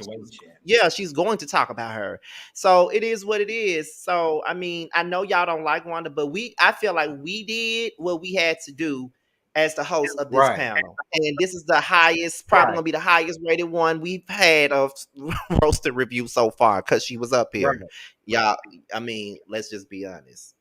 yeah, she's going to talk about her. So it is what it is. So I mean, I know y'all don't like Wanda, but I feel like we did what we had to do as the host of this Right. panel. And this is the highest, probably gonna be the highest rated one we've had of roasted review so far because she was up here. Right. Y'all, I mean, let's just be honest,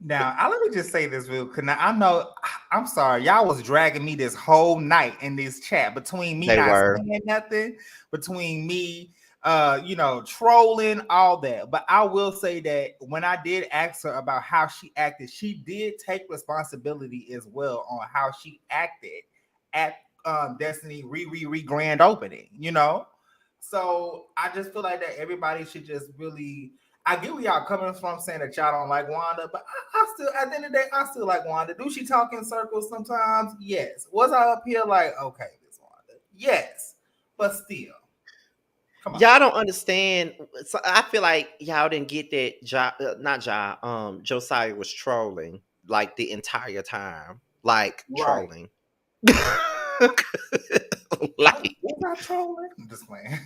Now, let me just say this real quick. Now, I know, I'm sorry, y'all was dragging me this whole night in this chat between me They not were. saying nothing, between me, trolling, all that. But I will say that when I did ask her about how she acted, she did take responsibility as well on how she acted at Destiny re grand opening. So I just feel like that everybody should just really. I get where y'all coming from saying that y'all don't like Wanda, but I still, at the end of the day, I still like Wanda. Do she talk in circles sometimes? Yes. Was I up here like, okay, this Wanda? Yes. But still. Come on. Y'all don't understand. So I feel like y'all didn't get that Josiah was trolling like the entire time. Like Right. trolling. Like, was I trolling? I'm just playing.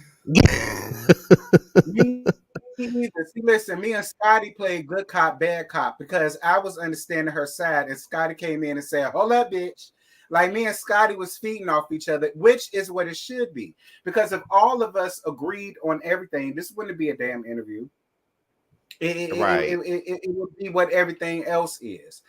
Me neither. See, listen, me and Scotty played good cop, bad cop because I was understanding her side, and Scotty came in and said, "Hold up, bitch." Like me and Scotty was feeding off each other, which is what it should be. Because if all of us agreed on everything, this wouldn't be a damn interview. It would be what everything else is.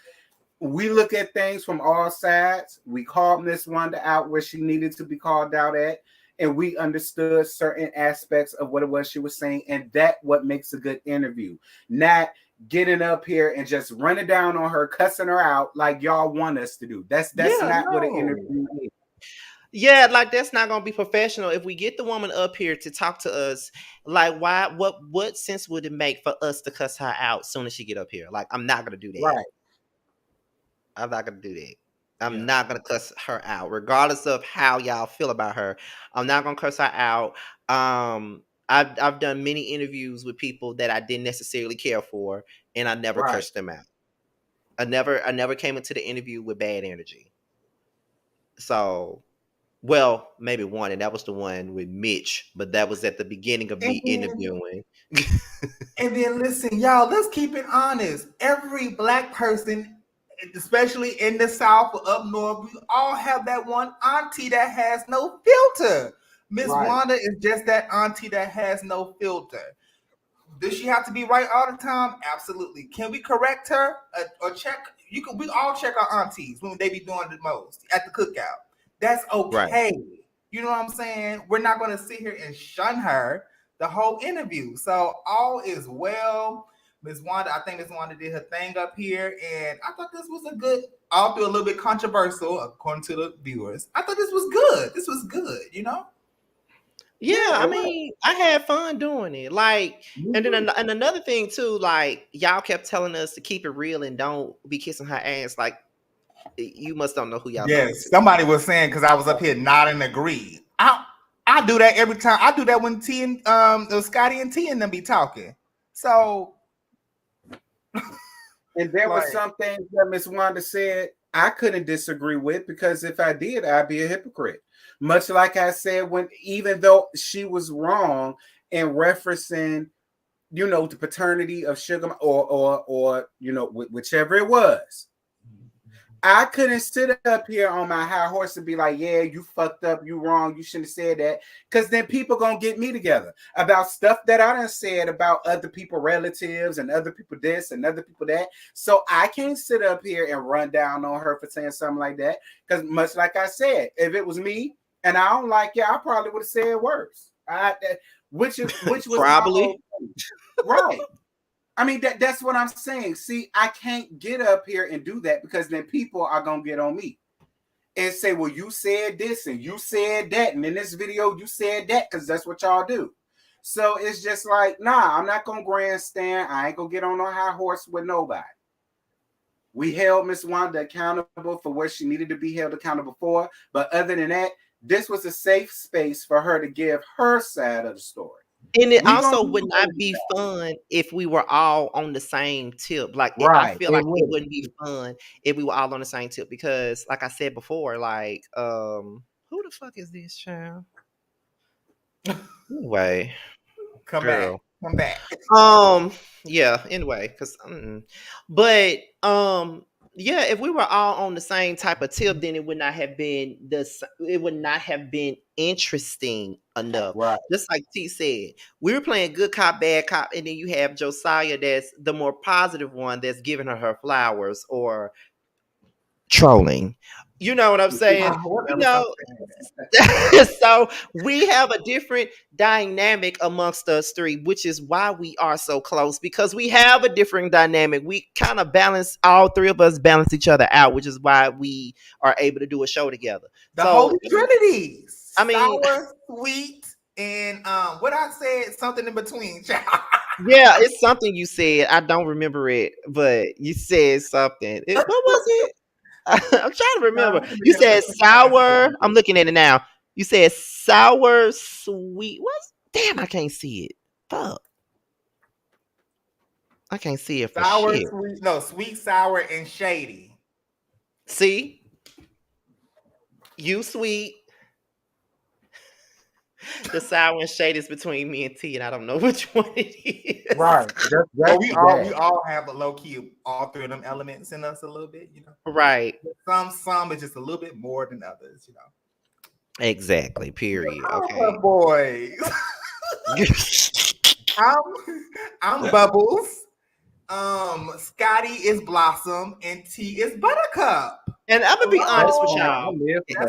We look at things from all sides. We called Miss Wanda out where she needed to be called out at, and we understood certain aspects of what it was she was saying, and that what makes a good interview. Not getting up here and just running down on her, cussing her out like y'all want us to do. That's not what an interview is. Yeah, like that's not gonna be professional. If we get the woman up here to talk to us, like why what sense would it make for us to cuss her out as soon as she get up here? Like, I'm not gonna do that. Right. I'm not gonna do that. I'm not gonna cuss her out, regardless of how y'all feel about her. I'm not gonna cuss her out. I've done many interviews with people that I didn't necessarily care for, and I never cursed them out. I never came into the interview with bad energy. So, well, maybe one, and that was the one with Mitch, but that was at the beginning of me interviewing. And then listen, y'all, let's keep it honest. Every Black person, especially in the South or up north, we all have that one auntie that has no filter. Miss Wanda is just that auntie that has no filter. Does she have to be right all the time? Absolutely. Can we correct her or check? We all check our aunties when they be doing the most at the cookout. That's okay. Right. You know what I'm saying? We're not going to sit here and shun her the whole interview. So all is well. Miss Wanda, I think Miss Wanda did her thing up here, and I thought this was a good, although a little bit controversial according to the viewers. I thought this was good. This was good, Yeah, I mean, I had fun doing it. Like, and then and another thing too, like y'all kept telling us to keep it real and don't be kissing her ass. Like, you must don't know who y'all. Yes, somebody was saying because I was up here nodding agree. I do that every time. I do that when T and Scotty and T and them be talking. So, and there were some things that Miss Wanda said I couldn't disagree with, because if I did, I'd be a hypocrite. Much like I said, even though she was wrong in referencing, the paternity of Sugar or whichever it was, I couldn't sit up here on my high horse and be like, yeah, you fucked up, you wrong, you shouldn't have said that. Because then people gonna get me together about stuff that I done said about other people, relatives, and other people this and other people that. So I can't sit up here and run down on her for saying something like that. Because much like I said, if it was me and I don't like you, I probably would have said worse. Which was probably right. I mean, that's what I'm saying. See, I can't get up here and do that, because then people are going to get on me and say, well, you said this and you said that. And in this video, you said that, because that's what y'all do. So it's just like, nah, I'm not going to grandstand. I ain't going to get on no high horse with nobody. We held Miss Wanda accountable for what she needed to be held accountable for. But other than that, this was a safe space for her to give her side of the story. And it also would not be fun if we were all on the same tip. Like, I feel like it wouldn't be fun if we were all on the same tip, because, like I said before, like, who the fuck is this child? Anyway, come back. Yeah. Anyway, because, but yeah, if we were all on the same type of tip, then it would not have been it would not have been interesting enough. Right. Just like T said, we were playing good cop, bad cop, and then you have Josiah that's the more positive one that's giving her flowers or trolling. You know what I'm saying? You know, so we have a different dynamic amongst us three, which is why we are so close because we have a different dynamic. We kind of balance, all three of us balance each other out, which is why we are able to do a show together. The Holy Trinity. I mean, sour, sweet, and what I said, something in between. yeah, it's something you said. I don't remember it, but you said something. What was it? I'm trying to remember. You said sour. I'm looking at it now. You said sour, sweet. What? Damn, I can't see it. Fuck. I can't see it for sour, shit. Sweet, no, sweet, sour, and shady. See? You sweet. The sour and shade is between me and T, and I don't know which one it is. Right. Well, we all have a low key, all three of them elements in us a little bit, you know. Right. Some is just a little bit more than others, you know. Exactly. Period. Okay. Oh, boys. I'm Bubbles. Scotty is Blossom, and T is Buttercup. And I'm gonna be honest with y'all.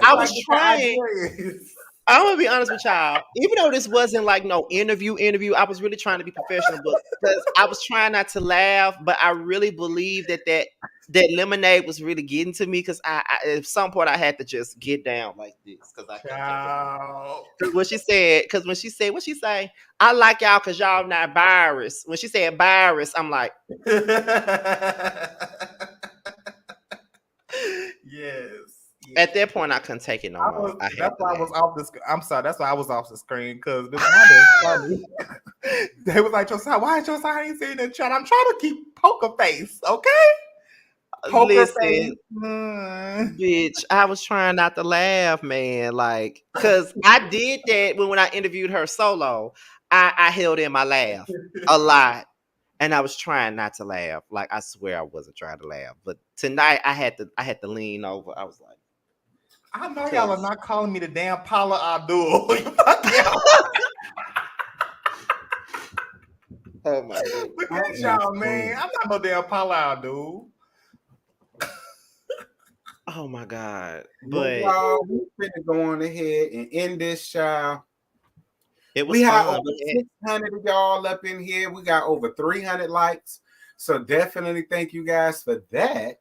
I was trying. I'm gonna be honest with y'all. Even though this wasn't like no interview, I was really trying to be professional, but because I was trying not to laugh, but I really believe that lemonade was really getting to me because I at some point I had to just get down like this because I couldn't. When she said, what she say? I like y'all because y'all not virus. When she said virus, I'm like, yes. At that point, I couldn't take it no more. That's why I was off the. I'm sorry. That's why I was off the screen because this Wanda is funny. They was like, Josiah, why is Josiah ain't saying in the chat? I'm trying to keep poker face, okay? Poker face. Bitch, I was trying not to laugh, man. Like, cause I did that when I interviewed her solo. I held in my laugh a lot. And I was trying not to laugh. Like, I swear I wasn't trying to laugh. But tonight I had to lean over. I was like, I know y'all are not calling me the damn Paula Abdul. Oh my God. Look at y'all, man. I'm not no damn Paula Abdul. Oh my God. But we finna go on ahead and end this, child. We have over 600 of y'all up in here. We got over 300 likes. So definitely thank you guys for that.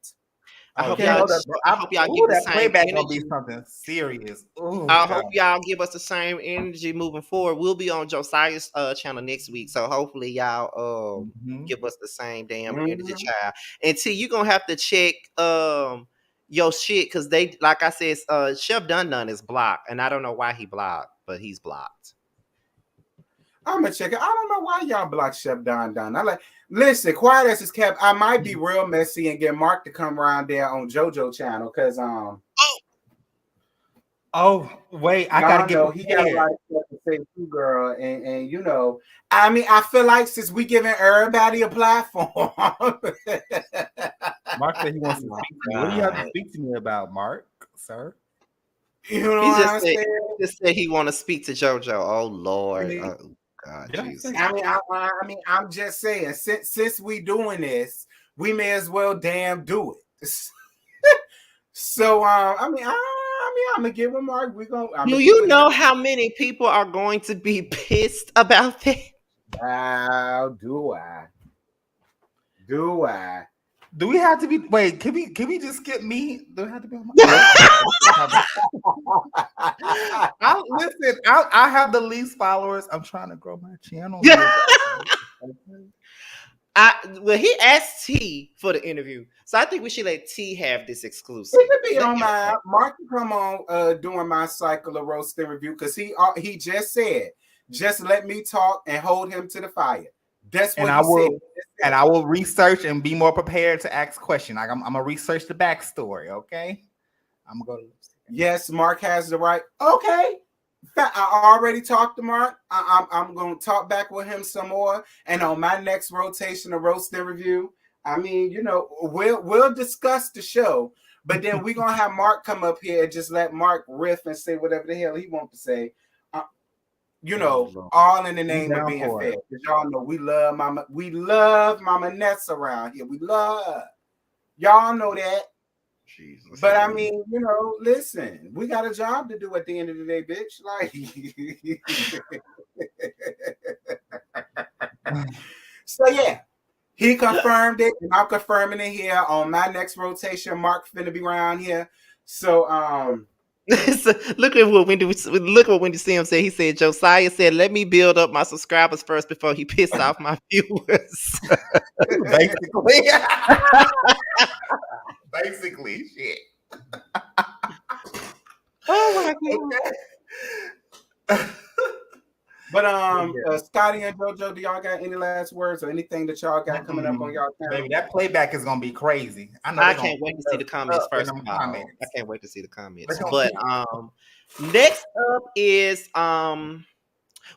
I hope y'all give the same playback energy. Gonna be something serious. Ooh, I hope y'all give us the same energy moving forward. We'll be on Josiah's channel next week, so hopefully y'all give us the same damn energy, child. And T, you gonna have to check your shit because they, like I said, Chef Dun is blocked, and I don't know why he blocked, but he's blocked. I'm gonna check it. I don't know why y'all block Chef Don. I like. Listen, quiet as it's kept. I might be real messy and get Mark to come around there on JoJo channel because Oh wait, I gotta get. He got a lot of stuff to say too, girl, and you know, I mean, I feel like since we giving everybody a platform. Mark said he wants to speak to me. What do you have to speak to me about, Mark, sir? You know what I'm saying? He just said he want to speak to JoJo. Oh Lord. Oh God, Jesus. I mean, I'm just saying, since we doing this, we may as well damn do it. So I mean, I'm gonna give him Mark. Do you know how many people are going to be pissed about that? Wow, do I? Do we have to be? Wait, can we just skip me? Do we have to be on my? Listen, I have the least followers. I'm trying to grow my channel. Well, he asked T for the interview, so I think we should let T have this exclusive. He could be on my Mark can come on during my cycle of roasting review because he just said, just let me talk and hold him to the fire. That's what said. And I will research and be more prepared to ask questions. I'm gonna research the backstory. Okay, I'm gonna go. Yes, Mark has the right. Okay, I already talked to Mark. I'm gonna talk back with him some more. And on my next rotation of roasting review, I mean, you know, we'll discuss the show, but then we're gonna have Mark come up here and just let Mark riff and say whatever the hell he wants to say. You know, all in the name of being fair. Because y'all know we love Mama Ness around here. We love y'all know that. Jesus. But I mean, you know, listen, we got a job to do at the end of the day, bitch. Like so yeah. He confirmed it, and I'm confirming it here on my next rotation. Mark finna be around here. So so, look what Wendy Sims said. He said Josiah said, "Let me build up my subscribers first before he pissed off my viewers." Basically. Basically, shit. Oh my god. But Scotty and JoJo, do y'all got any last words or anything that y'all got coming up on y'all channel? Baby, that playback is gonna be crazy. I can't wait to see the comments first of all. I can't wait to see the comments. But next up is well,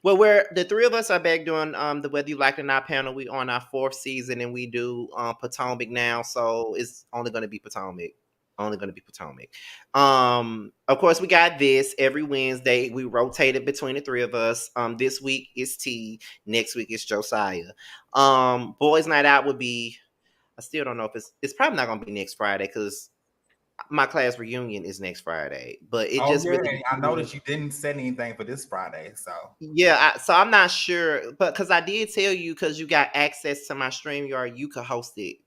the three of us are back doing the Whether You Like It or Not panel. We on our 4th season and we do Potomac now, so it's only gonna be Potomac. Of course, we got this every Wednesday. We rotated between the three of us. This week is T. Next week is Josiah. Boys' Night Out would be. I still don't know if it's probably not gonna be next Friday because my class reunion is next Friday. But it just really. I noticed you didn't set anything for this Friday, so yeah. So I'm not sure, but because I did tell you because you got access to my StreamYard, you could host it.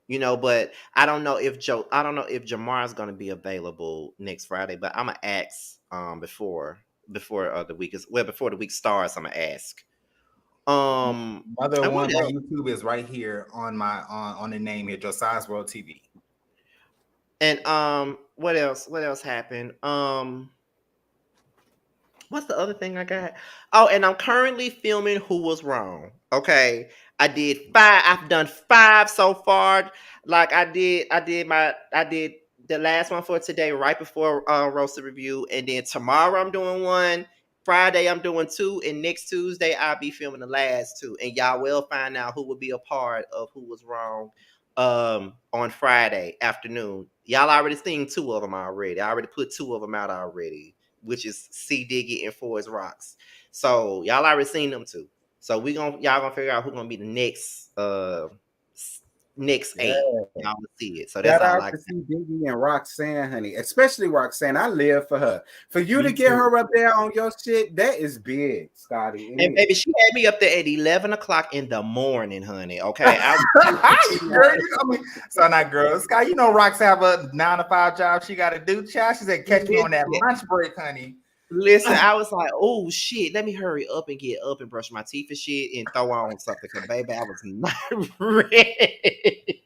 You know, but I don't know if Jamar's gonna be available next Friday, but I'm gonna ask before the week starts. I'm gonna ask. Mother one on YouTube is right here on my on the name here, JosiahsWorldTV. And what else happened? What's the other thing I got? Oh, and I'm currently filming Who Was Wrong. Okay. I've done 5 so far. Like I did the last one for today right before roasted review. And then tomorrow I'm doing 1. Friday I'm doing 2. And next Tuesday I'll be filming the last 2. And y'all will find out who will be a part of Who Was Wrong on Friday afternoon. Y'all already seen 2 of them already. I already put 2 of them out already, which is C Diggy and Forest Rocks. So y'all already seen them 2. So y'all gonna figure out who's gonna be the next 8. Y'all will see it. So that's all I like. See Diggy and Roxanne, honey, especially Roxanne. I live for her. For you to get her up there on your shit, that is big, Scotty. And baby, she had me up there at 11 o'clock in the morning, honey. Okay. So not girls. Scott, you know Rox have a 9 to 5 job she gotta do. Child, she said catch me on that lunch break, honey. Listen, I was like, oh shit, let me hurry up and get up and brush my teeth and shit and throw on something. Cause baby, I was not ready.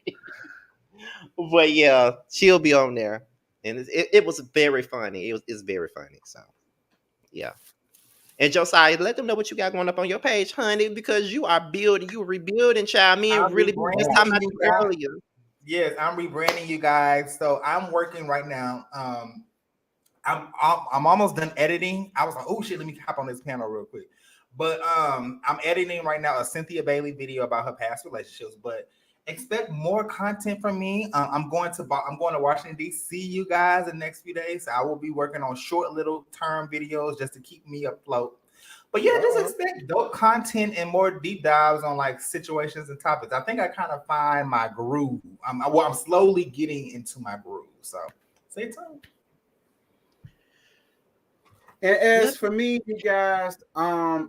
But yeah, she'll be on there. And it was very funny. It's very funny. So yeah. And Josiah, let them know what you got going up on your page, honey, because you are rebuilding, child. Me and really just talking about you earlier. Yes, I'm rebranding you guys. So I'm working right now. I'm almost done editing. I was like, oh shit, let me hop on this panel real quick. But I'm editing right now a Cynthia Bailey video about her past relationships. But expect more content from me. I'm going to Washington D.C. you guys in the next few days. So I will be working on short little term videos just to keep me afloat. But yeah, just expect dope content and more deep dives on like situations and topics. I think I kind of find my groove. I'm slowly getting into my groove. So stay tuned. And as for me, you guys, I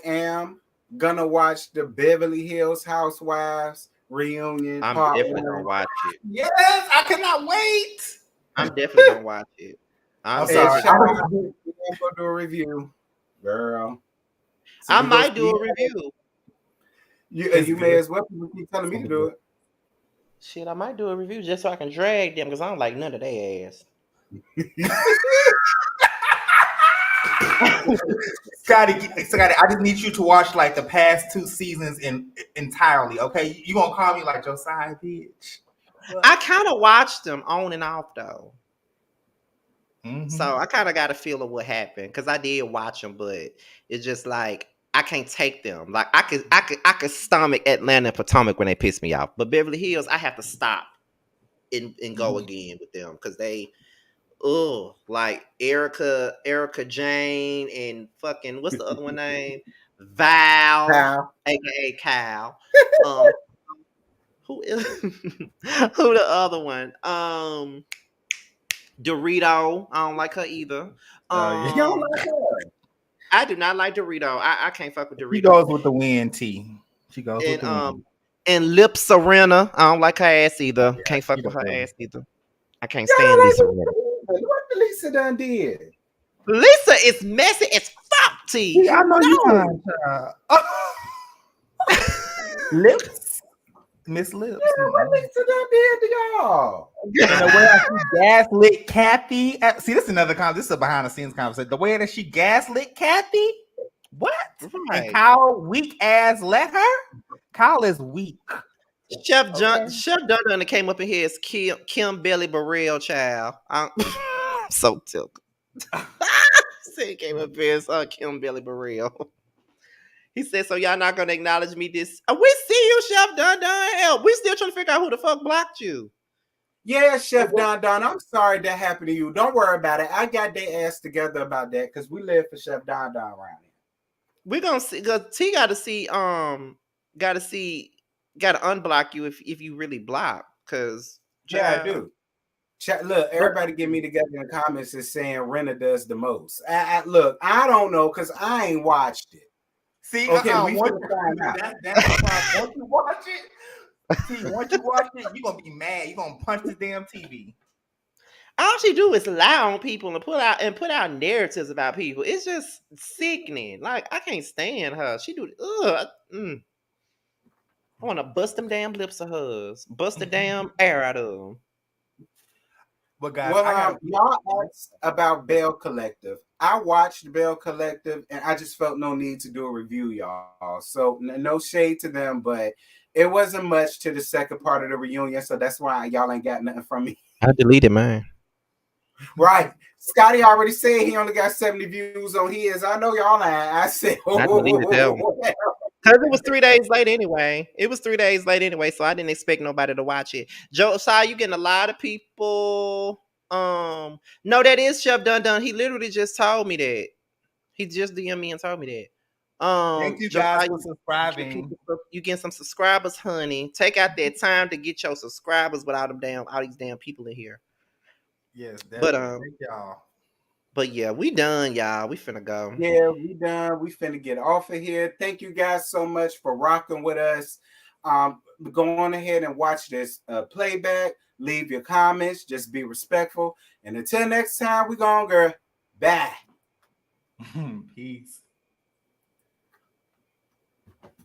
am gonna watch the Beverly Hills Housewives reunion. I'm definitely gonna watch it. Yes, I cannot wait. I'm definitely gonna watch it. I'm sorry. I'm gonna do a review, girl. So I might do a review. You may as well keep telling me to do it. Shit, I might do a review just so I can drag them because I don't like none of their ass. Scotty, I just need you to watch like the past 2 seasons entirely. Okay, you gonna call me like Josiah, bitch? I kind of watched them on and off though, mm-hmm. So I kind of got a feel of what happened because I did watch them, but it's just like I can't take them. Like I could stomach Atlanta and Potomac when they piss me off, but Beverly Hills I have to stop and go again with them because they, like Erica Jane and fucking what's the other one name? Val, How? aka Cal. Who is who the other one? Dorito. I don't like her either. Yeah. You don't like her? I do not like Dorito. I can't fuck with Dorito. She goes with the wind, T. She goes with the wind. And Lip Serena. I don't like her ass either. Yeah, Can't fuck she with her don't. ass either. I can't Y'all stand like Lisa. what Lisa done did? Lisa is messy as fuck, T. Yeah, I know you fine, child. Lips, Miss Lips. Yeah, what Lisa done did to y'all? And the way that she gaslit Kathy. See, this is another this is a behind the scenes conversation. The way that she gaslit Kathy. What? Right. And Kyle weak ass let her. Kyle is weak. Chef Dun Dun came up in here as Kim Belly Burrell child. I'm so tickled. He came up here as Kim Belly Burrell. He said, "So y'all not gonna acknowledge me this? We see you, Chef Dun Dun. Hell, we still trying to figure out who the fuck blocked you." Yeah, Chef Don Don, I'm sorry that happened to you. Don't worry about it. I got their ass together about that because we live for Chef Don Don around here. We're gonna see. Cause T got to unblock you if you really block. Cause Yeah, I do. Look, everybody get me together in the comments is saying Rena does the most. Look, I don't know because I ain't watched it. See, okay, we finna find out. That's the problem. Once you watch it, see, once you watch it, you're gonna be mad. You're gonna punch the damn TV. All she do is lie on people and put out narratives about people. It's just sickening. Like I can't stand her. She do. I want to bust them damn lips of hers. Bust the damn air out of them. But guys, y'all asked about Bell Collective. I watched Bell Collective and I just felt no need to do a review, y'all. So no shade to them, but it wasn't much to the second part of the reunion. So that's why y'all ain't got nothing from me. I deleted mine. Right. Scotty already said he only got 70 views on his. I know y'all ain't. I said, I deleted that one. Because it was 3 days late anyway. So I didn't expect nobody to watch it. Josiah, you getting a lot of people. No, that is Chef Dun Dun. He literally just told me that. He just DM'd me and told me that. Thank you guys Josiah, for subscribing. You getting some subscribers, honey. Take out that time to get your subscribers without all these damn people in here. Yes, definitely. Thank y'all. But yeah, we done, y'all. We finna go. Yeah, we done. We finna get off of here. Thank you guys so much for rocking with us. Go on ahead and watch this playback. Leave your comments. Just be respectful. And until next time, we gonna go. Bye. Peace.